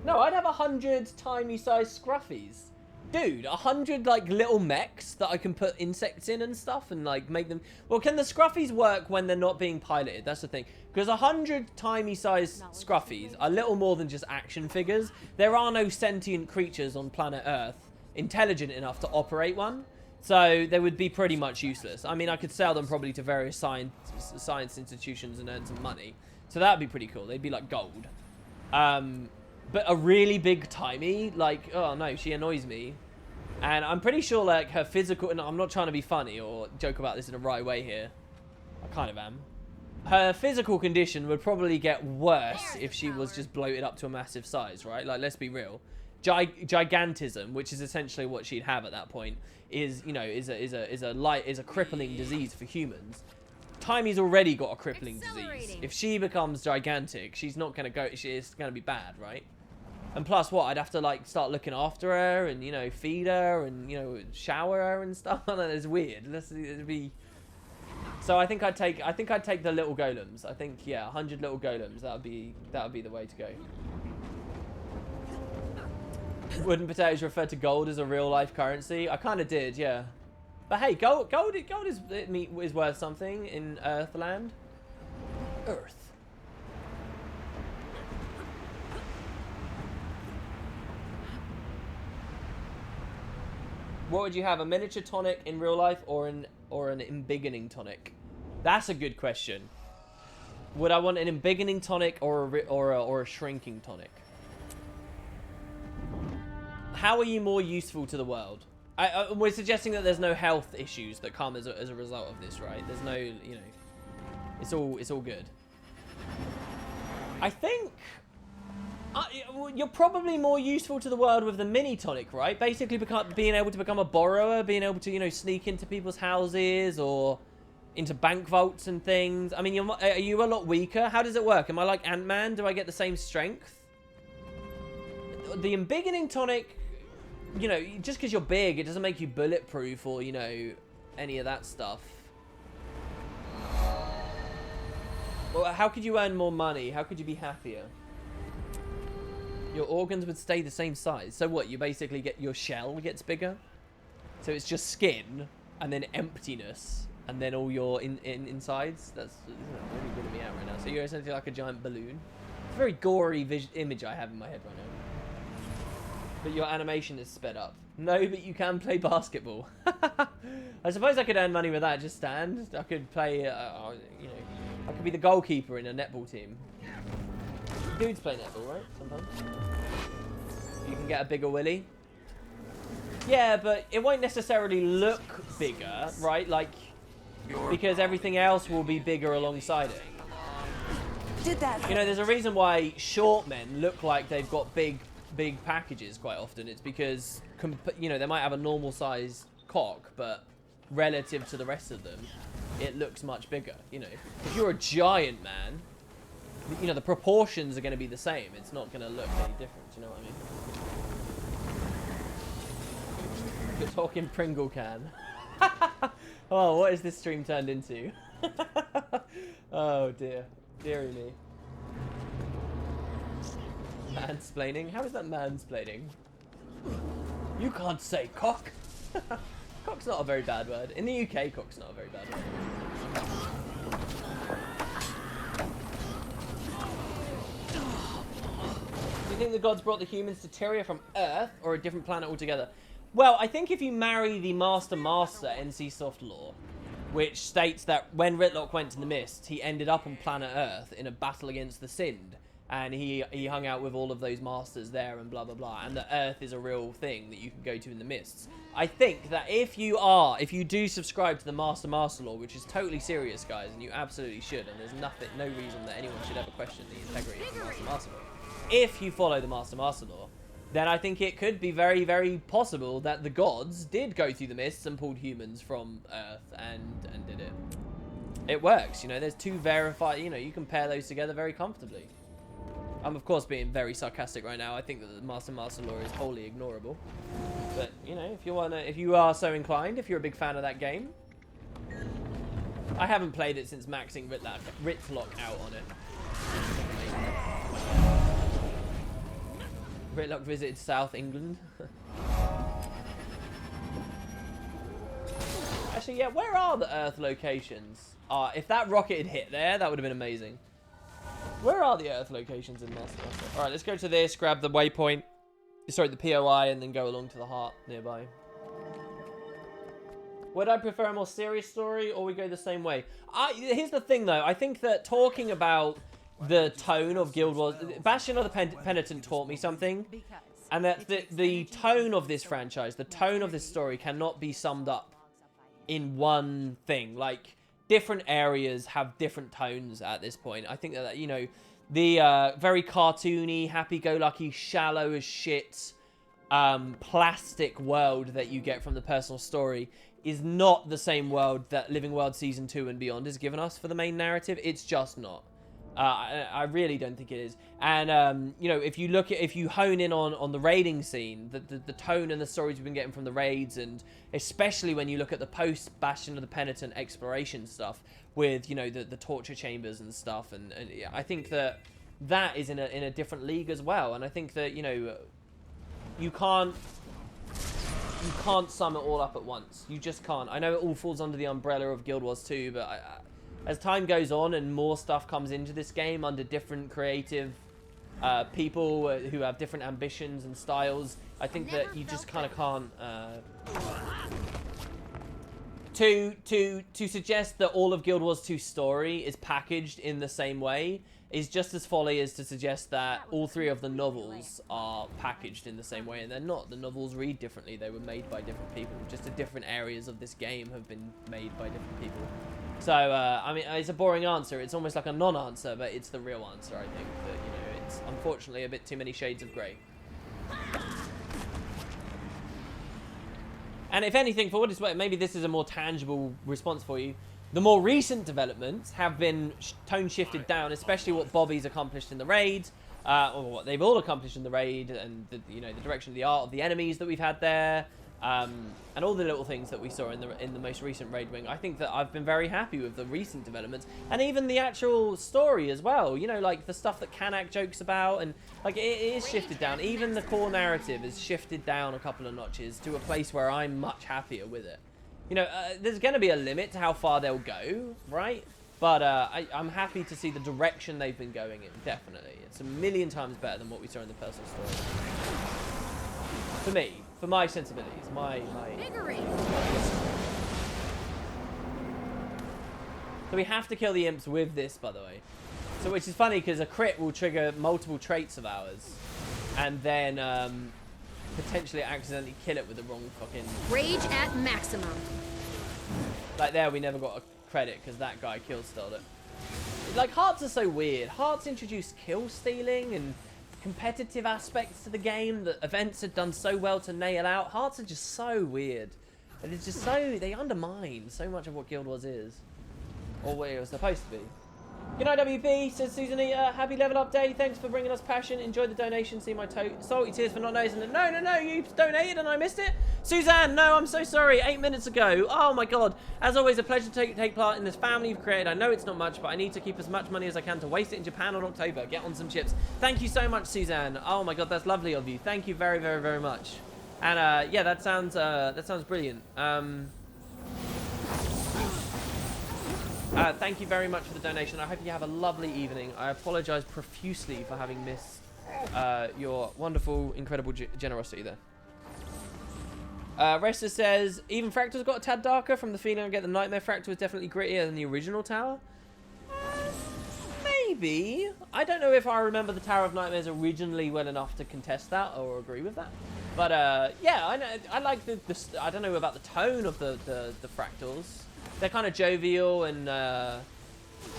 A: No, I'd have 100 Timey-sized scruffies. Dude, 100 like little mechs that I can put insects in and stuff and like make them... Well, can the scruffies work when they're not being piloted? That's the thing. Because 100 Timey-sized scruffies are little more than just action figures. There are no sentient creatures on planet Earth intelligent enough to operate one. So they would be pretty much useless. I mean, I could sell them probably to various science institutions and earn some money. So that'd be pretty cool. They'd be like gold. But a really big Timey, like, oh no, she annoys me. And I'm pretty sure like her physical, and I'm not trying to be funny or joke about this in a right way here. I kind of am. Her physical condition would probably get worse if she was just bloated up to a massive size, right? Like, let's be real. Gigantism, which is essentially what she'd have at that point, is, you know, is a crippling disease for humans. Timey's already got a crippling disease. If she becomes gigantic, she's not gonna go. It's gonna be bad, right? And plus, what? I'd have to like start looking after her and, you know, feed her and, you know, shower her and stuff. And it's weird. It'd be. So I think I'd take the little golems. I think, yeah, 100 little golems. That would be the way to go. Wooden potatoes refer to gold as a real life currency. I kind of did, yeah. But hey, gold is worth something in Earthland. Earth. What would you have, a miniature tonic in real life or an embiggening tonic? That's a good question. Would I want an embiggening tonic or a shrinking tonic? How are you more useful to the world? We're suggesting that there's no health issues that come as a result of this, right? There's no, you know, it's all good. I think you're probably more useful to the world with the mini tonic, right? Basically, being able to become a borrower, being able to, you know, sneak into people's houses or into bank vaults and things. I mean, are you a lot weaker? How does it work? Am I like Ant-Man? Do I get the same strength? The embiggening tonic, you know, just because you're big, it doesn't make you bulletproof or, you know, any of that stuff. Well, how could you earn more money? How could you be happier? Your organs would stay the same size. So what? You basically get your shell gets bigger. So it's just skin and then emptiness and then all your insides. That's really good at me out right now. So you're essentially like a giant balloon. It's a very gory image I have in my head right now. But your animation is sped up. No, but you can play basketball. I suppose I could earn money with that. Just stand. I could play, you know, I could be the goalkeeper in a netball team. Dudes play netball, right? Sometimes. You can get a bigger willy. Yeah, but it won't necessarily look bigger, right? Like, because everything else will be bigger alongside it.
F: Did that?
A: You know, there's a reason why short men look like they've got big packages quite often. It's because, you know, they might have a normal size cock, but relative to the rest of them, it looks much bigger. You know, if you're a giant man, you know, the proportions are going to be the same. It's not going to look any different. You know what I mean? You're talking Pringle can. Oh, what is this stream turned into? Oh dear, dearie me. Mansplaining? How is that mansplaining? You can't say cock. Cock's not a very bad word. In the UK, cock's not a very bad word. Do you think the gods brought the humans to Tyria from Earth or a different planet altogether? Well, I think if you marry the Master NCSoft lore, which states that when Rytlock went to the Mist, he ended up on planet Earth in a battle against the Sind. and he hung out with all of those masters there and blah blah blah, and the Earth is a real thing that you can go to in the mists. I think that if you do subscribe to the Master Lore, which is totally serious, guys, and you absolutely should, and there's no reason that anyone should ever question the integrity of the Master Lore. If you follow the Master Lore, then I think it could be very, very possible that the gods did go through the mists and pulled humans from Earth and did it. It works, you know, there's two verified, you know, you can pair those together very comfortably. I'm, of course, being very sarcastic right now. I think that the Master Lore is wholly ignorable. But, you know, if you are so inclined, if you're a big fan of that game. I haven't played it since maxing Ritlock out on it. Ritlock visited South England. Actually, yeah, where are the Earth locations? If that rocket had hit there, that would have been amazing. Where are the Earth locations in Master? Alright, let's go to this, grab the waypoint. Sorry, the POI, and then go along to the heart nearby. Would I prefer a more serious story, or we go the same way? Here's the thing, though. I think that talking about the tone of Guild Wars... Bastion of the Penitent taught me something. And that the tone of this franchise, the tone of this story cannot be summed up in one thing. Like, different areas have different tones at this point. I think that, you know, the very cartoony, happy-go-lucky, shallow as shit, plastic world that you get from the personal story is not the same world that Living World Season 2 and beyond has given us for the main narrative. It's just not. I really don't think it is. And, you know, if you hone in on the raiding scene, the tone and the stories we've been getting from the raids, and especially when you look at the post-Bastion of the Penitent exploration stuff with, you know, the torture chambers and stuff, and I think that is in a different league as well. And I think that, you know, you can't sum it all up at once. You just can't. I know it all falls under the umbrella of Guild Wars 2, but as time goes on and more stuff comes into this game under different creative people who have different ambitions and styles, I think that you just kind of can't... To suggest that all of Guild Wars 2's story is packaged in the same way is just as folly as to suggest that all three of the novels are packaged in the same way, and they're not. The novels read differently. They were made by different people. Just the different areas of this game have been made by different people. So, I mean, it's a boring answer. It's almost like a non-answer, but it's the real answer, I think. That, you know, it's unfortunately a bit too many shades of grey. And if anything, for what it's worth, maybe this is a more tangible response for you. The more recent developments have been tone shifted down, especially what Bobby's accomplished in the raid, or what they've all accomplished in the raid, and you know, the direction of the art of the enemies that we've had there, and all the little things that we saw in the most recent raid wing. I think that I've been very happy with the recent developments, and even the actual story as well. You know, like the stuff that Kanak jokes about, and like it is shifted down. Even the core narrative is shifted down a couple of notches to a place where I'm much happier with it. You know, there's going to be a limit to how far they'll go, right? But I'm happy to see the direction they've been going in, definitely. It's a million times better than what we saw in the personal story. For me, for my sensibilities, my... So we have to kill the imps with this, by the way. So, which is funny, because a crit will trigger multiple traits of ours. And then... potentially accidentally kill it with the wrong fucking...
B: Rage at maximum.
A: Like there, we never got a credit because that guy kill styled it. Like, Hearts are so weird. Hearts introduced kill stealing and competitive aspects to the game that events had done so well to nail out. Hearts are just so weird. And it's just so... They undermine so much of what Guild Wars is. Or what it was supposed to be. Good night, WP, says Susan Eater. Happy level up day. Thanks for bringing us passion. Enjoy the donation. See my salty tears for not noticing it. No, you donated and I missed it. Suzanne, no, I'm so sorry. 8 minutes ago. Oh my god. As always, a pleasure to take part in this family you've created. I know it's not much, but I need to keep as much money as I can to waste it in Japan in October. Get on some chips. Thank you so much, Suzanne. Oh my god, that's lovely of you. Thank you very, very, very much. And yeah, that sounds brilliant. Thank you very much for the donation. I hope you have a lovely evening. I apologize profusely for having missed your wonderful, incredible generosity there. Resta says, even Fractal's got a tad darker. From the feeling I get, the Nightmare Fractal is definitely grittier than the original tower. maybe. I don't know if I remember the Tower of Nightmares originally well enough to contest that or agree with that. But yeah, I know. I like the I don't know about the tone of the fractals. They're kind of jovial and.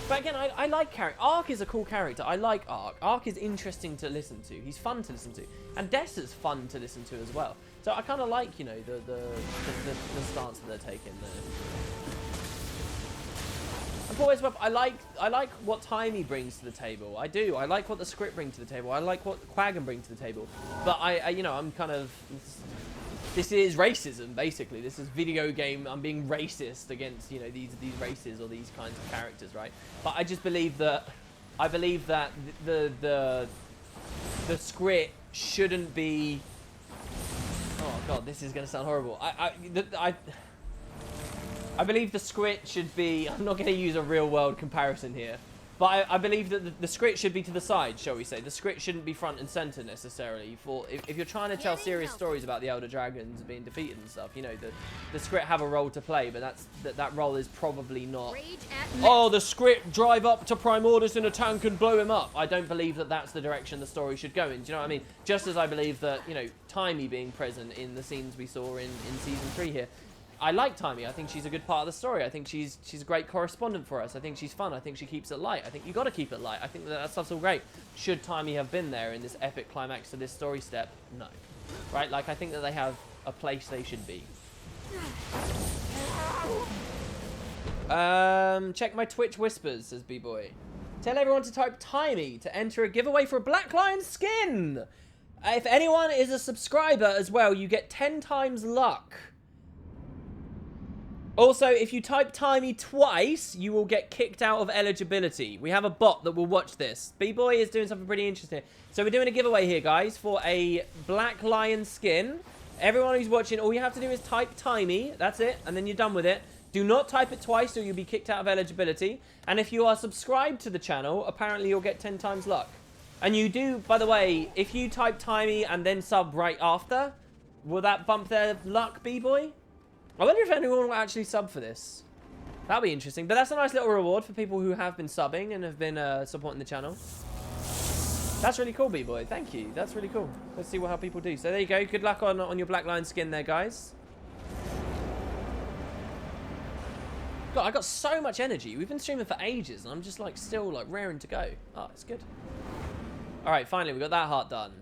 A: But again, I like character. Ark is a cool character. I like Ark. Ark is interesting to listen to. He's fun to listen to, and Dessa's fun to listen to as well. So I kind of like, you know, the stance that they're taking there. And for what I like what Timey brings to the table. I do. I like what the script brings to the table. I like what Quaggan brings to the table. But I you know, I'm kind of. This is racism, basically. This is video game. I'm being racist against, you know, these races or these kinds of characters, right? But I just believe that the script shouldn't be. Oh god, this is gonna sound horrible. I believe the script should be. I'm not gonna use a real world comparison here. But I believe that the script should be to the side, shall we say. The script shouldn't be front and center necessarily. For if you're trying to tell serious stories about the Elder Dragons being defeated and stuff, you know, the script have a role to play, but that role is probably not. Oh, the script drive up to Primordus in a tank and blow him up. I don't believe that that's the direction the story should go in. Do you know what I mean? Just as I believe that, you know, Timey being present in the scenes we saw in season 3 here. I like Timey. I think she's a good part of the story. I think she's a great correspondent for us. I think she's fun. I think she keeps it light. I think you got to keep it light. I think that stuff's all great. Should Timey have been there in this epic climax to this story step? No. Right? Like, I think that they have a place they should be. Check my Twitch whispers, says B-Boy. Tell everyone to type Timey to enter a giveaway for a Black Lion skin. If anyone is a subscriber as well, you get 10 times luck. Also, if you type Timey twice, you will get kicked out of eligibility. We have a bot that will watch this. B-Boy is doing something pretty interesting. So we're doing a giveaway here, guys, for a Black Lion skin. Everyone who's watching, all you have to do is type Timey. That's it. And then you're done with it. Do not type it twice or you'll be kicked out of eligibility. And if you are subscribed to the channel, apparently you'll get 10 times luck. And you do, by the way, if you type Timey and then sub right after, will that bump their luck, B-Boy? I wonder if anyone will actually sub for this. That'll be interesting. But that's a nice little reward for people who have been subbing and have been supporting the channel. That's really cool, B-Boy. Thank you. That's really cool. Let's see how people do. So there you go. Good luck on your Black Lion skin there, guys. God, I got so much energy. We've been streaming for ages, and I'm just like still like raring to go. Oh, it's good. All right, finally we got that heart done.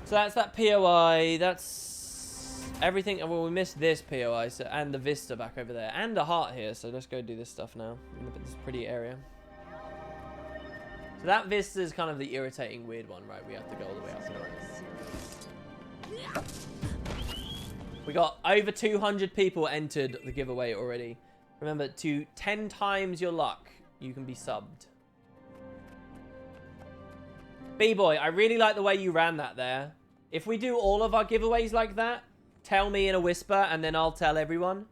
A: So that's that POI. That's everything. Well, we missed this POI and the Vista back over there, and a heart here. So let's go do this stuff now in this pretty area. So that Vista is kind of the irritating, weird one, right? We have to go all the way up to it. We got over 200 people entered the giveaway already. Remember, to 10 times your luck, you can be subbed. B-Boy, I really like the way you ran that there. If we do all of our giveaways like that, tell me in a whisper and then I'll tell everyone.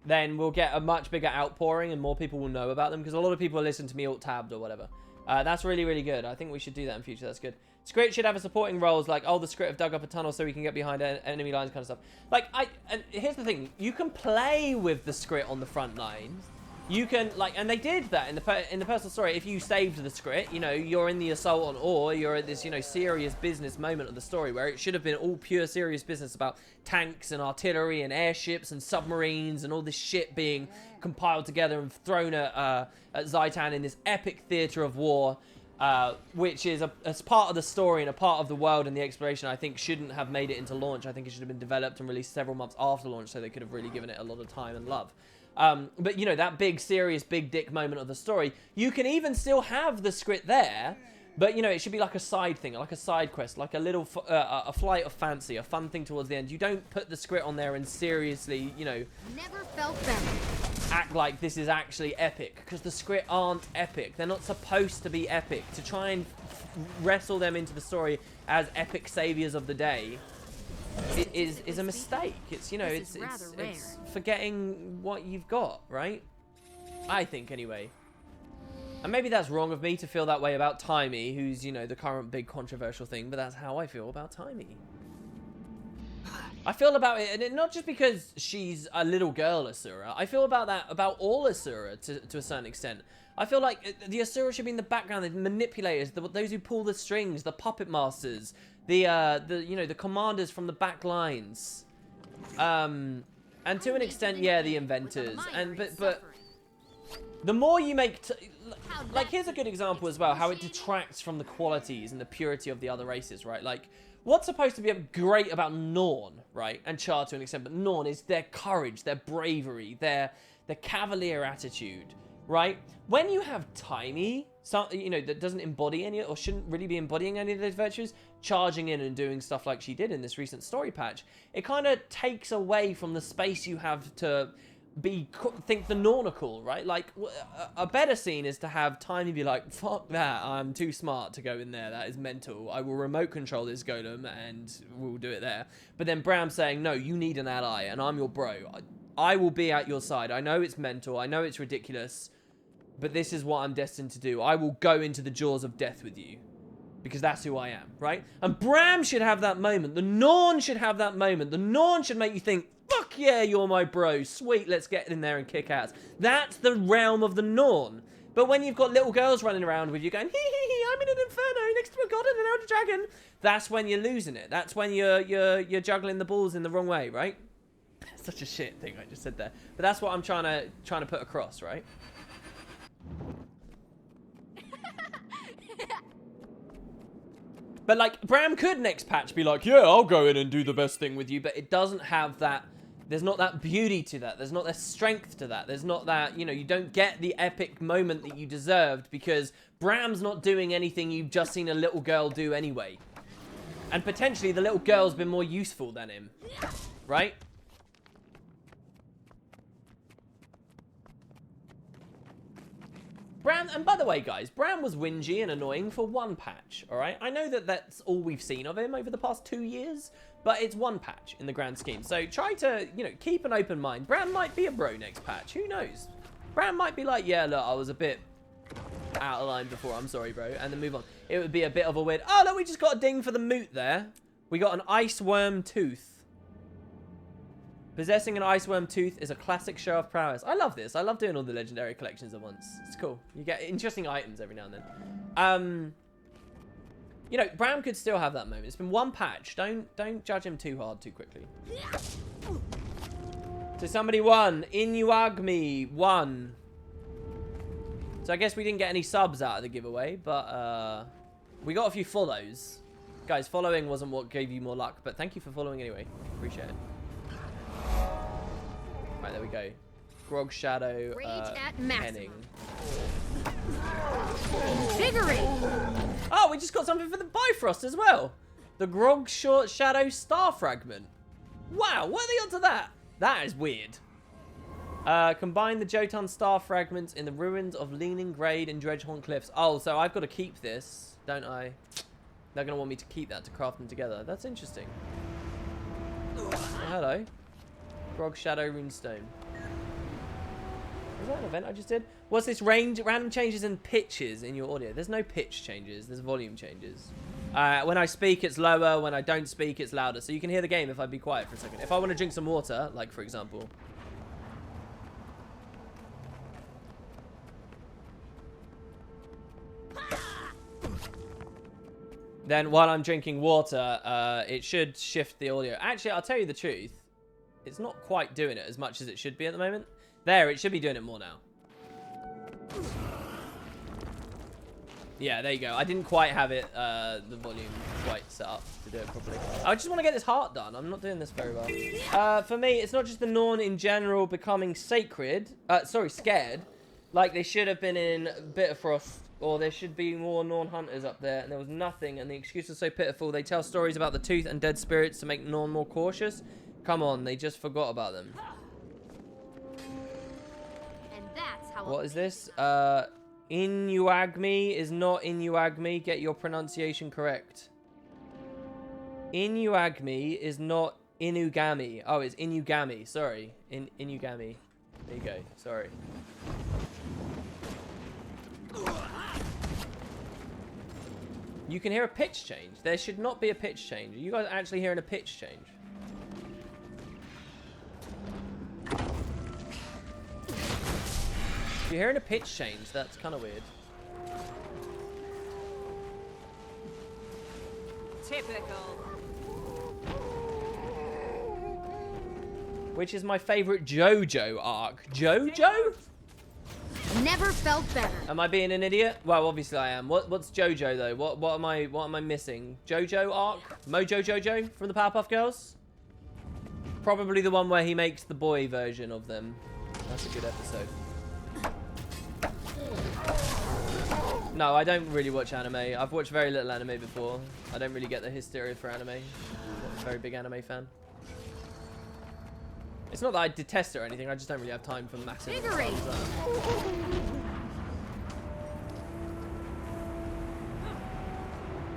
A: Then we'll get a much bigger outpouring and more people will know about them because a lot of people listen to me alt-tabbed or whatever. That's really, really good. I think we should do that in future. That's good. Script should have a supporting roles like, oh, the script have dug up a tunnel so we can get behind enemy lines kind of stuff. Like, and here's the thing. You can play with the script on the front lines. You can, like, and they did that in the personal story. If you saved the script, you know, you're in the assault on Ore, you're at this, you know, serious business moment of the story where it should have been all pure serious business about tanks and artillery and airships and submarines and all this shit being compiled together and thrown at Zhaitan in this epic theater of war, which is as part of the story and a part of the world and the exploration. I think shouldn't have made it into launch. I think it should have been developed and released several months after launch so they could have really given it a lot of time and love. But, you know, that big, serious, big dick moment of the story, you can even still have the script there, but, you know, it should be like a side thing, like a side quest, like a little, a flight of fancy, a fun thing towards the end. You don't put the script on there and seriously, you know,
B: Never felt better.
A: Act like this is actually epic, because the script aren't epic. They're not supposed to be epic. To try and wrestle them into the story as epic saviors of the day is a mistake. It's, you know, it's forgetting what you've got, right? I think, anyway. And maybe that's wrong of me to feel that way about Timey, who's, you know, the current big controversial thing, but that's how I feel about Timey. I feel about it, and not just because she's a little girl Asura. I feel about that about all Asura to a certain extent. I feel like the Asura should be in the background, the manipulators, those who pull the strings, the puppet masters, the commanders from the back lines. And to an extent, yeah, the inventors. And but the more you make, like, here's a good example as well, how it detracts from the qualities and the purity of the other races, right? Like, what's supposed to be great about Norn, right, and Char to an extent, but Norn is their courage, their bravery, their cavalier attitude, right? When you have Taimi, that doesn't embody any, or shouldn't really be embodying any of those virtues, charging in and doing stuff like she did in this recent story patch, it kind of takes away from the space you have to think the Norn are cool, right? Like, a better scene is to have Taimi be like, fuck that, I'm too smart to go in there, that is mental, I will remote control this golem and we'll do it there. But then Bram saying, no, you need an ally and I'm your bro, I will be at your side, I know it's mental, I know it's ridiculous, but this is what I'm destined to do. I will go into the jaws of death with you because that's who I am, right? And Bram should have that moment, the Norn should have that moment, the Norn should make you think, fuck yeah, you're my bro. Sweet, let's get in there and kick ass. That's the realm of the Norn. But when you've got little girls running around with you going, hee hee hee, I'm in an inferno next to a god and an elder dragon, that's when you're losing it. That's when you're juggling the balls in the wrong way, right? Such a shit thing I just said there. But that's what I'm trying to put across, right? But like, Bram could next patch be like, yeah, I'll go in and do the best thing with you, but it doesn't have that, there's not that beauty to that, there's not that strength to that, there's not that, you don't get the epic moment that you deserved because Bram's not doing anything you've just seen a little girl do anyway. And potentially the little girl's been more useful than him, right? Bram, and by the way, guys, Bram was whingy and annoying for one patch, all right? I know that that's all we've seen of him over the past 2 years, but it's one patch in the grand scheme. So try to, keep an open mind. Bram might be a bro next patch. Who knows? Bram might be like, yeah, look, I was a bit out of line before. I'm sorry, bro. And then move on. It would be a bit of a weird... Oh, look, we just got a ding for the moot there. We got an ice worm tooth. Possessing an ice worm tooth is a classic show of prowess. I love this. I love doing all the legendary collections at once. It's cool. You get interesting items every now and then. Bram could still have that moment. It's been one patch. Don't judge him too hard too quickly. So somebody won. Inuagmi won. So I guess we didn't get any subs out of the giveaway, but we got a few follows. Guys, following wasn't what gave you more luck, but thank you for following anyway. Appreciate it. Right, there we go. Grog Shadow, Henning.
B: Invigorate!
A: Oh, we just got something for the Bifrost as well. The Grog Shadow Star Fragment. Wow, what are they onto that? That is weird. Combine the Jotun Star Fragments in the ruins of Leaning Grade and Dredgehorn Cliffs. Oh, so I've got to keep this, don't I? They're going to want me to keep that to craft them together. That's interesting. Oh, hello. Grog Shadow Runestone. Was that an event I just did? What's this range? Random changes in pitches in your audio. There's no pitch changes. There's volume changes. When I speak, it's lower. When I don't speak, it's louder. So you can hear the game if I be quiet for a second. If I want to drink some water, like for example. Then while I'm drinking water, it should shift the audio. Actually, I'll tell you the truth. It's not quite doing it as much as it should be at the moment. There, it should be doing it more now. Yeah, there you go. I didn't quite have it, the volume quite set up to do it properly. I just want to get this heart done. I'm not doing this very well. For me, it's not just the Norn in general becoming scared. Like they should have been in Bitterfrost, or there should be more Norn hunters up there, and there was nothing, and the excuse was so pitiful. They tell stories about the tooth and dead spirits to make Norn more cautious. Come on, they just forgot about them.
B: And that's how
A: what is this? Inuagmi is not Inuagmi. Get your pronunciation correct. Inuagmi is not Inugami. Oh, it's Inugami. Sorry. Inugami. There you go. Sorry. You can hear a pitch change. There should not be a pitch change. Are you guys actually hearing a pitch change? If you're hearing a pitch change, that's kind of weird.
F: Typical.
A: Which is my favorite JoJo arc? JoJo?
B: Never felt better.
A: Am I being an idiot? Well, obviously I am. What's JoJo though? What am I missing? JoJo arc? Mojo Jojo from the Powerpuff Girls? Probably the one where he makes the boy version of them. That's a good episode. No, I don't really watch anime. I've watched very little anime before. I don't really get the hysteria for anime. I'm not a very big anime fan. It's not that I detest it or anything, I just don't really have time for massive
B: Figure eight.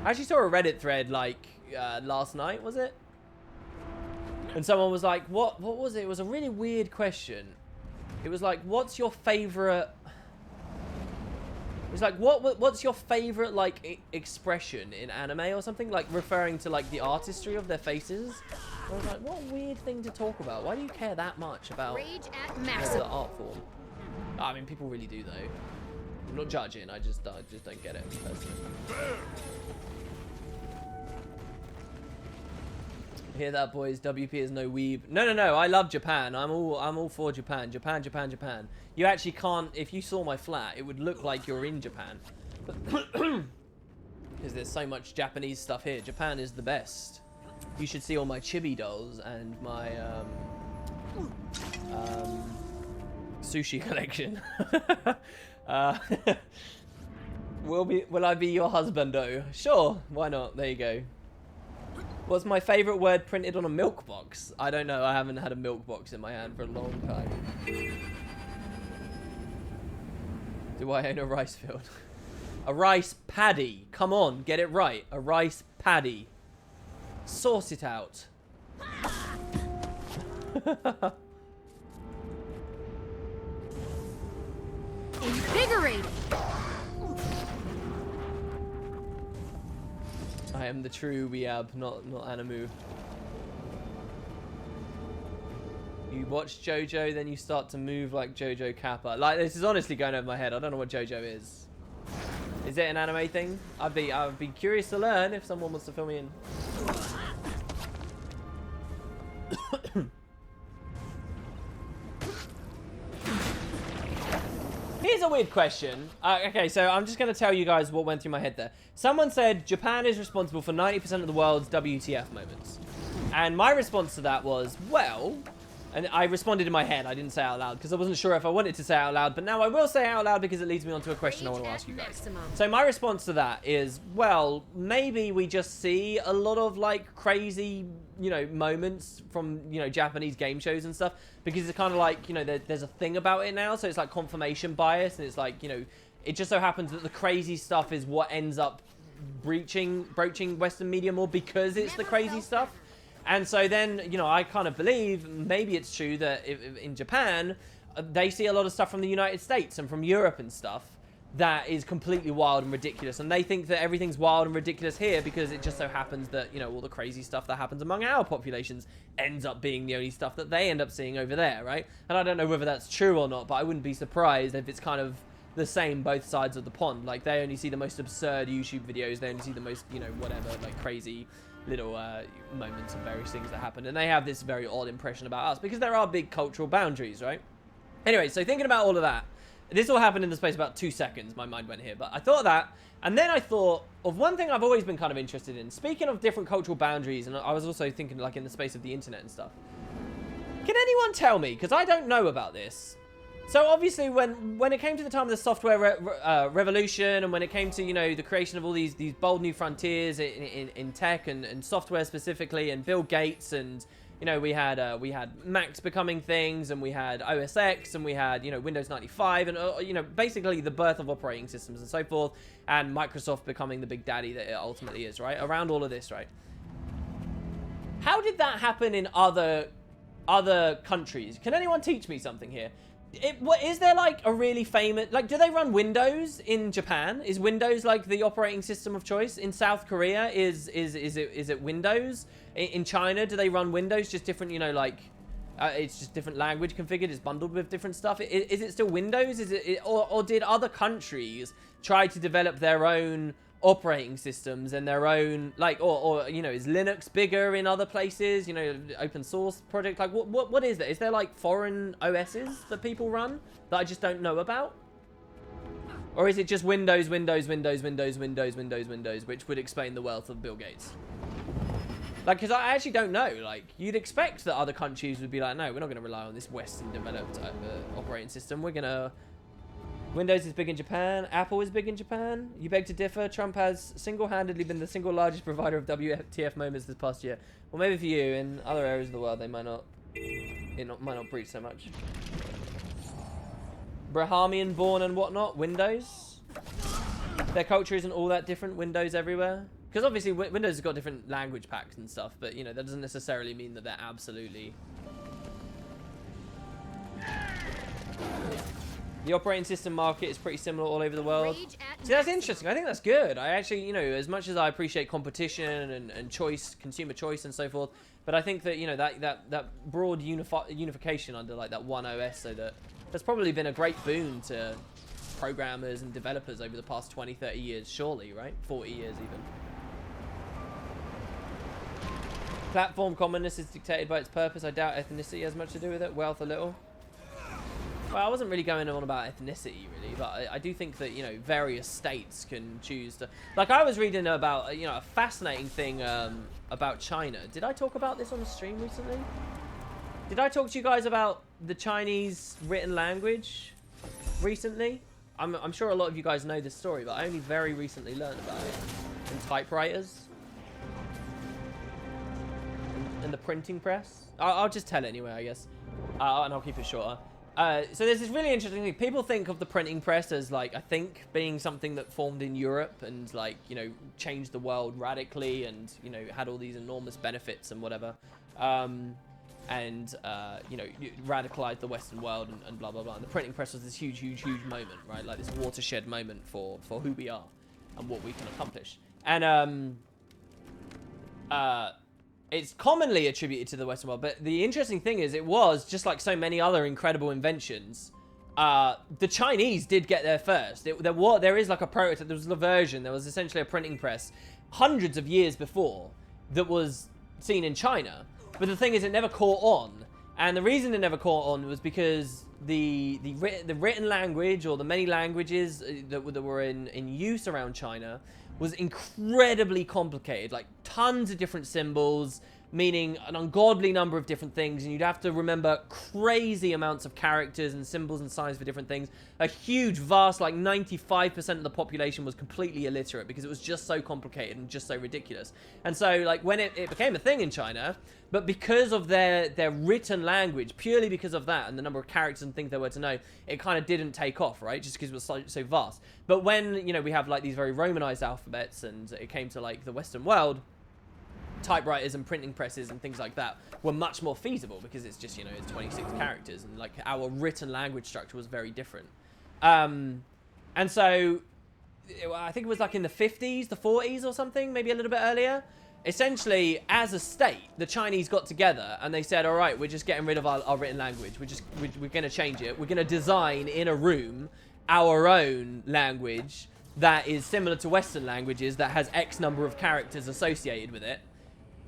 A: I actually saw a Reddit thread like last night, was it? And someone was like, what was it? It was a really weird question. It was like, what's your favorite... It was like, what's your favorite like expression in anime or something? Like referring to like the artistry of their faces. I was like, what a weird thing to talk about. Why do you care that much about
B: Rage at
A: the
B: maximum.
A: art form? I mean, people really do though. I'm not judging. I just don't get it personally. Hear that, boys? WP is no weeb. No. I love Japan. I'm all for Japan. Japan. You actually can't. If you saw my flat, it would look like you're in Japan. Because there's so much Japanese stuff here. Japan is the best. You should see all my chibi dolls and my sushi collection. Will I be your husbando? Sure. Why not? There you go. What's my favorite word printed on a milk box? I don't know. I haven't had a milk box in my hand for a long time. Do I own a rice field? A rice paddy. Come on, get it right. A rice paddy. Source it out.
B: Invigorating.
A: I am the true Weeab, not Animu. You watch JoJo, then you start to move like JoJo Kappa. Like, this is honestly going over my head. I don't know what JoJo is. Is it an anime thing? I'd be curious to learn if someone wants to fill me in. Here's a weird question. Okay, so I'm just going to tell you guys what went through my head there. Someone said Japan is responsible for 90% of the world's WTF moments. And my response to that was, well... And I responded in my head. I didn't say it out loud because I wasn't sure if I wanted to say it out loud. But now I will say it out loud because it leads me on to a question I want to ask you guys. So my response to that is, well, maybe we just see a lot of like crazy, you know, moments from, you know, Japanese game shows and stuff. Because it's kind of like, you know, there's a thing about it now. So it's like confirmation bias. And it's like, you know, it just so happens that the crazy stuff is what ends up broaching Western media more because it's the crazy stuff. And so then, you know, I kind of believe maybe it's true that in Japan, they see a lot of stuff from the United States and from Europe and stuff that is completely wild and ridiculous. And they think that everything's wild and ridiculous here because it just so happens that, you know, all the crazy stuff that happens among our populations ends up being the only stuff that they end up seeing over there, right? And I don't know whether that's true or not, but I wouldn't be surprised if it's kind of the same both sides of the pond. Like, they only see the most absurd YouTube videos. They only see the most, you know, whatever, like crazy little moments and various things that happen, and they have this very odd impression about us because there are big cultural boundaries, right? Anyway, so thinking about all of that, this all happened in the space of about 2 seconds. My mind went here, but I thought of that, and then I thought of one thing I've always been kind of interested in. Speaking of different cultural boundaries, and I was also thinking like in the space of the internet and stuff. Can anyone tell me, because I don't know about this, so obviously when it came to the time of the software revolution, and when it came to, you know, the creation of all these bold new frontiers in tech and software specifically, and Bill Gates, and, you know, we had Macs becoming things, and we had OS X, and we had, you know, Windows 95, and you know, basically the birth of operating systems and so forth, and Microsoft becoming the big daddy that it ultimately is, right? Around all of this, right? How did that happen in other countries? Can anyone teach me something here? Is there like a really famous, like, do they run Windows in Japan? Is Windows like the operating system of choice? In South Korea, is it Windows? In China, do they run Windows? Just different, you know, like It's just different language configured. It's bundled with different stuff. Is it still Windows? Or did other countries try to develop their own operating systems and their own, like, or you know, is Linux bigger in other places? You know, open source project. Like, what is there? Is there like foreign OSs that people run that I just don't know about? Or is it just Windows, Windows, Windows, Windows, Windows, Windows, Windows, which would explain the wealth of Bill Gates? Like, because I actually don't know. Like, you'd expect that other countries would be like, no, we're not going to rely on this Western-developed operating system. We're going to... Windows is big in Japan. Apple is big in Japan. You beg to differ. Trump has single-handedly been the single largest provider of WTF moments this past year. Well, maybe for you. In other areas of the world, they might not... might not breach so much. Brahamian born and whatnot. Windows. Their culture isn't all that different. Windows everywhere. Because obviously Windows has got different language packs and stuff, but you know, that doesn't necessarily mean that they're absolutely... The operating system market is pretty similar all over the world. See, that's interesting. I think that's good. I actually, you know, as much as I appreciate competition and choice, consumer choice and so forth, but I think that, you know, that broad unification under like that one OS, so that's probably been a great boon to programmers and developers over the past 20, 30 years, surely, right? 40 years even. Platform commonness is dictated by its purpose. I doubt ethnicity has much to do with it. Wealth a little. Well, I wasn't really going on about ethnicity, really, but I do think that, you know, various states can choose to... Like, I was reading about, you know, a fascinating thing about China. Did I talk about this on the stream recently? Did I talk to you guys about the Chinese written language recently? I'm sure a lot of you guys know this story, but I only very recently learned about it. And typewriters. And the printing press. I'll just tell it anyway, I guess. And I'll keep it shorter. So there's this really interesting thing. People think of the printing press as, like, I think being something that formed in Europe and, like, you know, changed the world radically and, you know, had all these enormous benefits and whatever. You know, radicalized the Western world and blah, blah, blah. And the printing press was this huge, huge, huge moment, right? Like this watershed moment for who we are and what we can accomplish. And, it's commonly attributed to the Western world, but the interesting thing is it was, just like so many other incredible inventions, the Chinese did get there first. There is like a prototype, there was a version, there was essentially a printing press hundreds of years before that was seen in China. But the thing is, it never caught on. And the reason it never caught on was because the written language, or the many languages that were in use around China, was incredibly complicated, like tons of different symbols, meaning an ungodly number of different things, and you'd have to remember crazy amounts of characters and symbols and signs for different things. A huge, vast, like 95% of the population was completely illiterate because it was just so complicated and just so ridiculous. And so, like, when it became a thing in China, but because of their written language, purely because of that and the number of characters and things there were to know, it kind of didn't take off, right? Just because it was so vast. But when, you know, we have like these very Romanized alphabets and it came to like the Western world, typewriters and printing presses and things like that were much more feasible because it's just, you know, it's 26 characters and like our written language structure was very different. And so I think it was like in the 50s, the 40s or something, maybe a little bit earlier. Essentially, as a state, the Chinese got together and they said, all right, we're just getting rid of our written language. We're going to change it. We're going to design in a room our own language that is similar to Western languages that has X number of characters associated with it.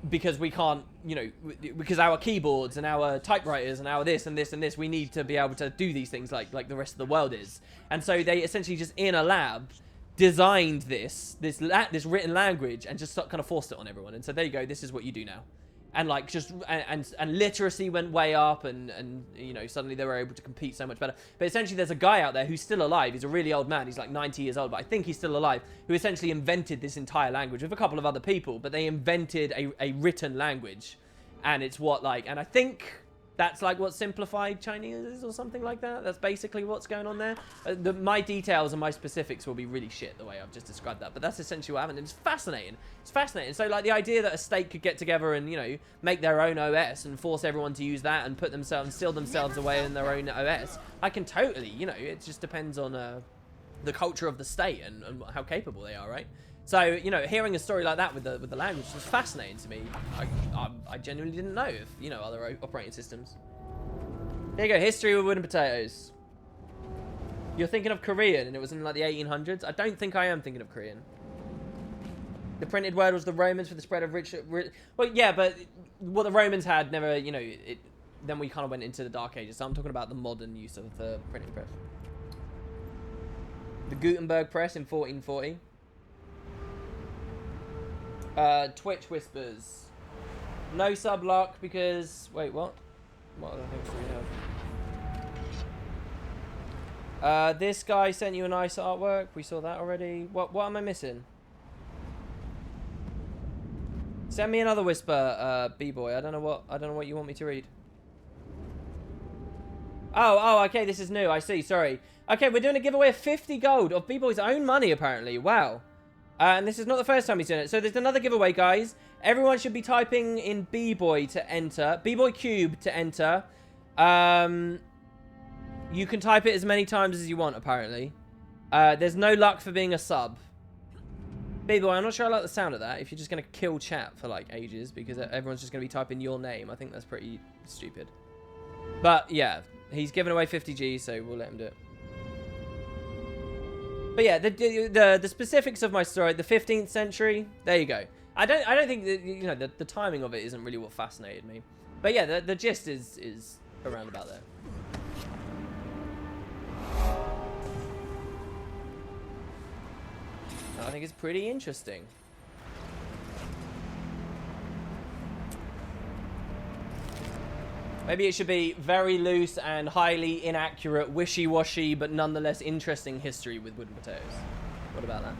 A: Because we can't, you know, because our keyboards and our typewriters and our this and this and this, we need to be able to do these things like the rest of the world is. And so they essentially just in a lab designed this written language and just kind of forced it on everyone. And so there you go, this is what you do now. And like just and literacy went way up and you know, suddenly they were able to compete so much better. But essentially there's a guy out there who's still alive. He's a really old man. He's like 90 years old, but I think he's still alive, who essentially invented this entire language with a couple of other people, but they invented a written language. And it's what, like, and I think that's like what simplified Chinese is or something like that. That's basically what's going on there. My details and my specifics will be really shit the way I've just described that. But that's essentially what happened. And it's fascinating. It's fascinating. So like the idea that a state could get together and, you know, make their own OS and force everyone to use that and put themselves, seal themselves away in their own OS. I can totally, you know, it just depends on the culture of the state and how capable they are, right? So, you know, hearing a story like that with the language was fascinating to me. I genuinely didn't know if, you know, other operating systems. There you go, history with wooden potatoes. You're thinking of Korean, and it was in like the 1800s? I don't think I am thinking of Korean. The printed word was the Romans for the spread of rich... Well, yeah, but what the Romans had never, you know, then we kind of went into the Dark Ages. So I'm talking about the modern use of the printing press. The Gutenberg press in 1440. Twitch whispers. No sub lock because... Wait, what? What other things do we have? This guy sent you a nice artwork. We saw that already. What am I missing? Send me another whisper, B-boy. I don't know what you want me to read. Oh, okay, this is new. I see. Sorry. Okay, we're doing a giveaway of 50 gold of B-boy's own money, apparently. Wow. And this is not the first time he's done it. So there's another giveaway, guys. Everyone should be typing in B-boy to enter. B-boy cube to enter. You can type it as many times as you want, apparently. There's no luck for being a sub. B-boy, I'm not sure I like the sound of that. If you're just going to kill chat for, like, ages. Because everyone's just going to be typing your name. I think that's pretty stupid. But, yeah. He's given away 50G, so we'll let him do it. But yeah, the specifics of my story, the 15th century, there you go. I don't think that, you know, the timing of it isn't really what fascinated me. But yeah, the gist is around about there. I think it's pretty interesting. Maybe it should be very loose and highly inaccurate, wishy-washy, but nonetheless interesting history with wooden potatoes. What about that?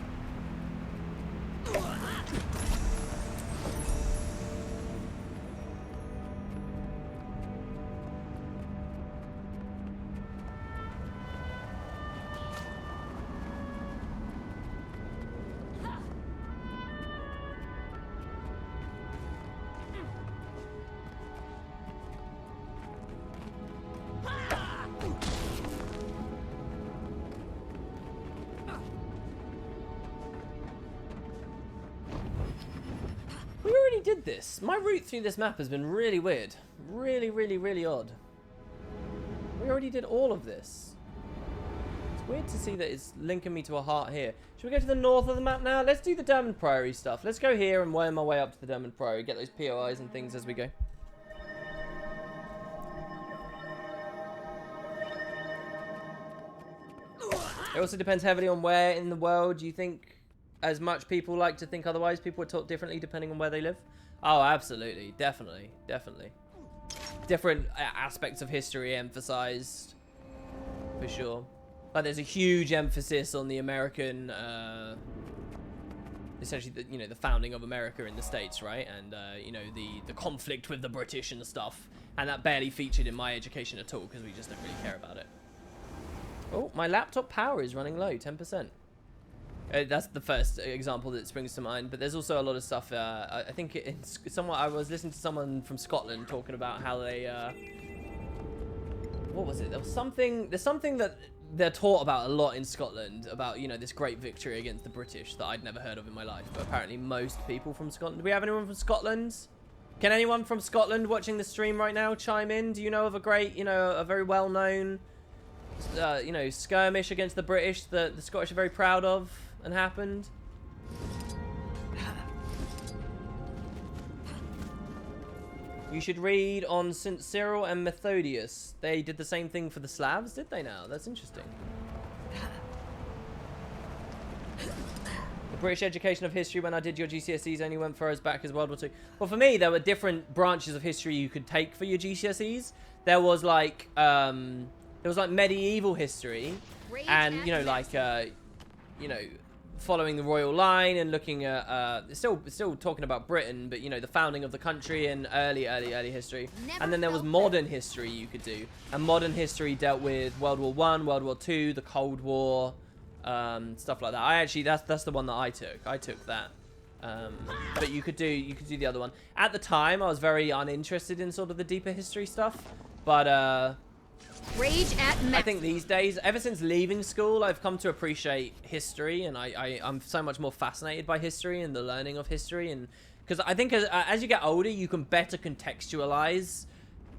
A: Did this. My route through this map has been really weird. Really odd. We already did all of this. It's weird to see that it's linking me to a heart here. Should we go to the north of the map now? Let's do the Diamond Priory stuff. Let's go here and worm my way up to the Diamond Priory. Get those POIs and things as we go. It also depends heavily on where in the world you think. As much people like to think otherwise, people are taught differently depending on where they live. Oh, absolutely. Definitely. Different aspects of history emphasized. For sure. Like, there's a huge emphasis on the American, essentially, the founding of America in the States, right? And, the conflict with the British and stuff. And that barely featured in my education at all, because we just don't really care about it. Oh, my laptop power is running low, 10%. That's the first example that springs to mind, but there's also a lot of stuff. I think I was listening to someone from Scotland talking about how they. What was it? There's something that they're taught about a lot in Scotland about this great victory against the British that I'd never heard of in my life. But apparently most people from Scotland. Do we have anyone from Scotland? Can anyone from Scotland watching the stream right now chime in? Do you know of a great, a very well-known, skirmish against the British that the Scottish are very proud of? And happened. You should read on St. Cyril and Methodius. They did the same thing for the Slavs, did they now? That's interesting. The British education of history when I did your GCSEs only went far as back as World War II. Well, for me, there were different branches of history you could take for your GCSEs. There was like medieval history, and following the royal line and looking at still talking about Britain, but the founding of the country and early history. And then there was modern history you could do, and modern history dealt with World War I, World War II, the Cold War, stuff like that. That's the one that I took that. But you could do the other one. At the time I was very uninterested in sort of the deeper history stuff, but
B: Rage at Max.
A: I think these days, ever since leaving school, I've come to appreciate history, and I'm so much more fascinated by history and the learning of history, and because I think as you get older, you can better contextualize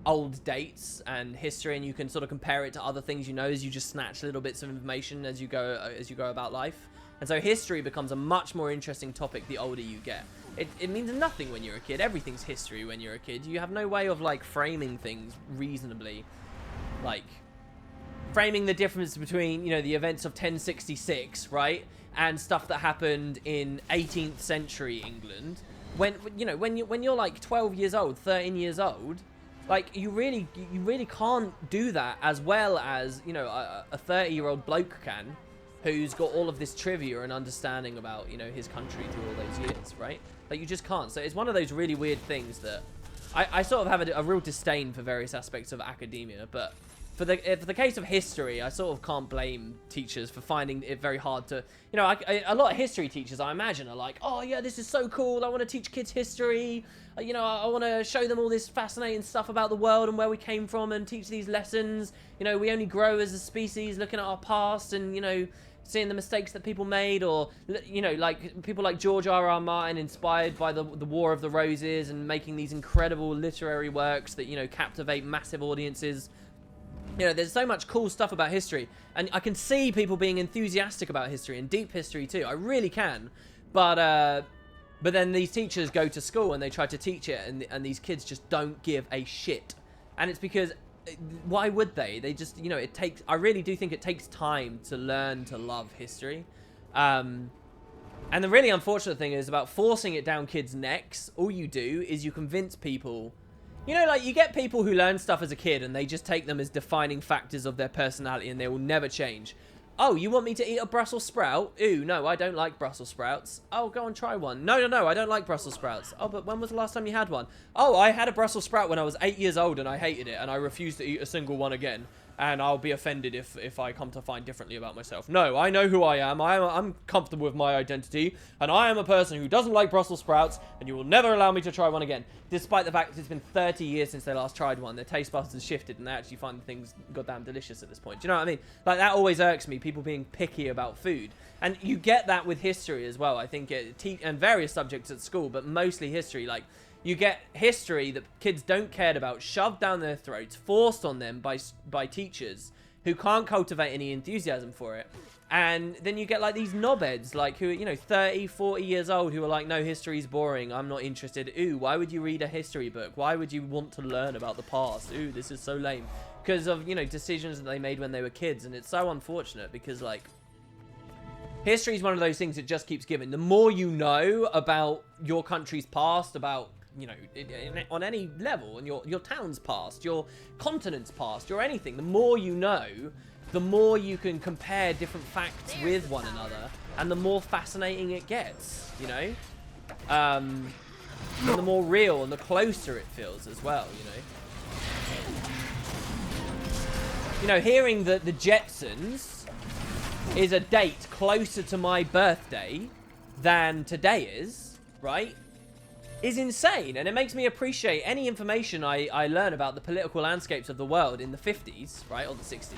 A: old dates and history, and you can sort of compare it to other things you know as you just snatch little bits of information as you go about life. And so history becomes a much more interesting topic the older you get. It means nothing when you're a kid. Everything's history when you're a kid. You have no way of like framing things reasonably, like framing the difference between, you know, the events of 1066, right, and stuff that happened in 18th century England. When you're like 12 years old, 13 years old, like you really can't do that as well as, you know, a 30-year-old bloke can, who's got all of this trivia and understanding about, you know, his country through all those years, right? Like, you just can't. So it's one of those really weird things that I sort of have a real disdain for various aspects of academia, but for the case of history, I sort of can't blame teachers for finding it very hard to, you know, a lot of history teachers, I imagine, are like, oh yeah, this is so cool, I want to teach kids history, you know, I want to show them all this fascinating stuff about the world and where we came from and teach these lessons. You know, we only grow as a species looking at our past and, you know, seeing the mistakes that people made, or, you know, like people like George R.R. Martin, inspired by the War of the Roses and making these incredible literary works that, you know, captivate massive audiences. You know, there's so much cool stuff about history, and I can see people being enthusiastic about history and deep history too. I really can, but then these teachers go to school and they try to teach it, and these kids just don't give a shit, and it's because, why would they? They just, you know, I really do think it takes time to learn to love history. And the really unfortunate thing is about forcing it down kids' necks. All you do is you convince people, you know, like you get people who learn stuff as a kid and they just take them as defining factors of their personality and they will never change. Oh, you want me to eat a Brussels sprout? Ooh, no, I don't like Brussels sprouts. Oh, go and try one. No, I don't like Brussels sprouts. Oh, but when was the last time you had one? Oh, I had a Brussels sprout when I was 8 years old and I hated it and I refused to eat a single one again. And I'll be offended if I come to find differently about myself. No, I know who I am. I'm comfortable with my identity. And I am a person who doesn't like Brussels sprouts. And you will never allow me to try one again. Despite the fact that it's been 30 years since they last tried one. Their taste buds has shifted. And they actually find things goddamn delicious at this point. Do you know what I mean? Like, that always irks me. People being picky about food. And you get that with history as well. I think and various subjects at school. But mostly history. Like, you get history that kids don't care about shoved down their throats, forced on them by teachers who can't cultivate any enthusiasm for it. And then you get like these knobheads, like who, you know, 30, 40 years old, who are like, no, history's boring, I'm not interested. Ooh, why would you read a history book? Why would you want to learn about the past? Ooh, this is so lame. Because of, you know, decisions that they made when they were kids. And it's so unfortunate because, like, history is one of those things that just keeps giving. The more you know about your country's past, about, you know, on any level, and your town's past, your continent's past, your anything, the more you know, the more you can compare different facts with one another, and the more fascinating it gets, you know? And the more real and the closer it feels as well, you know? You know, hearing that the Jetsons is a date closer to my birthday than today is, right? Is insane, and it makes me appreciate any information I learn about the political landscapes of the world in the 50s, right, or the 60s,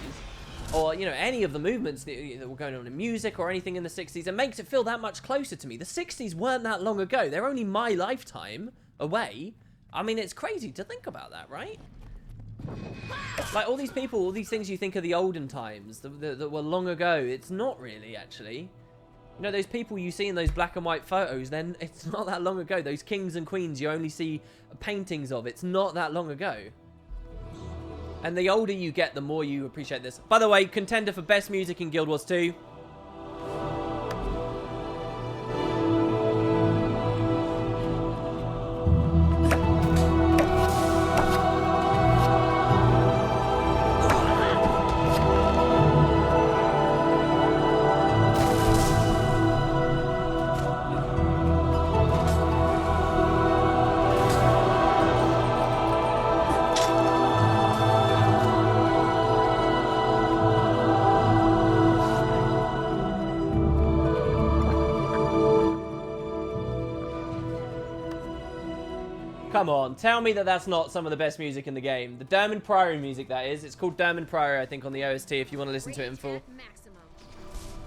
A: or, you know, any of the movements that were going on in music or anything in the 60s. It makes it feel that much closer to me. The 60s weren't that long ago. They're only my lifetime away. I mean, it's crazy to think about that, right? Like, all these people, all these things you think are the olden times that were long ago, it's not really, actually. You know, those people you see in those black and white photos, then it's not that long ago. Those kings and queens you only see paintings of, it's not that long ago. And the older you get, the more you appreciate this. By the way, contender for best music in Guild Wars 2. Come on, tell me that that's not some of the best music in the game. The Dermot Priory music, that is. It's called Dermot Priory, I think, on the OST, if you want to listen to it in full.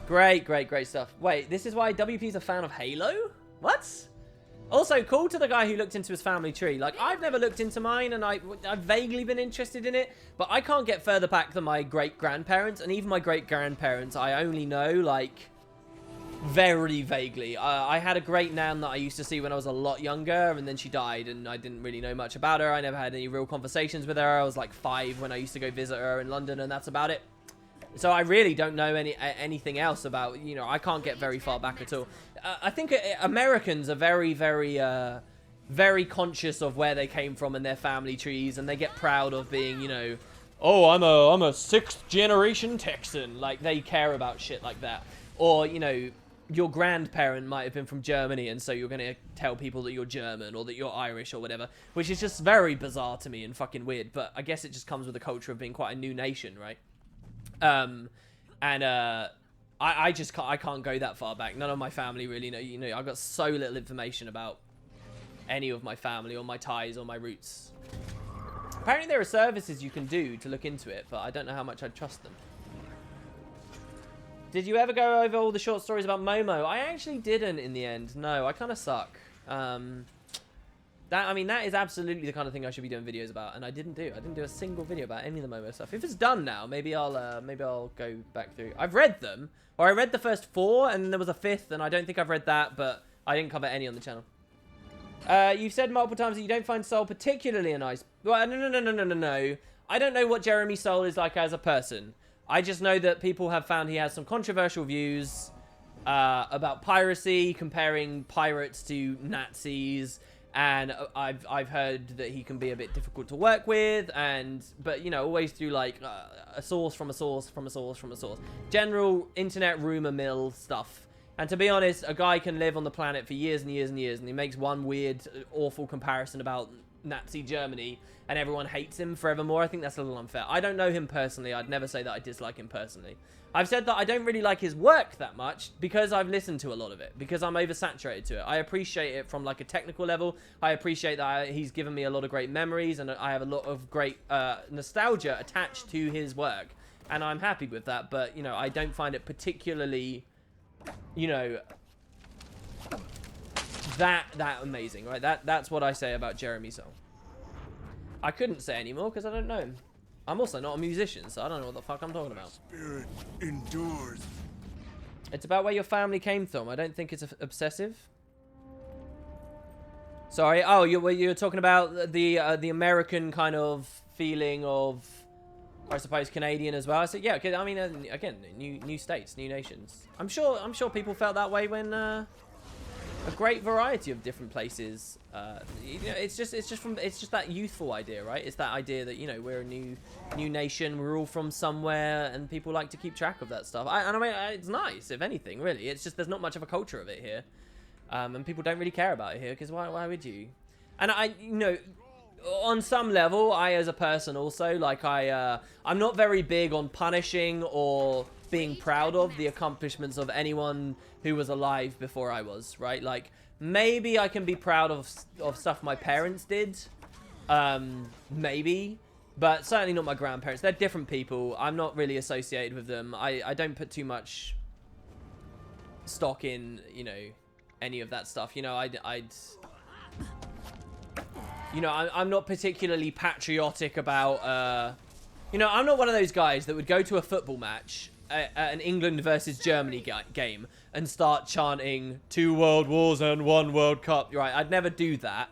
A: Great, great, great stuff. Wait, this is why WP's a fan of Halo? What? Also, cool to the guy who looked into his family tree. Like, I've never looked into mine, and I've vaguely been interested in it, but I can't get further back than my great-grandparents, and even my great-grandparents, I only know, like, very vaguely. I had a great-nan that I used to see when I was a lot younger, and then she died, and I didn't really know much about her. I never had any real conversations with her. I was, like, 5 when I used to go visit her in London, and that's about it. So I really don't know anything else about, you know, I can't get very far back at all. I think Americans are very, very, very conscious of where they came from and their family trees, and they get proud of being, you know, oh, I'm a 6th generation Texan. Like, they care about shit like that. Or, you know, your grandparent might have been from Germany, and so you're going to tell people that you're German or that you're Irish or whatever, which is just very bizarre to me and fucking weird. But I guess it just comes with the culture of being quite a new nation, right? I can't go that far back. None of my family really know, you know, I've got so little information about any of my family or my ties or my roots. Apparently there are services you can do to look into it, but I don't know how much I'd trust them. Did you ever go over all the short stories about Momo? I actually didn't in the end. No, I kind of suck. I mean, that is absolutely the kind of thing I should be doing videos about, and I didn't do. I didn't do a single video about any of the Momo stuff. If it's done now, maybe I'll go back through. I've read them, or I read the first 4, and then there was a 5th, and I don't think I've read that, but I didn't cover any on the channel. You've said multiple times that you don't find Soul particularly a nice... Well, no. I don't know what Jeremy Soule is like as a person. I just know that people have found he has some controversial views about piracy, comparing pirates to Nazis. And I've heard that he can be a bit difficult to work with, but you know, always through like a source from a source from a source from a source. General internet rumor mill stuff. And to be honest, a guy can live on the planet for years and years and years, and he makes one weird, awful comparison about Nazi Germany, and everyone hates him forevermore. I think that's a little unfair. I don't know him personally. I'd never say that I dislike him personally. I've said that I don't really like his work that much because I've listened to a lot of it, because I'm oversaturated to it. I appreciate it from like a technical level. I appreciate that he's given me a lot of great memories, and I have a lot of great nostalgia attached to his work, and I'm happy with that. But, you know, I don't find it particularly, you know, that amazing, right? That's what I say about Jeremy Soule. I couldn't say anymore because I don't know him. I'm also not a musician, so I don't know what the fuck I'm talking about.
E: Spirit endures.
A: It's about where your family came from. I don't think it's obsessive. Sorry. Oh, you're talking about the American kind of feeling of, I suppose, Canadian as well. I said, yeah. I mean, again, new states, new nations. I'm sure people felt that way when a great variety of different places. You know, it's just that youthful idea, right? It's that idea that, you know, we're a new nation, we're all from somewhere, and people like to keep track of that stuff. And I mean, it's nice, if anything, really. It's just there's not much of a culture of it here, and people don't really care about it here, because why would you? And you know, on some level, I as a person also, like, I'm not very big on punishing or being proud of the accomplishments of anyone who was alive before I was, right? Like, maybe I can be proud of stuff my parents did, maybe, but certainly not my grandparents. They're different people. I'm not really associated with them. I don't put too much stock in, you know, any of that stuff. You know, I'm not particularly patriotic about, you know, I'm not one of those guys that would go to a football match, an England versus Germany game, and start chanting 2 world wars and 1 World Cup. Right, I'd never do that,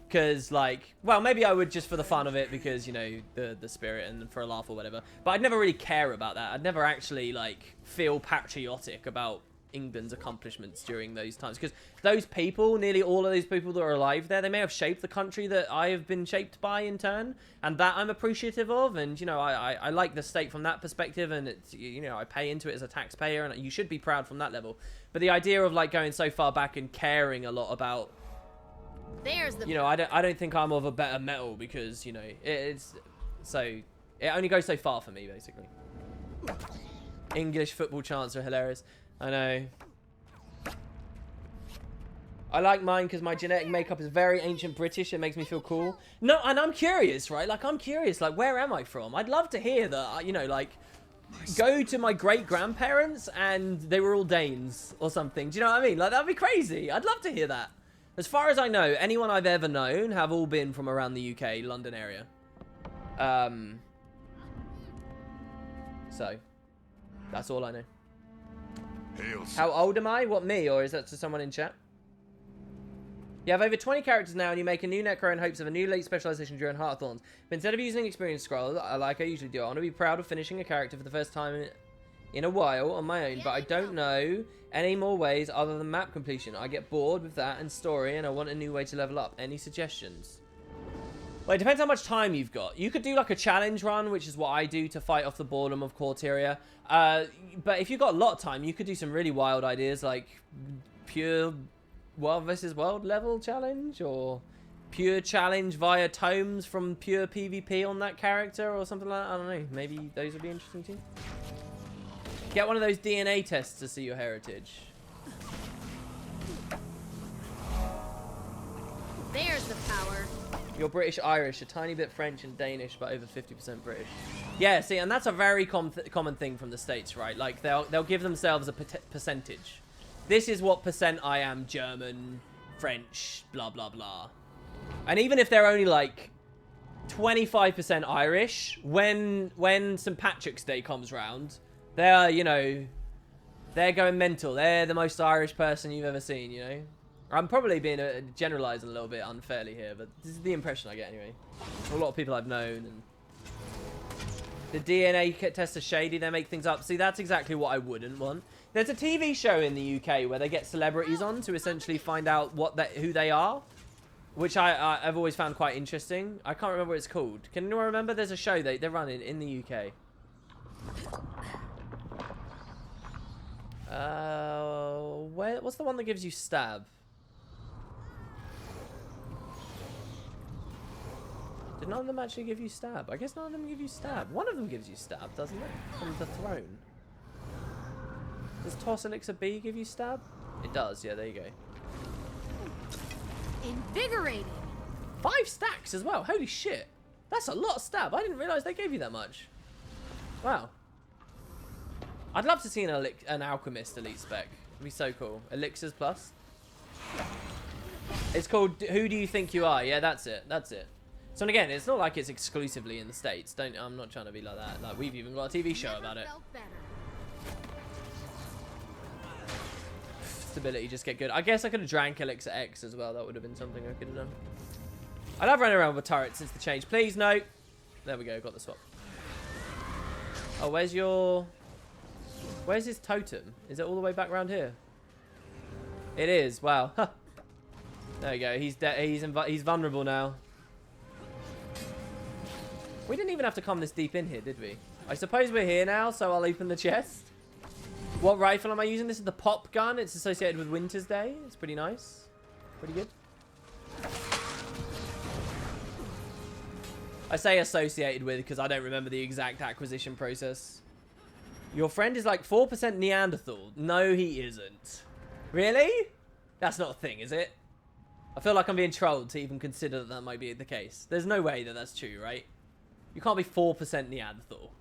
A: because, like, well, maybe I would just for the fun of it, because, you know, the spirit and for a laugh or whatever, but I'd never really care about that. I'd never actually, like, feel patriotic about England's accomplishments during those times, because those people, nearly all of those people that are alive there, they may have shaped the country that I have been shaped by in turn, and that I'm appreciative of. And, you know, I like the state from that perspective, and it's, you know, I pay into it as a taxpayer, and you should be proud from that level. But the idea of, like, going so far back and caring a lot about, you know, I don't think I'm of a better metal, because, you know, it's so it only goes so far for me, basically. English football chants are hilarious. I know. I like mine because my genetic makeup is very ancient British. It makes me feel cool. No, and I'm curious, right? Like, I'm curious, like, where am I from? I'd love to hear that, you know, like, go to my great-grandparents and they were all Danes or something. Do you know what I mean? Like, that'd be crazy. I'd love to hear that. As far as I know, anyone I've ever known have all been from around the UK, London area. So, that's all I know.
E: Hails.
A: How old am I? What, me? Or is that to someone in chat? You have over 20 characters now, and you make a new Necro in hopes of a new late specialization during Heart of Thorns. But instead of using experience scrolls, like I usually do, I want to be proud of finishing a character for the first time in a while on my own. But I don't know any more ways other than map completion. I get bored with that and story, and I want a new way to level up. Any suggestions? Well, it depends how much time you've got. You could do like a challenge run, which is what I do to fight off the boredom of Quarteria. But if you've got a lot of time, you could do some really wild ideas like pure World versus World level challenge, or pure challenge via tomes from pure PvP on that character, or something like that. I don't know. Maybe those would be interesting too. Get one of those DNA tests to see your heritage.
B: There's the power.
A: You're British Irish, a tiny bit French and Danish, but over 50% British. Yeah, see, and that's a very common thing from the States, right? Like, they'll give themselves a percentage. This is what percent I am German, French, blah, blah, blah. And even if they're only, like, 25% Irish, when St. Patrick's Day comes round, they're, you know, they're going mental. They're the most Irish person you've ever seen, you know? I'm probably being generalizing a little bit unfairly here, but this is the impression I get anyway. A lot of people I've known. And the DNA tests are shady. They make things up. See, that's exactly what I wouldn't want. There's a TV show in the UK where they get celebrities on to essentially find out who they are, which I've always found quite interesting. I can't remember what it's called. Can anyone remember? There's a show they're running in the UK. What's the one that gives you stab? Did none of them actually give you stab? I guess none of them give you stab. One of them gives you stab, doesn't it? From the throne. Does Toss Elixir B give you stab? It does, yeah, there you go.
B: Invigorating.
A: 5 stacks as well. Holy shit. That's a lot of stab. I didn't realize they gave you that much. Wow. I'd love to see an Alchemist elite spec. It'd be so cool. Elixirs plus. It's called Who Do You Think You Are? Yeah, that's it. That's it. So and again, it's not like it's exclusively in the States. I'm not trying to be like that. Like, we've even got a TV show about it. Stability just get good. I guess I could have drank Elixir X as well. That would have been something I could have done. I love running around with turrets since the change. Please, no. There we go. Got the swap. Oh, where's his totem? Is it all the way back around here? It is. Wow. There we go. He's vulnerable now. We didn't even have to come this deep in here, did we? I suppose we're here now, so I'll open the chest. What rifle am I using? This is the pop gun. It's associated with Winter's Day. It's pretty nice. Pretty good. I say associated with because I don't remember the exact acquisition process. Your friend is like 4% Neanderthal. No, he isn't. Really? That's not a thing, is it? I feel like I'm being trolled to even consider that might be the case. There's no way that that's true, right? You can't be 4% Neanderthal.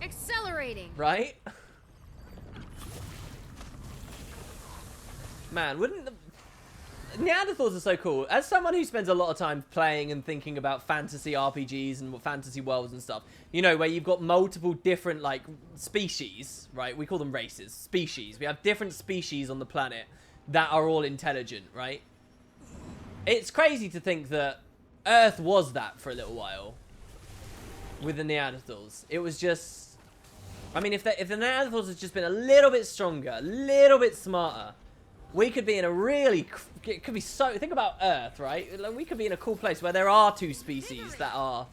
B: Accelerating.
A: Right? Man, wouldn't the... Neanderthals are so cool. As someone who spends a lot of time playing and thinking about fantasy RPGs and fantasy worlds and stuff, you know, where you've got multiple different, like, species, right? We call them races. Species. We have different species on the planet that are all intelligent, right? It's crazy to think that Earth was that for a little while with the Neanderthals. It was just... I mean, if the Neanderthals had just been a little bit stronger, a little bit smarter, we could be in a really... It could be so... Think about Earth, right? We could be in a cool place where there are 2 species that are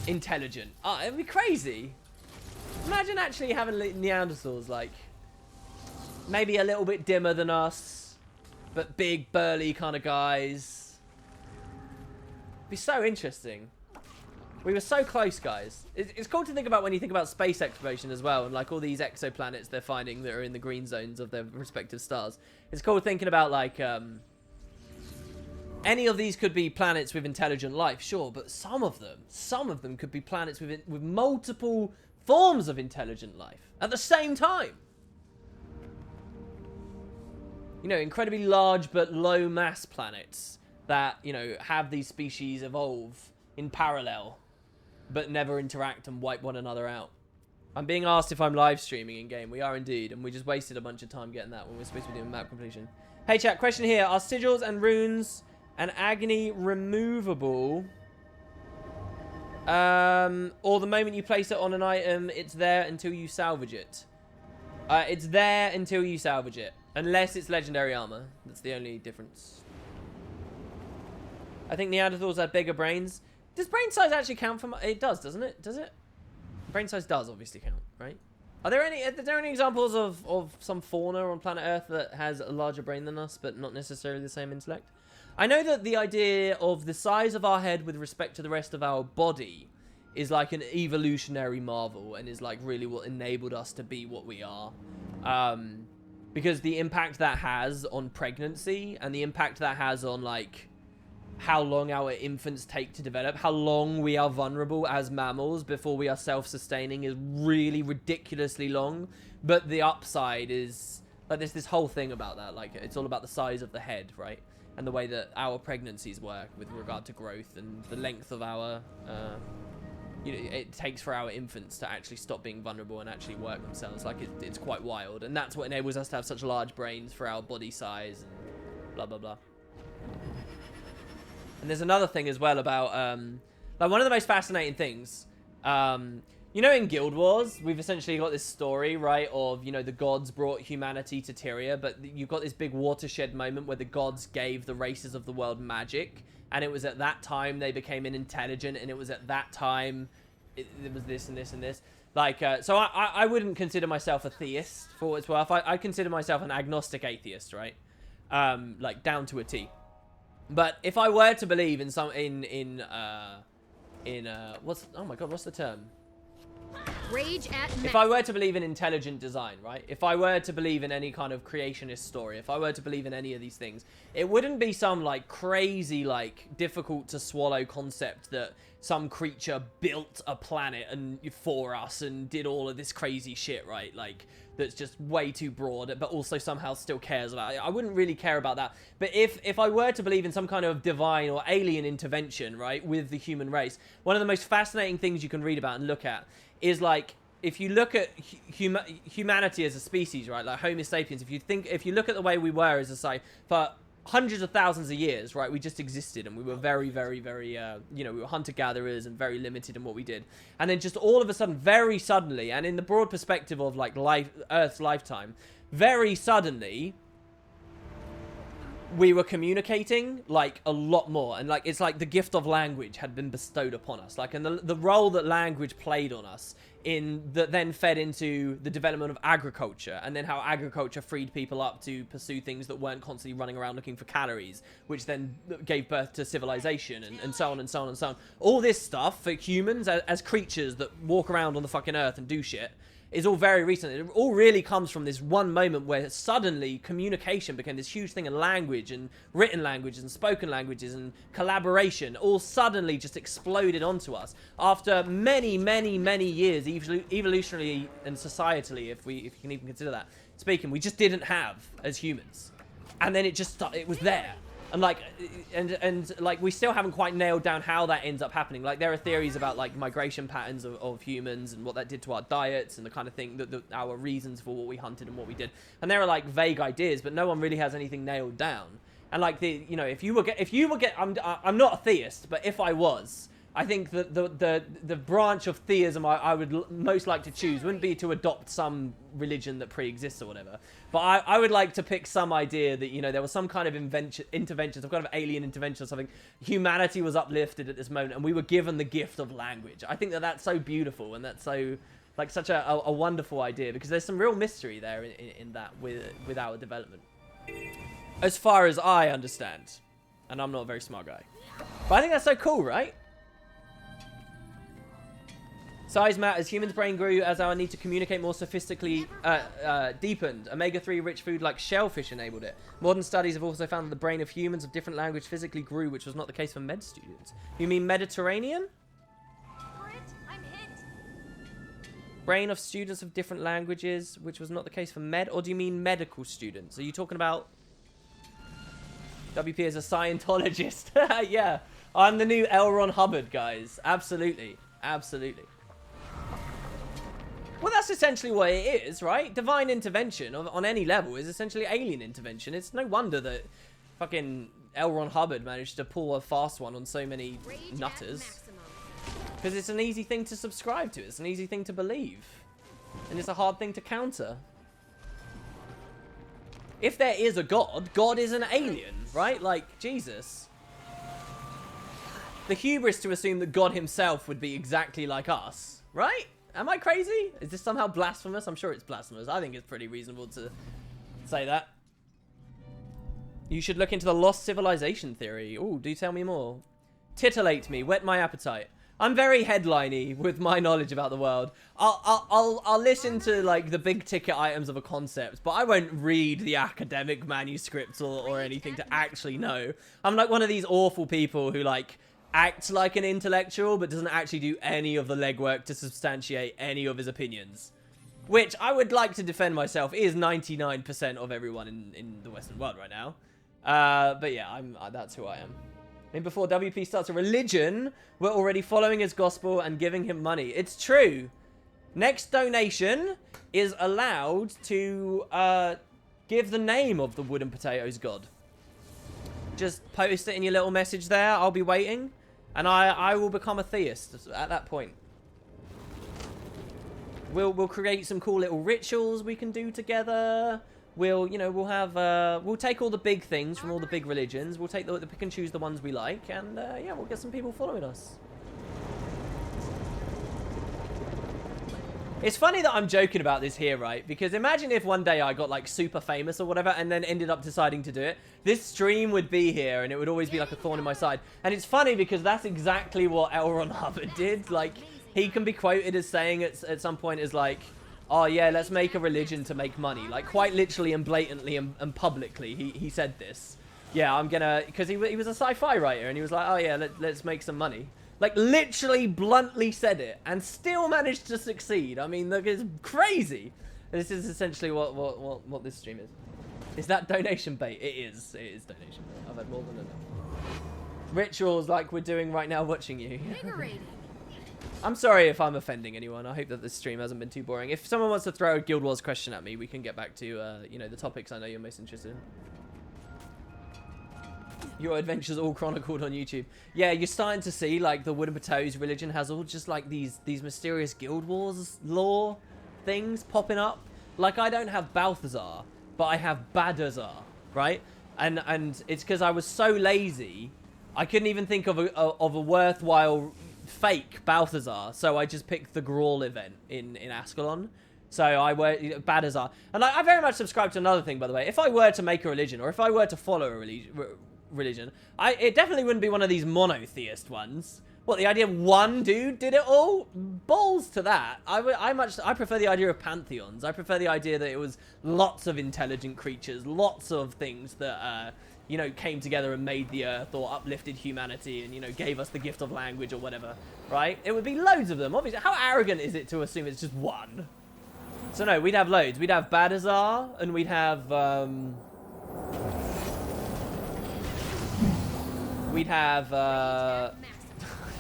A: intelligent. Oh, it'd be crazy. Imagine actually having Neanderthals, like, maybe a little bit dimmer than us, but big, burly kind of guys. It'd be so interesting. We were so close, guys. It's cool to think about when you think about space exploration as well, and like all these exoplanets they're finding that are in the green zones of their respective stars. It's cool thinking about like any of these could be planets with intelligent life, sure, but some of them could be planets with multiple forms of intelligent life at the same time. you know, incredibly large but low mass planets that, you know, have these species evolve in parallel but never interact and wipe one another out. I'm being asked if I'm live streaming in game. We are indeed, and we just wasted a bunch of time getting that when we're supposed to be doing map completion. Hey chat, question here: are sigils and runes and agony removable? Or the moment you place it on an item, it's there until you salvage it? It's there until you salvage it, unless it's legendary armor. That's the only difference. I think Neanderthals had bigger brains. Does brain size actually count for? It does, doesn't it? Does it? Brain size does obviously count, right? Are there any examples of some fauna on planet Earth that has a larger brain than us, but not necessarily the same intellect? I know that the idea of the size of our head with respect to the rest of our body is like an evolutionary marvel and is like really what enabled us to be what we are. Because the impact that has on pregnancy and the impact that has on like how long our infants take to develop, how long we are vulnerable as mammals before we are self-sustaining is really ridiculously long. But the upside is, like, there's this whole thing about that. Like, it's all about the size of the head, right? And the way that our pregnancies work with regard to growth and the length of our, you know, it takes for our infants to actually stop being vulnerable and actually work themselves. Like, it's quite wild. And that's what enables us to have such large brains for our body size and blah, blah, blah. And there's another thing as well about, like, one of the most fascinating things, you know, in Guild Wars, we've essentially got this story, right, of, you know, the gods brought humanity to Tyria, but you've got this big watershed moment where the gods gave the races of the world magic, and it was at that time they became intelligent, and it was at that time it was this and this and this. Like, so I wouldn't consider myself a theist, for what it's worth. I consider myself an agnostic atheist, right? Like, down to a T. But if I were to believe in some what's, oh my god, what's the term?
B: Rage at
A: If I were to believe in intelligent design, right? If I were to believe in any kind of creationist story, if I were to believe in any of these things, it wouldn't be some like crazy, like difficult to swallow concept that some creature built a planet and for us and did all of this crazy shit, right? Like, that's just way too broad, but also somehow still cares about it. I wouldn't really care about that. But if I were to believe in some kind of divine or alien intervention, right, with the human race, one of the most fascinating things you can read about and look at is, like, if you look at humanity as a species, right, like Homo sapiens, if you look at the way we were as a society for hundreds of thousands of years, right, we just existed and we were very, very, very, you know, we were hunter-gatherers and very limited in what we did. And then just all of a sudden, very suddenly, and in the broad perspective of, like, Earth's lifetime, very suddenly, we were communicating, like, a lot more. And, like, it's like the gift of language had been bestowed upon us. Like, and the role that language played on us that then fed into the development of agriculture, and then how agriculture freed people up to pursue things that weren't constantly running around looking for calories, which then gave birth to civilization, and so on and so on and so on. All this stuff for humans as creatures that walk around on the fucking earth and do shit is all very recent. It all really comes from this one moment where suddenly communication became this huge thing, and language and written languages and spoken languages and collaboration all suddenly just exploded onto us after many, many, many years, evolutionarily and societally, if you can even consider that speaking, we just didn't have as humans. And then it was there. And like we still haven't quite nailed down how that ends up happening. Like, there are theories about, like, migration patterns of humans and what that did to our diets and the kind of thing that our reasons for what we hunted and what we did. And there are, like, vague ideas, but no one really has anything nailed down. And, like, you know, if you were I'm not a theist, but if I was, I think that the branch of theism I would most like to choose wouldn't be to adopt some religion that pre-exists or whatever, but I would like to pick some idea that, you know, there was some kind of intervention, some kind of alien intervention or something. Humanity was uplifted at this moment, and we were given the gift of language. I think that that's so beautiful, and that's so, like, such a wonderful idea, because there's some real mystery there in that with our development, as far as I understand, and I'm not a very smart guy, but I think that's so cool, right? Size matters. Humans' brain grew as our need to communicate more sophisticatedly deepened. Omega-3 rich food like shellfish enabled it. Modern studies have also found that the brain of humans of different language physically grew, which was not the case for med students. You mean Mediterranean?
H: I'm hit.
A: Brain of students of different languages, which was not the case for med? Or do you mean medical students? Are you talking about WP is a Scientologist. Yeah, I'm the new L. Ron Hubbard, guys. Absolutely. Absolutely. Well, that's essentially what it is, right? Divine intervention on any level is essentially alien intervention. It's no wonder that fucking L. Ron Hubbard managed to pull a fast one on so many nutters. Because it's an easy thing to subscribe to. It's an easy thing to believe. And it's a hard thing to counter. If there is a God, God is an alien, right? Like, Jesus. The hubris to assume that God himself would be exactly like us, right? Am I crazy? Is this somehow blasphemous? I'm sure it's blasphemous. I think it's pretty reasonable to say that. You should look into the lost civilization theory. Oh, do tell me more. Titillate me, whet my appetite. I'm very headliney with my knowledge about the world. I'll listen to like the big ticket items of a concept, but I won't read the academic manuscripts or anything to actually know. I'm like one of these awful people who like acts like an intellectual but doesn't actually do any of the legwork to substantiate any of his opinions. Which I would like to defend myself is 99% of everyone in the Western world right now. But yeah, that's who I am. I mean, before WP starts a religion, we're already following his gospel and giving him money. It's true. Next donation is allowed to give the name of the wooden potatoes god. Just post it in your little message there. I'll be waiting. And I will become a theist at that point. We'll create some cool little rituals we can do together. We'll take all the big things from all the big religions. We'll take the pick and choose the ones we like, and yeah, we'll get some people following us. It's funny that I'm joking about this here, right? Because imagine if one day I got like super famous or whatever, and then ended up deciding to do it. This stream would be here, and it would always be like a thorn in my side. And it's funny because that's exactly what L. Ron Hubbard did. Like, he can be quoted as saying at some point is like, oh yeah, let's make a religion to make money. Like quite literally and blatantly and publicly, he said this. Yeah, I'm gonna, because he was a sci-fi writer and he was like, oh yeah, let's make some money. Like literally bluntly said it and still managed to succeed. I mean, look, it's crazy. This is essentially what this stream is. Is that donation bait? It is donation bait. I've had more than enough. Rituals like we're doing right now watching you. I'm sorry if I'm offending anyone. I hope that this stream hasn't been too boring. If someone wants to throw a Guild Wars question at me, we can get back to, the topics I know you're most interested in. Your adventures all chronicled on YouTube. Yeah, you're starting to see, like, the Wooden Potatoes religion has all just, like, these mysterious Guild Wars lore things popping up. Like, I don't have Balthazar, but I have Badazar, right? And it's because I was so lazy, I couldn't even think of a worthwhile fake Balthazar, so I just picked the Grawl event in Ascalon. So I were Badazar, and I very much subscribe to another thing, by the way. If I were to make a religion, or if I were to follow a religion, it definitely wouldn't be one of these monotheist ones. What, the idea of one dude did it all? Balls to that. I prefer the idea of pantheons. I prefer the idea that it was lots of intelligent creatures, lots of things that came together and made the earth or uplifted humanity and, gave us the gift of language or whatever, right? It would be loads of them. Obviously, how arrogant is it to assume it's just one? So no, we'd have loads. We'd have Badazar, and we'd have, I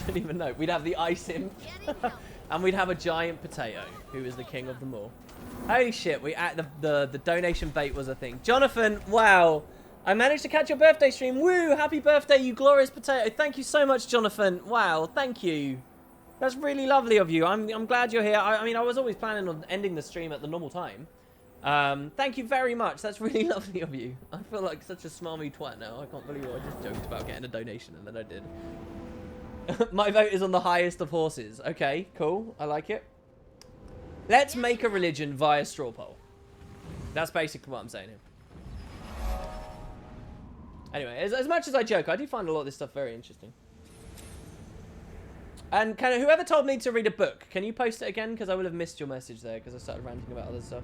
A: don't even know. We'd have the Ice Imp, and we'd have a giant potato, who is the king of them all. Holy shit, the donation bait was a thing. Jonathan, wow. I managed to catch your birthday stream. Woo! Happy birthday, you glorious potato. Thank you so much, Jonathan. Wow, thank you. That's really lovely of you. I'm glad you're here. I mean, I was always planning on ending the stream at the normal time. Thank you very much. That's really lovely of you. I feel like such a smarmy twat now. I can't believe I just joked about getting a donation and then I did. My vote is on the highest of horses. Okay, cool. I like it. Let's make a religion via straw poll. That's basically what I'm saying here. Anyway, as much as I joke, I do find a lot of this stuff very interesting. And whoever told me to read a book, can you post it again? Because I would have missed your message there because I started ranting about other stuff.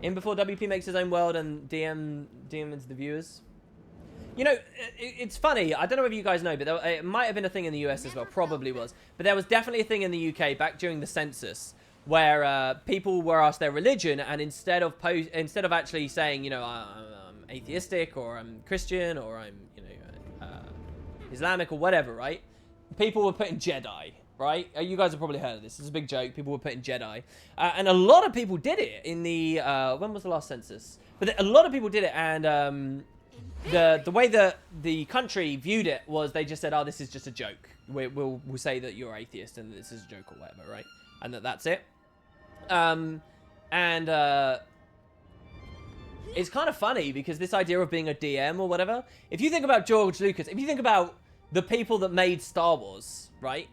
A: In before WP makes his own world and DM into the viewers. It's funny. I don't know if you guys know, but it might have been a thing in the US as well. Probably was. But there was definitely a thing in the UK back during the census where people were asked their religion, and instead of actually saying, I'm atheistic, or I'm Christian, or I'm, Islamic, or whatever, right? People were putting Jedi, right? You guys have probably heard of this. It's a big joke. People were putting Jedi. And a lot of people did it in the... when was the last census? But a lot of people did it, and the way that the country viewed it was they just said, oh, this is just a joke. We'll say that you're atheist and this is a joke or whatever, right? And that's it. It's kind of funny because this idea of being a DM or whatever, if you think about George Lucas, if you think about the people that made Star Wars, right?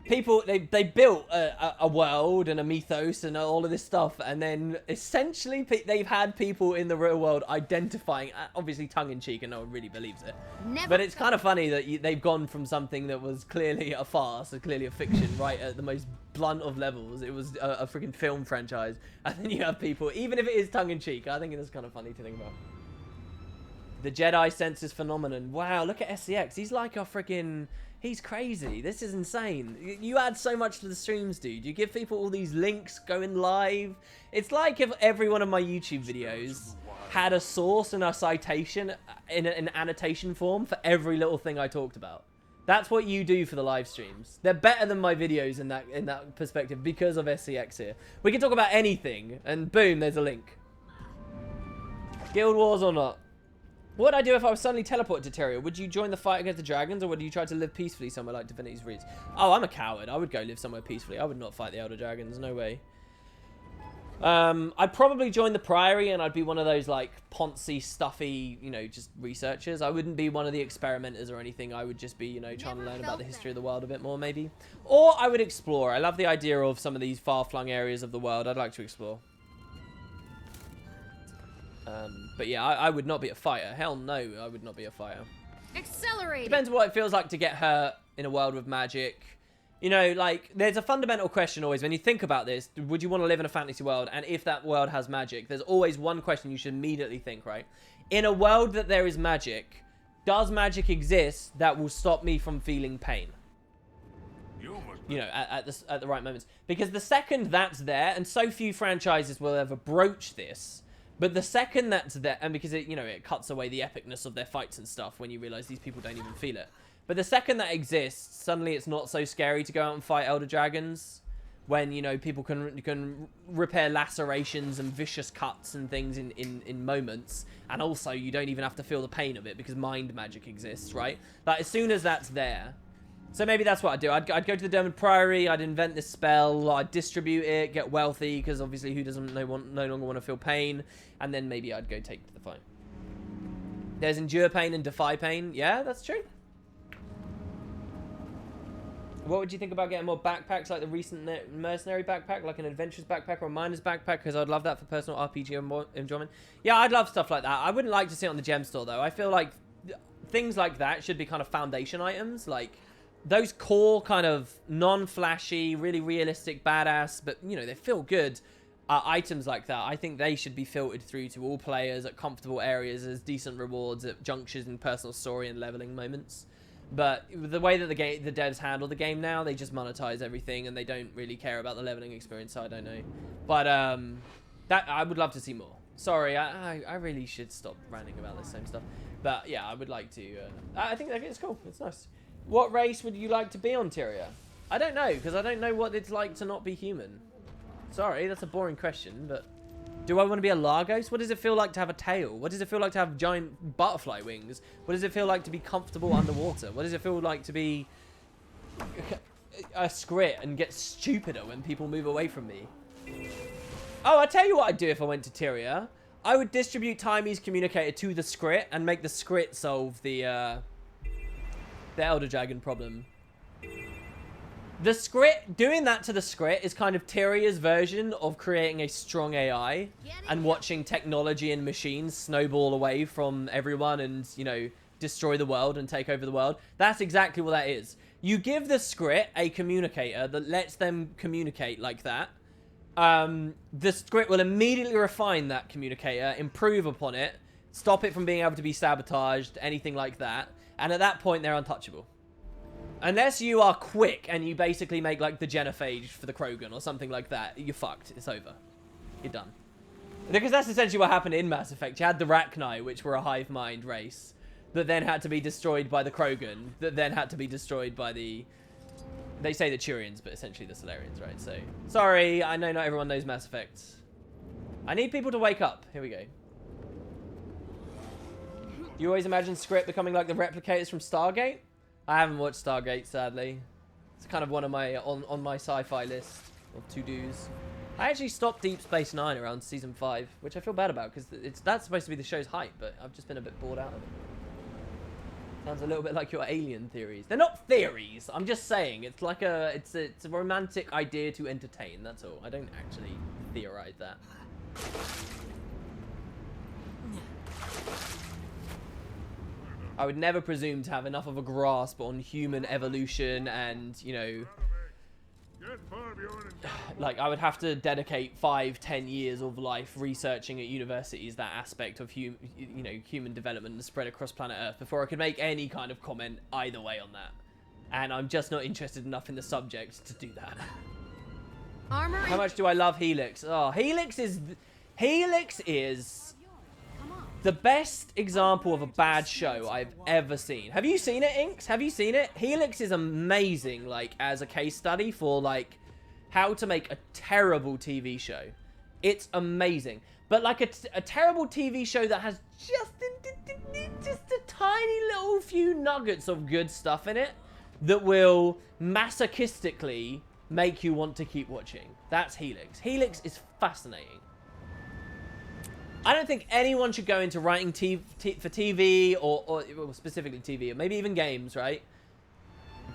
A: People, they built a world and a mythos and all of this stuff, and then essentially they've had people in the real world identifying, obviously tongue-in-cheek, and no one really believes it. But it's kind of funny that they've gone from something that was clearly a farce, clearly a fiction, right at the most blunt of levels. It was a freaking film franchise, and then you have people, even if it is tongue-in-cheek, I think it is kind of funny to think about. The Jedi census phenomenon. Wow, look at SCX. He's like a freaking... He's crazy. This is insane. You add so much to the streams, dude. You give people all these links going live. It's like if every one of my YouTube videos had a source and a citation in an annotation form for every little thing I talked about. That's what you do for the live streams. They're better than my videos in that perspective because of SCX here. We can talk about anything, and boom, there's a link. Guild Wars or not? What would I do if I was suddenly teleported to Tyria? Would you join the fight against the dragons, or would you try to live peacefully somewhere like Divinity's Reeds? Oh, I'm a coward. I would go live somewhere peacefully. I would not fight the Elder Dragons. No way. I'd probably join the Priory, and I'd be one of those, like, poncy, stuffy, just researchers. I wouldn't be one of the experimenters or anything. I would just be, trying to learn about the history of the world a bit more, maybe. Or I would explore. I love the idea of some of these far-flung areas of the world. I'd like to explore. But yeah, I would not be a fighter. Hell no, I would not be a fighter.
B: Accelerate.
A: Depends on what it feels like to get hurt in a world with magic. Like, there's a fundamental question always when you think about this. Would you want to live in a fantasy world? And if that world has magic, there's always one question you should immediately think, right? In a world that there is magic, does magic exist that will stop me from feeling pain? At the right moments. Because the second that's there, and so few franchises will ever broach this, but the second that's there, and because it cuts away the epicness of their fights and stuff when you realize these people don't even feel it. But the second that exists, suddenly it's not so scary to go out and fight Elder Dragons when, people can repair lacerations and vicious cuts and things in moments. And also, you don't even have to feel the pain of it because mind magic exists, right? Like, as soon as that's there. So maybe that's what I'd do. I'd go to the Dermot Priory, I'd invent this spell, I'd distribute it, get wealthy, because obviously who doesn't no longer want to feel pain, and then maybe I'd go take to the fight. There's endure pain and defy pain. Yeah, that's true. What would you think about getting more backpacks, like the recent mercenary backpack, like an adventurous backpack or a miner's backpack? Because I'd love that for personal RPG enjoyment. Yeah, I'd love stuff like that. I wouldn't like to see it on the gem store, though. I feel like things like that should be kind of foundation items, like... Those core kind of non-flashy, really realistic, badass, but, they feel good items like that. I think they should be filtered through to all players at comfortable areas as decent rewards at junctures in personal story and leveling moments. But the way that the devs handle the game now, they just monetize everything and they don't really care about the leveling experience, so I don't know. But that I would love to see more. Sorry, I really should stop ranting about this same stuff. But yeah, I would like to. I think it's cool. It's nice. What race would you like to be on Tyria? I don't know, because I don't know what it's like to not be human. Sorry, that's a boring question, but... Do I want to be a Lagos? What does it feel like to have a tail? What does it feel like to have giant butterfly wings? What does it feel like to be comfortable underwater? What does it feel like to be a Skrit and get stupider when people move away from me? Oh, I'll tell you what I'd do if I went to Tyria. I would distribute Time's communicator to the Skrit and make the Skrit solve the Elder Dragon problem. The Skrit, doing that to the Skrit is kind of Tyria's version of creating a strong AI and watching technology and machines snowball away from everyone and, destroy the world and take over the world. That's exactly what that is. You give the Skrit a communicator that lets them communicate like that. The Skrit will immediately refine that communicator, improve upon it, stop it from being able to be sabotaged, anything like that. And at that point, they're untouchable. Unless you are quick and you basically make, like, the genophage for the Krogan or something like that, you're fucked. It's over. You're done. Because that's essentially what happened in Mass Effect. You had the Rachni, which were a hive mind race, that then had to be destroyed by the Krogan, that then had to be destroyed by the... They say the Turians, but essentially the Solarians, right? So, sorry, I know not everyone knows Mass Effect. I need people to wake up. Here we go. You always imagine Script becoming like the replicators from Stargate? I haven't watched Stargate, sadly. It's kind of one of my on my sci-fi list of to-dos. I actually stopped Deep Space Nine around season 5, which I feel bad about because that's supposed to be the show's hype, but I've just been a bit bored out of it. Sounds a little bit like your alien theories. They're not theories. I'm just saying it's like it's a romantic idea to entertain. That's all. I don't actually theorize that. I would never presume to have enough of a grasp on human evolution and, you know, like I would have to dedicate 5-10 years of life researching at universities that aspect of human development and spread across planet Earth before I could make any kind of comment either way on that. And I'm just not interested enough in the subject to do that.
B: Armor.
A: How much do I love Helix? Oh, Helix is the best example of a bad show I've ever seen. Have you seen it, Inks? Have you seen it? Helix is amazing, like, as a case study for, like, how to make a terrible TV show. It's amazing. But, like, a terrible TV show that has just a tiny little few nuggets of good stuff in it that will masochistically make you want to keep watching. That's Helix. Helix is fascinating. I don't think anyone should go into writing for TV or specifically TV, or maybe even games, right?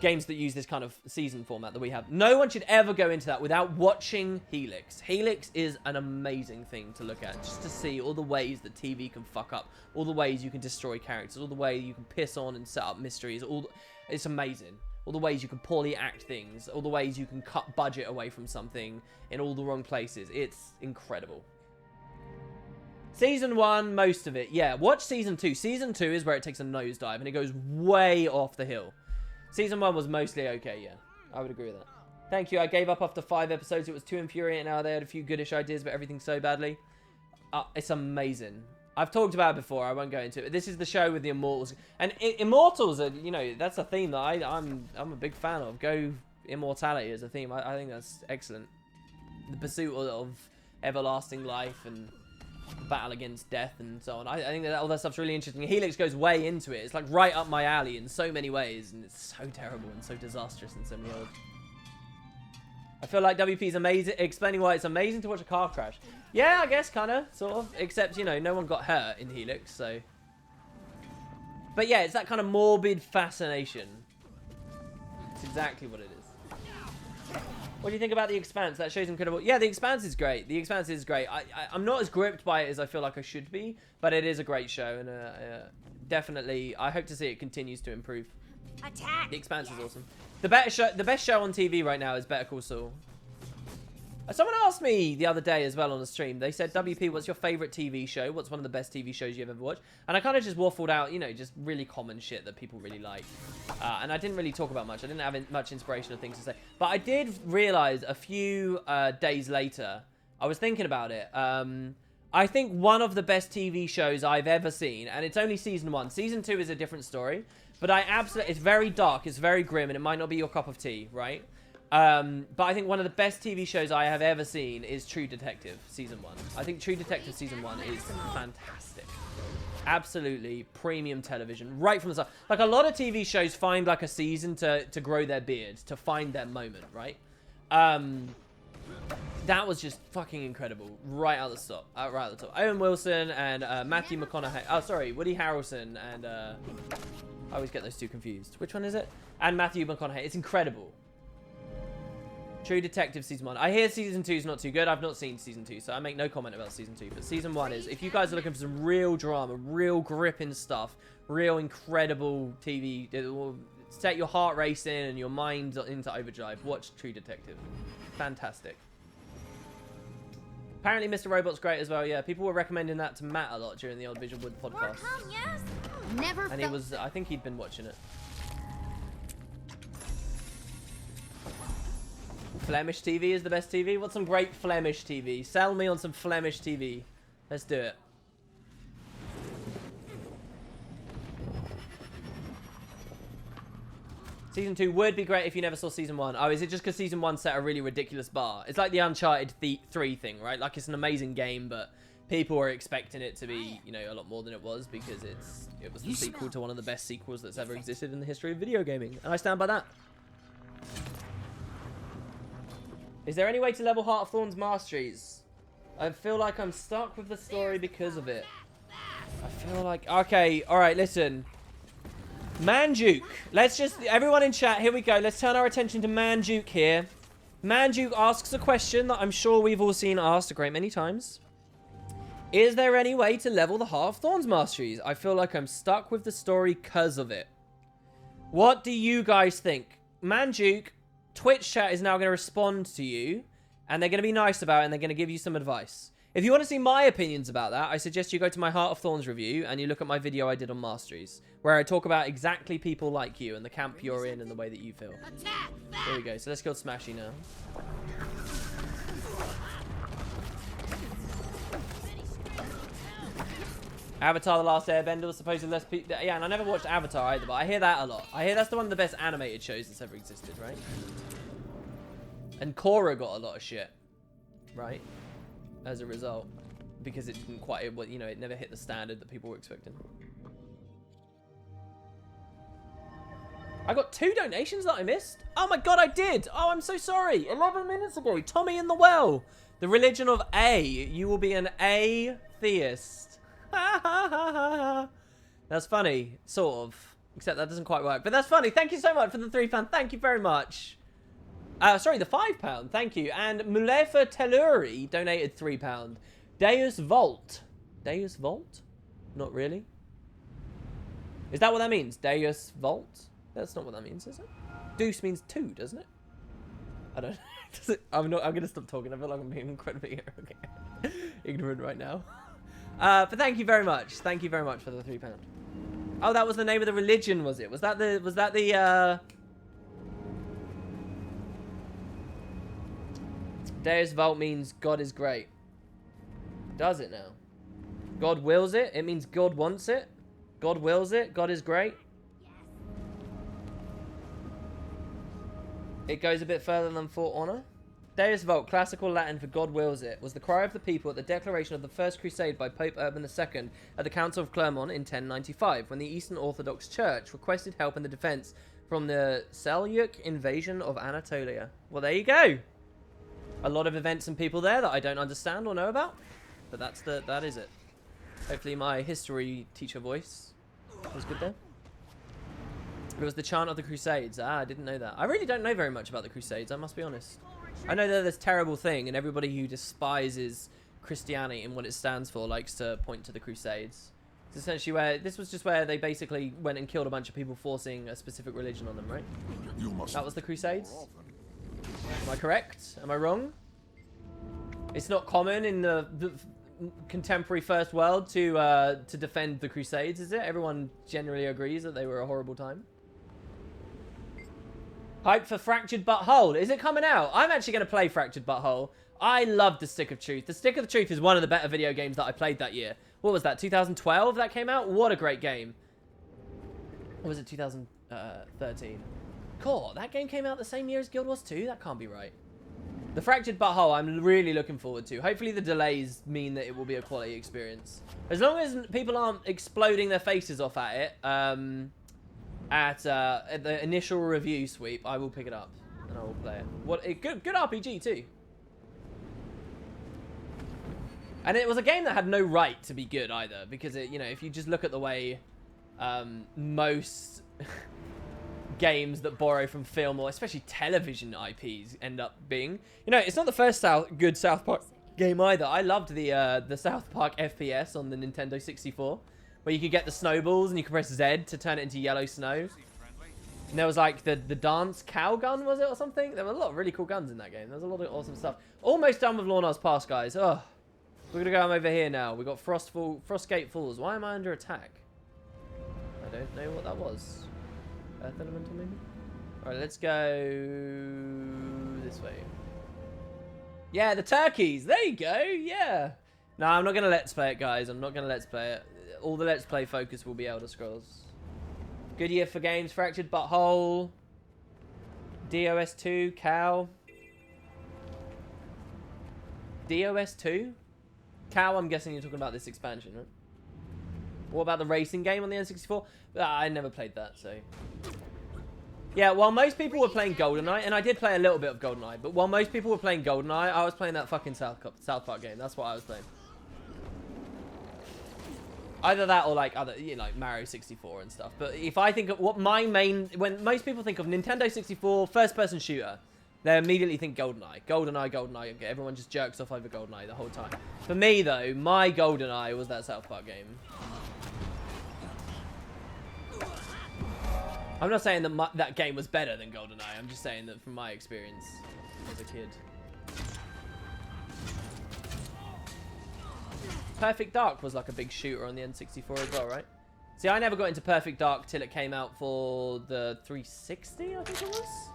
A: Games that use this kind of season format that we have. No one should ever go into that without watching Helix. Helix is an amazing thing to look at, just to see all the ways that TV can fuck up, all the ways you can destroy characters, all the ways you can piss on and set up mysteries. It's amazing. All the ways you can poorly act things, all the ways you can cut budget away from something in all the wrong places. It's incredible. Season 1, most of it. Yeah, watch Season 2. Season 2 is where it takes a nosedive, and it goes way off the hill. Season 1 was mostly okay, yeah. I would agree with that. Thank you. I gave up after 5 episodes. It was too infuriating. Now they had a few goodish ideas, but everything so badly. It's amazing. I've talked about it before. I won't go into it. This is the show with the Immortals. And Immortals are, you know, that's a theme that I'm a big fan of. Go immortality as a theme. I think that's excellent. The pursuit of everlasting life and battle against death and so on. I think that all that stuff's really interesting. Helix goes way into it. It's like right up my alley in so many ways, and it's so terrible and so disastrous in so many others. I feel like WP's amazing, explaining why it's amazing to watch a car crash. Yeah, I guess, kind of, sort of. Except, you know, no one got hurt in Helix, so... But yeah, it's that kind of morbid fascination. It's exactly what it is. What do you think about The Expanse? That show's incredible. Yeah, The Expanse is great. The Expanse is great. I'm not as gripped by it as I feel like I should be, but it is a great show, and definitely, I hope to see it continues to improve.
H: Attack!
A: The Expanse is awesome. The best show on TV right now is Better Call Saul. Someone asked me the other day as well on the stream. They said, WP, what's your favorite TV show? What's one of the best TV shows you've ever watched? And I kind of just waffled out, you know, just really common shit that people really like. And I didn't really talk about much. I didn't have much inspirational things to say. But I did realize a few days later, I was thinking about it. I think one of the best TV shows I've ever seen, and it's only season 1. Season 2 is a different story. But it's very dark, it's very grim, and it might not be your cup of tea, right? But I think one of the best TV shows I have ever seen is True Detective Season 1. I think True Detective Season 1 is fantastic. Absolutely premium television, right from the start. Like, a lot of TV shows find, like, a season to grow their beard, to find their moment, right? That was just fucking incredible, right at the top. Right at the top. Owen Wilson and Matthew McConaughey. Oh, sorry, Woody Harrelson and... I always get those two confused. Which one is it? And Matthew McConaughey. It's incredible. True Detective Season 1. I hear Season 2 is not too good. I've not seen Season 2, so I make no comment about Season 2. But Season 1 is, if you guys are looking for some real drama, real gripping stuff, real incredible TV, it will set your heart racing and your mind into overdrive, watch True Detective. Fantastic. Apparently Mr. Robot's great as well, yeah. People were recommending that to Matt a lot during the Old Visual Wood podcast.
H: Yes.
B: Never
A: And he was, I think he'd been watching it. Flemish TV is the best TV? What's some great Flemish TV? Sell me on some Flemish TV. Let's do it. Season 2 would be great if you never saw Season 1. Oh, is it just because Season 1 set a really ridiculous bar? It's like the Uncharted 3 thing, right? Like, it's an amazing game, but people were expecting it to be, you know, a lot more than it was because it was the sequel to one of the best sequels that's ever existed in the history of video gaming. And I stand by that. Is there any way to level Heart of Thorns Masteries? I feel like I'm stuck with the story because of it. I feel like... Okay, alright, listen. Manduke. Let's just... Everyone in chat, here we go. Let's turn our attention to Manduke here. Manduke asks a question that I'm sure we've all seen asked a great many times. Is there any way to level the Heart of Thorns Masteries? I feel like I'm stuck with the story because of it. What do you guys think? Manduke, Twitch chat is now going to respond to you, and they're going to be nice about it, and they're going to give you some advice. If you want to see my opinions about that, I suggest you go to my Heart of Thorns review, and you look at my video I did on Masteries, where I talk about exactly people like you, and the camp you're in, and the way that you feel. There we go. So let's kill Smashy now. Avatar: The Last Airbender was supposedly less people. Yeah, and I never watched Avatar either, but I hear that a lot. I hear that's the one of the best animated shows that's ever existed, right? And Korra got a lot of shit, right? As a result, because it didn't quite, you know, it never hit the standard that people were expecting. I got 2 donations that I missed. Oh my god, I did. Oh, I'm so sorry. 11 minutes ago. Tommy in the Well. The religion of A. You will be an atheist. That's funny, sort of. Except that doesn't quite work. But that's funny. Thank you so much for the £3. Thank you very much. Sorry, the £5. Thank you. And Mulefa Telluri donated £3. Deus Volt. Deus Volt? Not really. Is that what that means? Deus Volt? That's not what that means, is it? Deuce means 2, doesn't it? I don't know. Does it? I'm gonna stop talking. I feel like I'm being incredibly ignorant right now. But thank you very much. Thank you very much for the £3. Oh, that was the name of the religion, was it? Was that the Deus Vult means God is great. Does it now? God wills it? It means God wants it? God wills it? God is great? It goes a bit further than For Honor. Deus Vult, classical Latin for God wills it, was the cry of the people at the declaration of the First Crusade by Pope Urban II at the Council of Clermont in 1095, when the Eastern Orthodox Church requested help in the defense from the Seljuk invasion of Anatolia. Well, there you go. A lot of events and people there that I don't understand or know about, but that is it. Hopefully my history teacher voice was good there. It was the chant of the Crusades. Ah, I didn't know that. I really don't know very much about the Crusades, I must be honest. I know they're this terrible thing, and everybody who despises Christianity and what it stands for likes to point to the Crusades. It's essentially where, this was just where they basically went and killed a bunch of people forcing a specific religion on them, right? That was the Crusades? Am I correct? Am I wrong? It's not common in the contemporary First World to defend the Crusades, is it? Everyone generally agrees that they were a horrible time. Hype for Fractured But Whole. Is it coming out? I'm actually going to play Fractured But Whole. I love The Stick of Truth. The Stick of the Truth is one of the better video games that I played that year. What was that, 2012 that came out? What a great game. Or was it 2013? Cool, that game came out the same year as Guild Wars 2? That can't be right. The Fractured But Whole, I'm really looking forward to. Hopefully the delays mean that it will be a quality experience. As long as people aren't exploding their faces off at it, at the initial review sweep, I will pick it up and I will play it. Good RPG too. And it was a game that had no right to be good either, because it, you know, if you just look at the way most games that borrow from film or especially television IPs end up being, you know, it's not the first good South Park game either. I loved the South Park FPS on the Nintendo 64. Where you could get the snowballs and you could press Z to turn it into yellow snow. And there was like the dance cow gun, was it, or something? There were a lot of really cool guns in that game. There was a lot of awesome stuff. Almost done with Lorna's Pass, guys. Oh, we're going to go over here now. We got Frostgate Falls. Why am I under attack? I don't know what that was. Earth Elemental, maybe? Alright, let's go this way. Yeah, the turkeys. There you go. Yeah. No, I'm not going to let's play it, guys. I'm not going to let's play it. All the let's play focus will be Elder Scrolls. Good year for games. Fractured Butthole. DOS 2. Cow. DOS 2? Cow, I'm guessing you're talking about this expansion, right? What about the racing game on the N64? I never played that, so... Yeah, while most people were playing GoldenEye, and I did play a little bit of GoldenEye, but while most people were playing GoldenEye, I was playing that fucking South Park game. That's what I was playing. Either that or like other, you know, like Mario 64 and stuff. But if I think of what my main... When most people think of Nintendo 64 first-person shooter, they immediately think GoldenEye. GoldenEye, GoldenEye. Everyone just jerks off over GoldenEye the whole time. For me, though, my GoldenEye was that South Park game. I'm not saying that that game was better than GoldenEye. I'm just saying that from my experience as a kid. Perfect Dark was like a big shooter on the N64 as well, right? See, I never got into Perfect Dark till it came out for the 360, I think it was?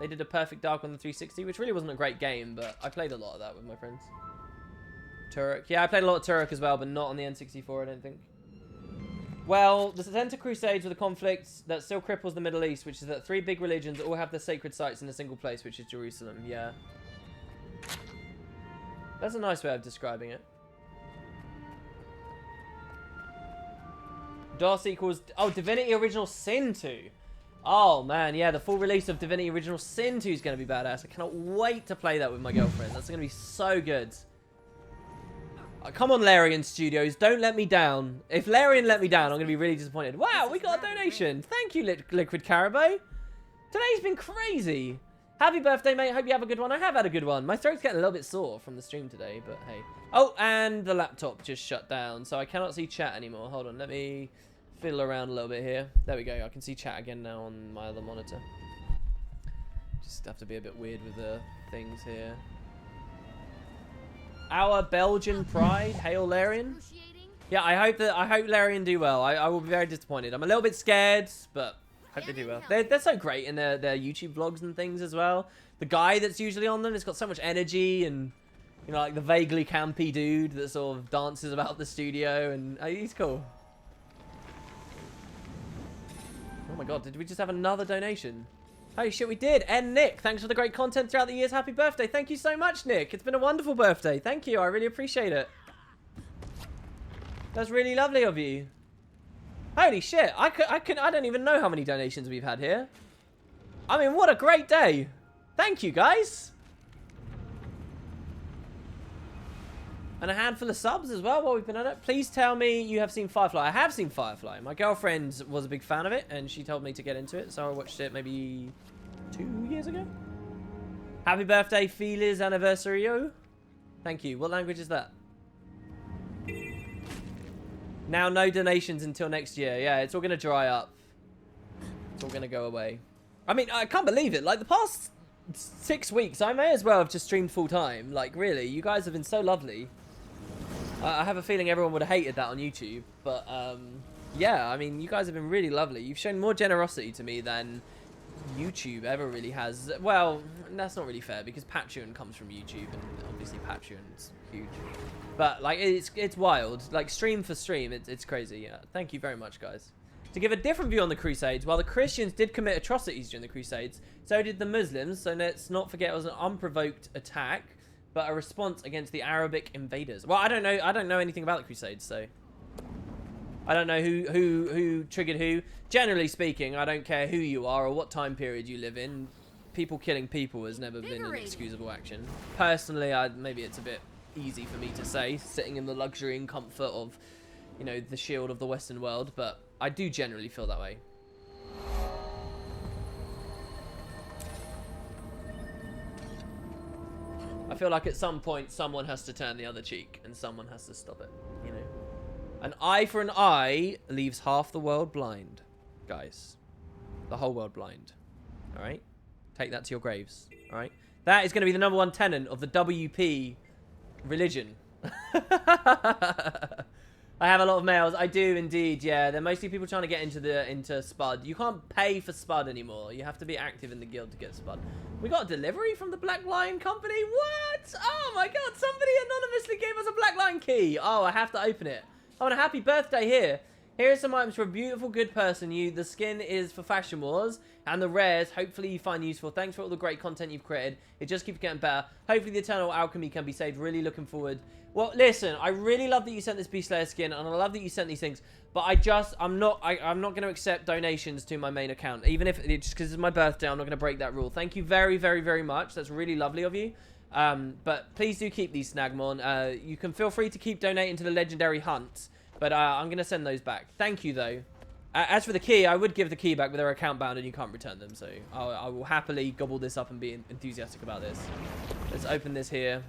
A: They did a Perfect Dark on the 360, which really wasn't a great game, but I played a lot of that with my friends. Turok. Yeah, I played a lot of Turok as well, but not on the N64, I don't think. Well, the Center Crusades were the conflict that still cripples the Middle East, which is that 3 big religions all have their sacred sites in a single place, which is Jerusalem. Yeah. That's a nice way of describing it. DOS equals... Oh, Divinity Original Sin 2. Oh, man, yeah, the full release of Divinity Original Sin 2 is going to be badass. I cannot wait to play that with my girlfriend. That's going to be so good. Come on, Larian Studios, don't let me down. If Larian let me down, I'm going to be really disappointed. Wow, we got a donation. Thank you, Liquid Caribou. Today's been crazy. Happy birthday, mate. Hope you have a good one. I have had a good one. My throat's getting a little bit sore from the stream today, but hey. Oh, and the laptop just shut down, so I cannot see chat anymore. Hold on, let me fiddle around a little bit here. There we go. I can see chat again now on my other monitor. Just have to be a bit weird with the things here. Our Belgian pride, hail Larian. Yeah, I hope Larian do well. I will be very disappointed. I'm a little bit scared, but hope they do well. They're so great in their YouTube vlogs and things as well. The guy that's usually on them has got so much energy and, you know, like the vaguely campy dude that sort of dances about the studio, and he's cool. Oh my god, did we just have another donation? Holy shit, we did. And Nick, thanks for the great content throughout the years. Happy birthday. Thank you so much, Nick. It's been a wonderful birthday. Thank you. I really appreciate it. That's really lovely of you. Holy shit. I don't even know how many donations we've had here. I mean, what a great day. Thank you, guys. And a handful of subs as well while we've been at it. Please tell me you have seen Firefly. I have seen Firefly. My girlfriend was a big fan of it, and she told me to get into it, so I watched it maybe 2 years ago. Happy birthday, Feliz Anniversario. Thank you. What language is that? Now no donations until next year. Yeah, it's all going to dry up. It's all going to go away. I mean, I can't believe it. Like, the past 6 weeks, I may as well have just streamed full time. Like, really, you guys have been so lovely. I have a feeling everyone would have hated that on YouTube. But, yeah, I mean, you guys have been really lovely. You've shown more generosity to me than YouTube ever really has. Well, that's not really fair because Patreon comes from YouTube, and obviously Patreon's huge. But, like, it's wild. Like, stream for stream, it's crazy. Yeah, thank you very much, guys. To give a different view on the Crusades, while the Christians did commit atrocities during the Crusades, so did the Muslims, so let's not forget it was an unprovoked attack, but a response against the Arabic invaders. Well, I don't know anything about the Crusades, so I don't know who triggered who. Generally speaking, I don't care who you are or what time period you live in. People killing people has never been an excusable action. Personally, maybe it's a bit easy for me to say, sitting in the luxury and comfort of, you know, the shield of the Western world, but I do generally feel that way. I feel like at some point someone has to turn the other cheek and someone has to stop it, you know. An eye for an eye leaves half the world blind, guys. The whole world blind. All right? Take that to your graves, all right? That is going to be the #1 tenet of the WP religion. I have a lot of males. I do indeed, yeah. They're mostly people trying to get into Spud. You can't pay for Spud anymore. You have to be active in the guild to get Spud. We got a delivery from the Black Lion Company? What? Oh my god, somebody anonymously gave us a Black Lion key. Oh, I have to open it. Oh, and a happy birthday here. Here are some items for a beautiful, good person. The skin is for Fashion Wars, and the rares, hopefully you find useful. Thanks for all the great content you've created. It just keeps getting better. Hopefully the Eternal Alchemy can be saved. Really looking forward. Well, listen, I really love that you sent this Beast Slayer skin, and I love that you sent these things, but I'm not going to accept donations to my main account, even if it's just because it's my birthday. I'm not going to break that rule. Thank you very, very, very much. That's really lovely of you. But please do keep these, Snagmon. You can feel free to keep donating to the Legendary Hunt. But I'm going to send those back. Thank you, though. As for the key, I would give the key back, but they're account bound and you can't return them. So I will happily gobble this up and be enthusiastic about this. Let's open this here.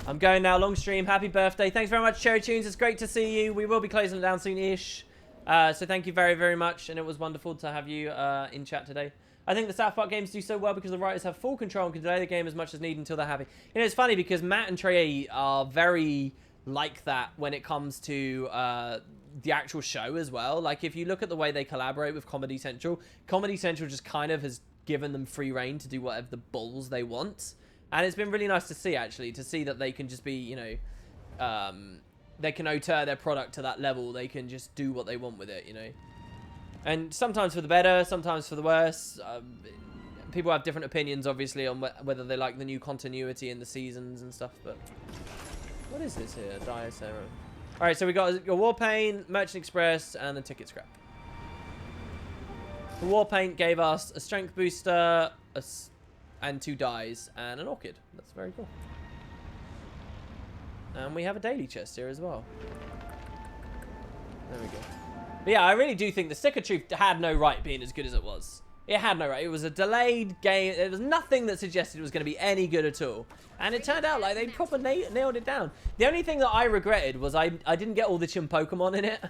A: I'm going now. Long stream. Happy birthday. Thanks very much, Cherry Tunes. It's great to see you. We will be closing it down soon-ish. So thank you very, very much. And it was wonderful to have you in chat today. I think the South Park games do so well because the writers have full control and can delay the game as much as needed until they're happy. You know, it's funny because Matt and Trey are very like that when it comes to the actual show as well. Like, if you look at the way they collaborate with Comedy Central just kind of has given them free reign to do whatever the balls they want. And it's been really nice to see, actually, to see that they can just be, you know, they can auteur their product to that level. They can just do what they want with it, you know. And sometimes for the better, sometimes for the worse. People have different opinions, obviously, on whether they like the new continuity in the seasons and stuff. But what is this here? Diacera. All right, so we got a Warpaint, Merchant Express, and a Ticket Scrap. The Warpaint gave us a Strength Booster, and 2 dies, and an Orchid. That's very cool. And we have a daily chest here as well. There we go. But yeah, I really do think the Stick of Truth had no right being as good as it was. It had no right. It was a delayed game. There was nothing that suggested it was going to be any good at all. And it turned out like they proper nailed it down. The only thing that I regretted was I didn't get all the Chim Pokemon in it.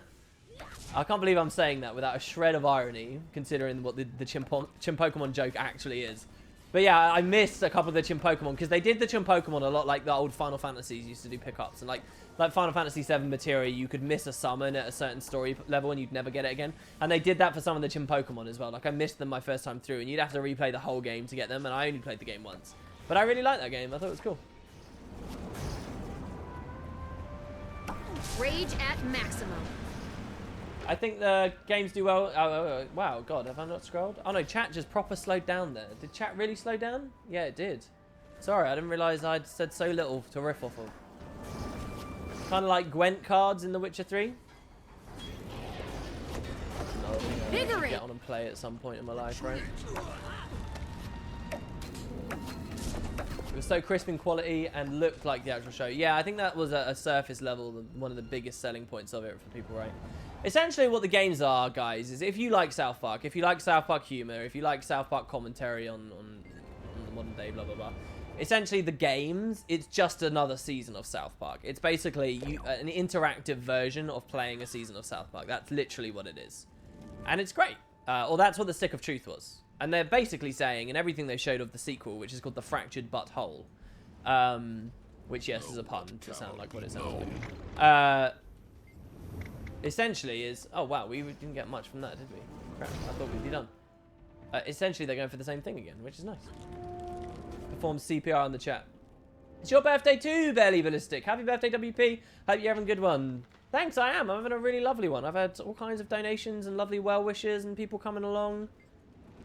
A: I can't believe I'm saying that without a shred of irony, considering what the Chim Pokemon joke actually is. But yeah, I missed a couple of the Chim Pokemon because they did the Chim Pokemon a lot like the old Final Fantasies used to do pickups. And like Final Fantasy VII Materia, you could miss a summon at a certain story level and you'd never get it again. And they did that for some of the Chim Pokemon as well. Like, I missed them my first time through and you'd have to replay the whole game to get them. And I only played the game once. But I really liked that game. I thought it was cool.
B: Rage at maximum.
A: I think the games do well. Oh, wow, God, have I not scrolled? Oh no, chat just proper slowed down there. Did chat really slow down? Yeah, it did. Sorry, I didn't realize I'd said so little to riff off of. Kind of like Gwent cards in The Witcher 3. Get on and play at some point in my life, right? It was so crisp in quality and looked like the actual show. Yeah, I think that was a surface level, one of the biggest selling points of it for people, right? Essentially what the games are, guys, is if you like South Park, if you like South Park humor, if you like South Park commentary on the modern day, blah, blah, blah. Essentially the games, it's just another season of South Park. It's basically an interactive version of playing a season of South Park. That's literally what it is. And it's great. Or that's what the Stick of Truth was. And they're basically saying, in everything they showed of the sequel, which is called The Fractured But Whole, which, yes, is a pun to sound like what it sounds like. Essentially is... Oh, wow, we didn't get much from that, did we? Crap, I thought we'd be done. Essentially, they're going for the same thing again, which is nice. Perform CPR in the chat. It's your birthday too, Barely Ballistic. Happy birthday, WP. Hope you're having a good one. Thanks, I am. I'm having a really lovely one. I've had all kinds of donations and lovely well wishes and people coming along.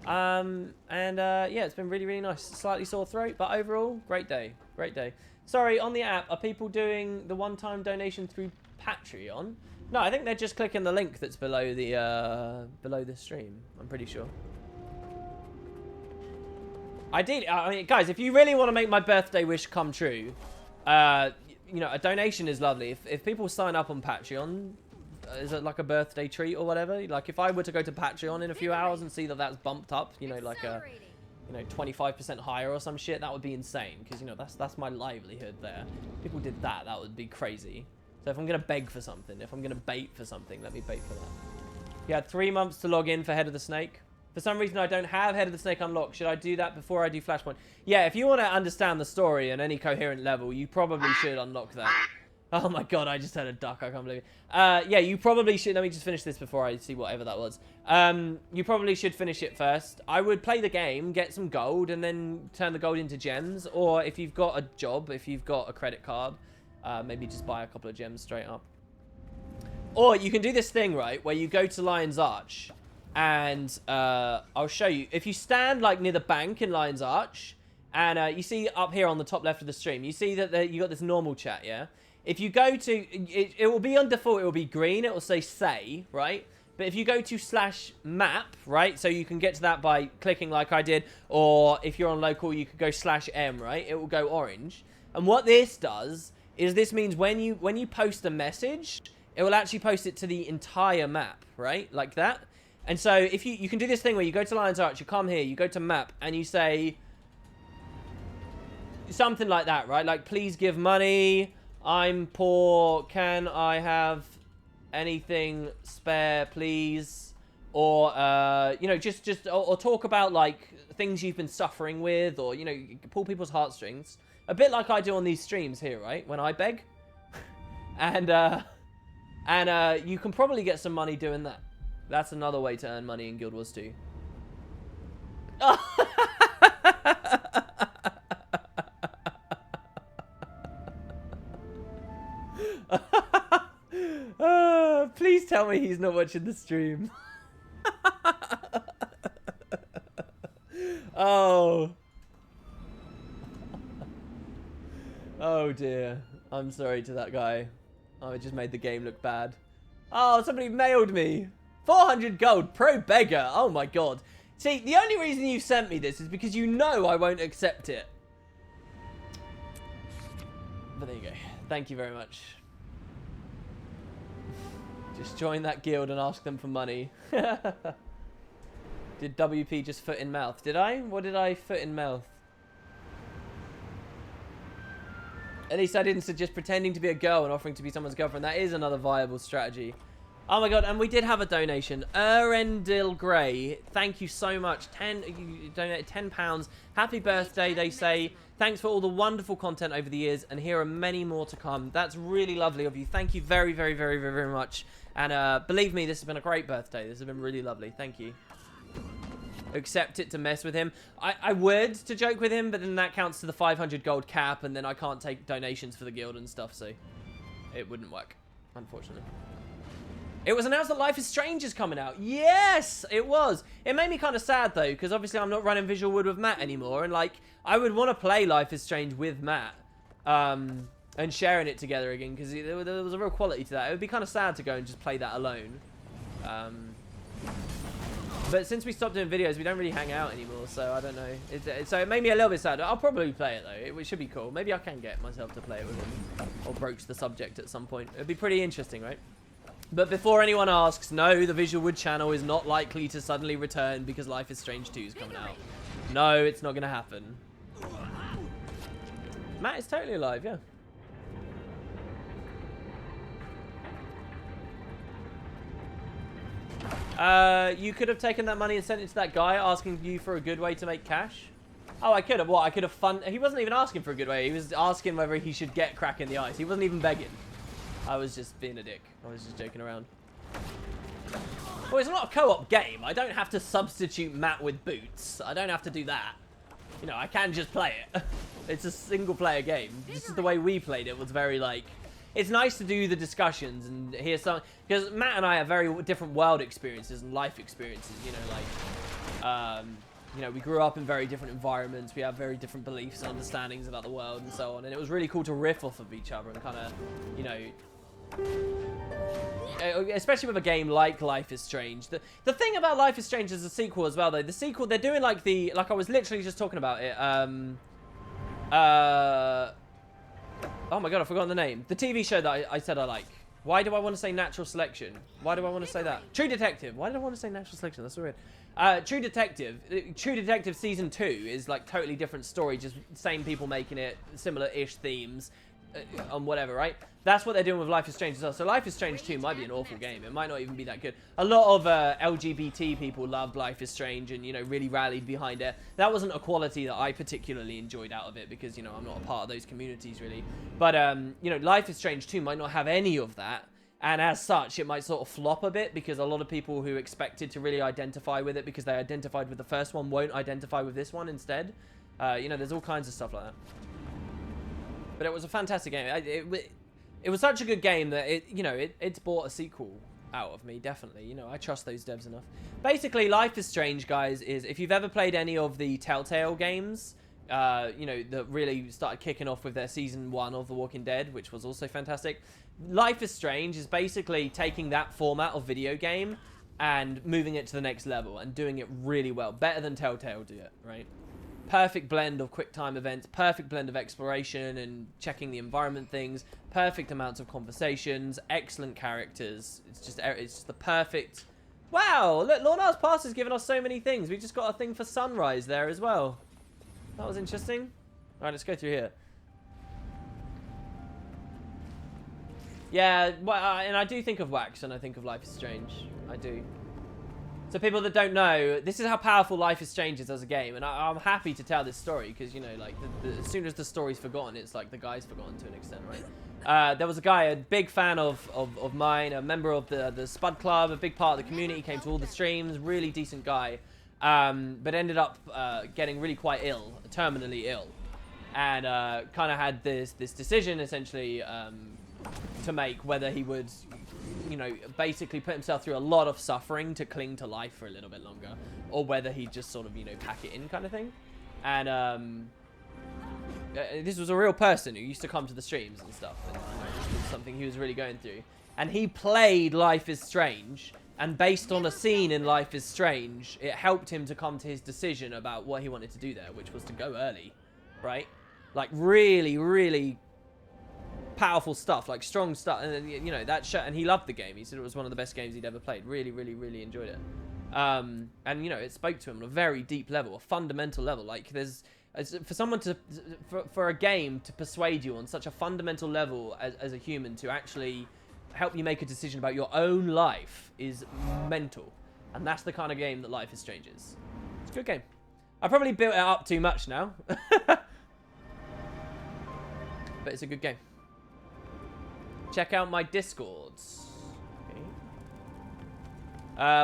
A: Yeah, it's been really, really nice. Slightly sore throat, but overall, great day. Great day. Sorry, on the app, are people doing the one-time donation through Patreon? No, I think they're just clicking the link that's below the stream. I'm pretty sure. Ideally, I mean, guys, if you really want to make my birthday wish come true, you know, a donation is lovely. If people sign up on Patreon, is it like a birthday treat or whatever? Like, if I were to go to Patreon in a few hours and see that that's bumped up, you know, like a, you know, 25% higher or some shit, that would be insane. Because, you know, that's my livelihood there. If people did that, that would be crazy. So if I'm going to beg for something, if I'm going to bait for something, let me bait for that. You had 3 months to log in for Head of the Snake. For some reason, I don't have Head of the Snake unlocked. Should I do that before I do Flashpoint? Yeah, if you want to understand the story on any coherent level, you probably should unlock that. Oh my god, I just heard a duck. I can't believe it. Yeah, you probably should. Let me just finish this before I see whatever that was. You probably should finish it first. I would play the game, get some gold, and then turn the gold into gems. Or if you've got a job, if you've got a credit card, maybe just buy a couple of gems straight up. Or you can do this thing, right, where you go to Lion's Arch, and I'll show you. If you stand like near the bank in Lion's Arch, and you see up here on the top left of the stream, you see that you got this normal chat, yeah? If you go to, it will be on default, it will be green, it will say, right? But if you go to /map, right, so you can get to that by clicking like I did, or if you're on local, you could go /m, right? It will go orange. And what this does is this means when you post a message, it will actually post it to the entire map, right? Like that. And so if you can do this thing where you go to Lion's Arch, you come here, you go to map, and you say something like that, right? Like, please give money, I'm poor, can I have anything spare, please? Or, you know, or talk about, like, things you've been suffering with, or, you know, pull people's heartstrings. A bit like I do on these streams here, right? When I beg. And you can probably get some money doing that. That's another way to earn money in Guild Wars 2. Please tell me he's not watching the stream. Oh. Oh dear. I'm sorry to that guy. Oh, it just made the game look bad. Oh, somebody mailed me 400 gold, pro beggar. Oh my god. See, the only reason you sent me this is because you know I won't accept it. But there you go. Thank you very much. Just join that guild and ask them for money. Did WP just foot in mouth? Did I? What did I foot in mouth? At least I didn't suggest pretending to be a girl and offering to be someone's girlfriend. That is another viable strategy. Oh my god, and we did have a donation. Erendil Gray, thank you so much. You donated £10. Happy birthday, they say. Thanks for all the wonderful content over the years, and here are many more to come. That's really lovely of you. Thank you very, very, very, very, very much. And believe me, this has been a great birthday. This has been really lovely. Thank you. Accept it to mess with him. I would to joke with him, but then that counts to the 500 gold cap, and then I can't take donations for the guild and stuff, so it wouldn't work, unfortunately. It was announced that Life is Strange is coming out. Yes, it was. It made me kind of sad, though, because obviously I'm not running Visual Wood with Matt anymore, and, like, I would want to play Life is Strange with Matt, and sharing it together again, because there was a real quality to that. It would be kind of sad to go and just play that alone. But since we stopped doing videos, we don't really hang out anymore, so I don't know. So it made me a little bit sad. I'll probably play it, though. It should be cool. Maybe I can get myself to play it with him, or broach the subject at some point. It'd be pretty interesting, right? But before anyone asks, no, the Visual Wood channel is not likely to suddenly return because Life is Strange 2 is coming out. No, it's not going to happen. Matt is totally alive, yeah. You could have taken that money and sent it to that guy asking you for a good way to make cash. Oh, I could have. What? I could have He wasn't even asking for a good way. He was asking whether he should get crack in the ice. He wasn't even begging. I was just being a dick. I was just joking around. Well, it's not a co-op game. I don't have to substitute Matt with boots. I don't have to do that. You know, I can just play it. It's a single-player game. This is the way we played it. Was very, like... It's nice to do the discussions and hear some... Because Matt and I have very different world experiences and life experiences, you know, like... you know, we grew up in very different environments. We have very different beliefs and understandings about the world and so on. And it was really cool to riff off of each other and kind of, you know... Especially with a game like Life is Strange. The thing about Life is Strange is the sequel as well, though. The sequel, they're doing like the... Like I was literally just talking about it. Oh my god, I've forgotten the name. The TV show that I said I like. Why do I want to say Natural Selection? Why do I want to say that? True Detective. Why did I want to say Natural Selection? That's so weird. True Detective Season 2 is like totally different story. Just same people making it. Similar-ish themes. on whatever, right? That's what they're doing with Life is Strange as well. So Life is Strange 2 might be an awful game. It might not even be that good. A lot of LGBT people loved Life is Strange and, you know, really rallied behind it. That wasn't a quality that I particularly enjoyed out of it because, you know, I'm not a part of those communities really. But, you know, Life is Strange 2 might not have any of that. And as such, it might sort of flop a bit because a lot of people who expected to really identify with it because they identified with the first one won't identify with this one instead. You know, there's all kinds of stuff like that. But it was a fantastic game. It was such a good game that it's bought a sequel out of me, definitely. You know, I trust those devs enough. Basically, Life is Strange, guys, is if you've ever played any of the Telltale games, you know, that really started kicking off with their season 1 of The Walking Dead, which was also fantastic. Life is Strange is basically taking that format of video game and moving it to the next level and doing it really well. Better than Telltale do it, right? Perfect blend of quick time events, perfect blend of exploration and checking the environment things, perfect amounts of conversations, excellent characters. It's just the perfect... Wow, look, Lornar's Pass has given us so many things. We just got a thing for Sunrise there as well. That was interesting. All right, let's go through here. Yeah, well, and I do think of Wax and I think of Life is Strange. I do. So people that don't know, this is how powerful Life is Strange is as a game. And I'm happy to tell this story because, you know, like, as soon as the story's forgotten, it's like the guy's forgotten to an extent, right? There was a guy, a big fan of mine, a member of the Spud Club, a big part of the community, came to all the streams, really decent guy. But ended up getting really quite ill, terminally ill. And kind of had this decision, essentially, to make whether he would... you know, basically put himself through a lot of suffering to cling to life for a little bit longer, or whether he'd just sort of, you know, pack it in kind of thing. And this was a real person who used to come to the streams and stuff, and, you know, this was something he was really going through. And he played Life is Strange, and based on a scene in Life is Strange, it helped him to come to his decision about what he wanted to do there, which was to go early, right? Like, really, really powerful stuff, like strong stuff, and you know that and he loved the game. He said it was one of the best games he'd ever played. Really, really, really enjoyed it. And you know, it spoke to him on a very deep level, a fundamental level. Like, there's for someone to for a game to persuade you on such a fundamental level as a human to actually help you make a decision about your own life is mental. And that's the kind of game that Life is Strange is. It's a good game. I probably built it up too much now, but it's a good game. Check out my Discords. Okay.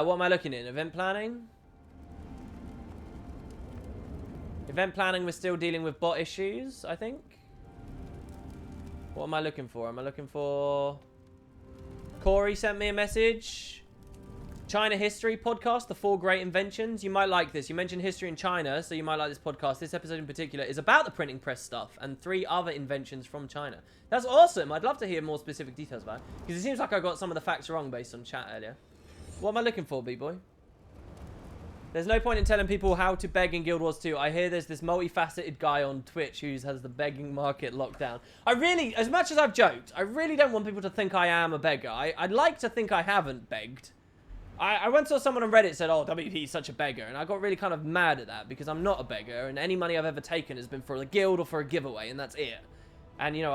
A: What am I looking in? Event planning? Event planning, we're still dealing with bot issues, I think. What am I looking for? Am I looking for... Corey sent me a message. China History Podcast, The 4 Great Inventions. You might like this. You mentioned history in China, so you might like this podcast. This episode in particular is about the printing press stuff and 3 other inventions from China. That's awesome. I'd love to hear more specific details about it, because it seems like I got some of the facts wrong based on chat earlier. What am I looking for, B-boy? There's no point in telling people how to beg in Guild Wars 2. I hear there's this multifaceted guy on Twitch who has the begging market locked down. I really, as much as I've joked, I really don't want people to think I am a beggar. I'd like to think I haven't begged. I once saw someone on Reddit said, oh, WP is such a beggar, and I got really kind of mad at that because I'm not a beggar, and any money I've ever taken has been for a guild or for a giveaway, and that's it. And, you know,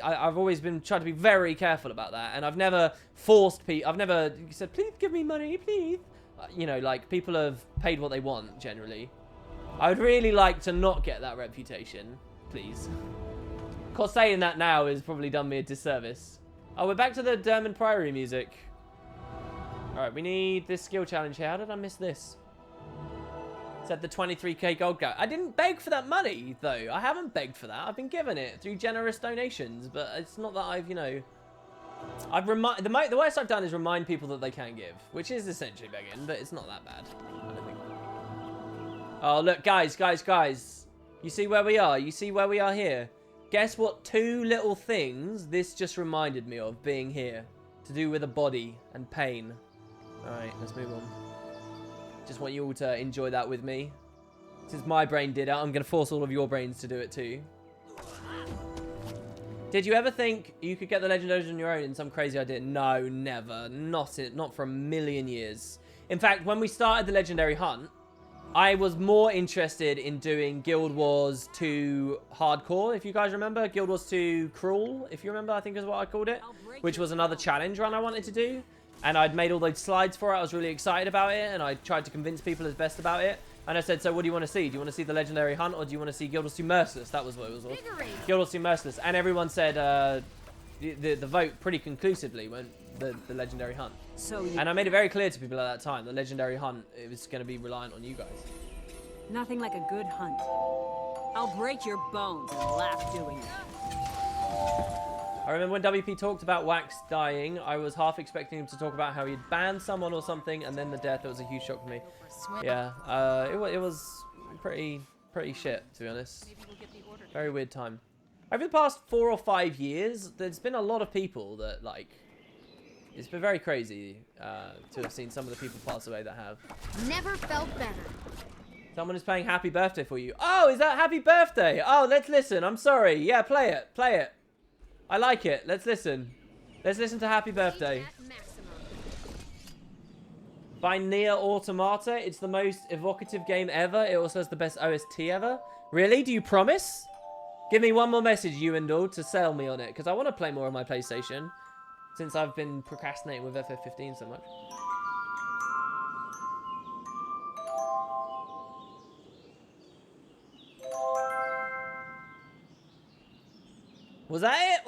A: I've always been trying to be very careful about that, and I've never forced people, I've never said, please give me money, please. You know, like, people have paid what they want, generally. I would really like to not get that reputation, please. Of course, saying that now has probably done me a disservice. Oh, we're back to the Dermot Priory music. Alright, we need this skill challenge here. How did I miss this? Said the 23k gold guy. I didn't beg for that money, though. I haven't begged for that. I've been given it through generous donations. But it's not that I've, you know... The worst I've done is remind people that they can give. Which is essentially begging, but it's not that bad. I don't think. Oh, look, guys. You see where we are? You see where we are here? Guess what 2 little things this just reminded me of being here. To do with a body and pain. Alright, let's move on. Just want you all to enjoy that with me. Since my brain did it, I'm going to force all of your brains to do it too. Did you ever think you could get the legendaries on your own in some crazy idea? No, never. Not for a million years. In fact, when we started the legendary hunt, I was more interested in doing Guild Wars 2 Hardcore, if you guys remember. Guild Wars 2 Cruel, if you remember, I think is what I called it. Which was another challenge run I wanted to do. And I'd made all those slides for it. I was really excited about it. And I tried to convince people as best about it. And I said, so what do you want to see? Do you want to see the Legendary Hunt or do you want to see Guild Wars 2 Merciless? That was what it was. Guild Wars 2 Merciless. And everyone said the vote pretty conclusively went the Legendary Hunt.
F: So
A: And I made it very clear to people at that time, the Legendary Hunt, it was going to be reliant on you guys.
F: nothing like a good hunt. I'll break your bones and laugh doing it.
A: I remember when WP talked about Wax dying, I was half expecting him to talk about how he'd banned someone or something, and then the death. It was a huge shock for me. Yeah, it was pretty shit, to be honest. Very weird time. Over the past 4 or 5 years, there's been a lot of people that, like, it's been very crazy to have seen some of the people pass away that have.
H: Never felt better.
A: Someone is playing Happy Birthday for you. Oh, is that Happy Birthday? Oh, let's listen. I'm sorry. Yeah, play it. Play it. I like it. Let's listen. Let's listen to Happy Birthday. By Nier Automata. It's the most evocative game ever. It also has the best OST ever. Really? Do you promise? Give me one more message, Ewendell, to sell me on it. Because I want to play more on my PlayStation. Since I've been procrastinating with FF15 so much. Was that it?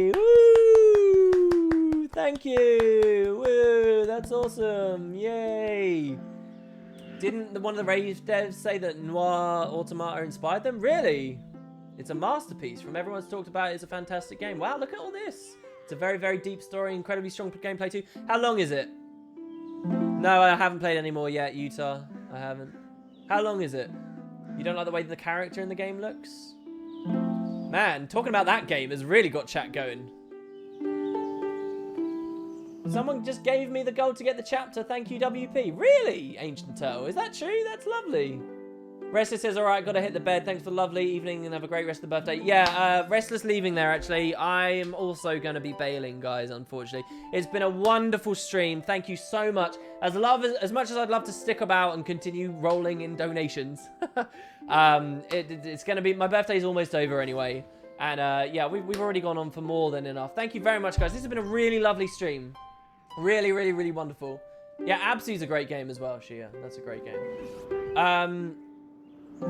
A: Whee! Woo! Thank you! Woo! That's awesome! Yay! Didn't one of the rave devs say that Noir Automata inspired them? Really? It's a masterpiece. From everyone's talked about it, it's a fantastic game. Wow, look at all this. It's a very, very deep story, incredibly strong gameplay too. How long is it? No, I haven't played any more yet, Utah. I haven't. How long is it? You don't like the way the character in the game looks? Man, talking about that game has really got chat going. Someone just gave me the gold to get the chapter. Thank you, WP. Really, Ancient Turtle? Is that true? That's lovely. Restless says, all right, got to hit the bed. Thanks for the lovely evening and have a great rest of the birthday. Yeah, Restless leaving there, actually. I am also going to be bailing, guys, unfortunately. It's been a wonderful stream. Thank you so much. As much as I'd love to stick about and continue rolling in donations, it's going to be... My birthday's almost over anyway. And, yeah, we've already gone on for more than enough. Thank you very much, guys. This has been a really lovely stream. Really, really, really wonderful. Yeah, Absu's a great game as well, Shia. That's a great game.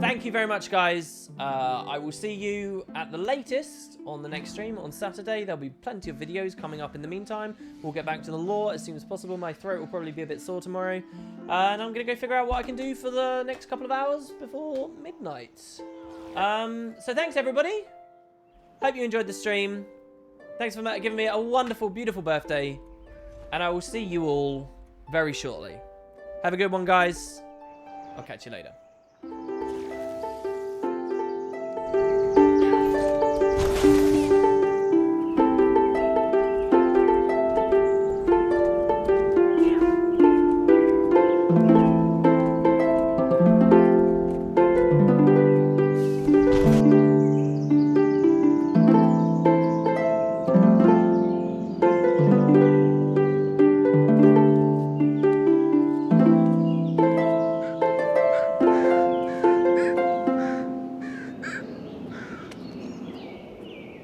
A: Thank you very much, guys. I will see you at the latest on the next stream on Saturday. There'll be plenty of videos coming up in the meantime. We'll get back to the lore as soon as possible. My throat will probably be a bit sore tomorrow. And I'm going to go figure out what I can do for the next couple of hours before midnight. So thanks, everybody. Hope you enjoyed the stream. Thanks for giving me a wonderful, beautiful birthday. And I will see you all very shortly. Have a good one, guys. I'll catch you later.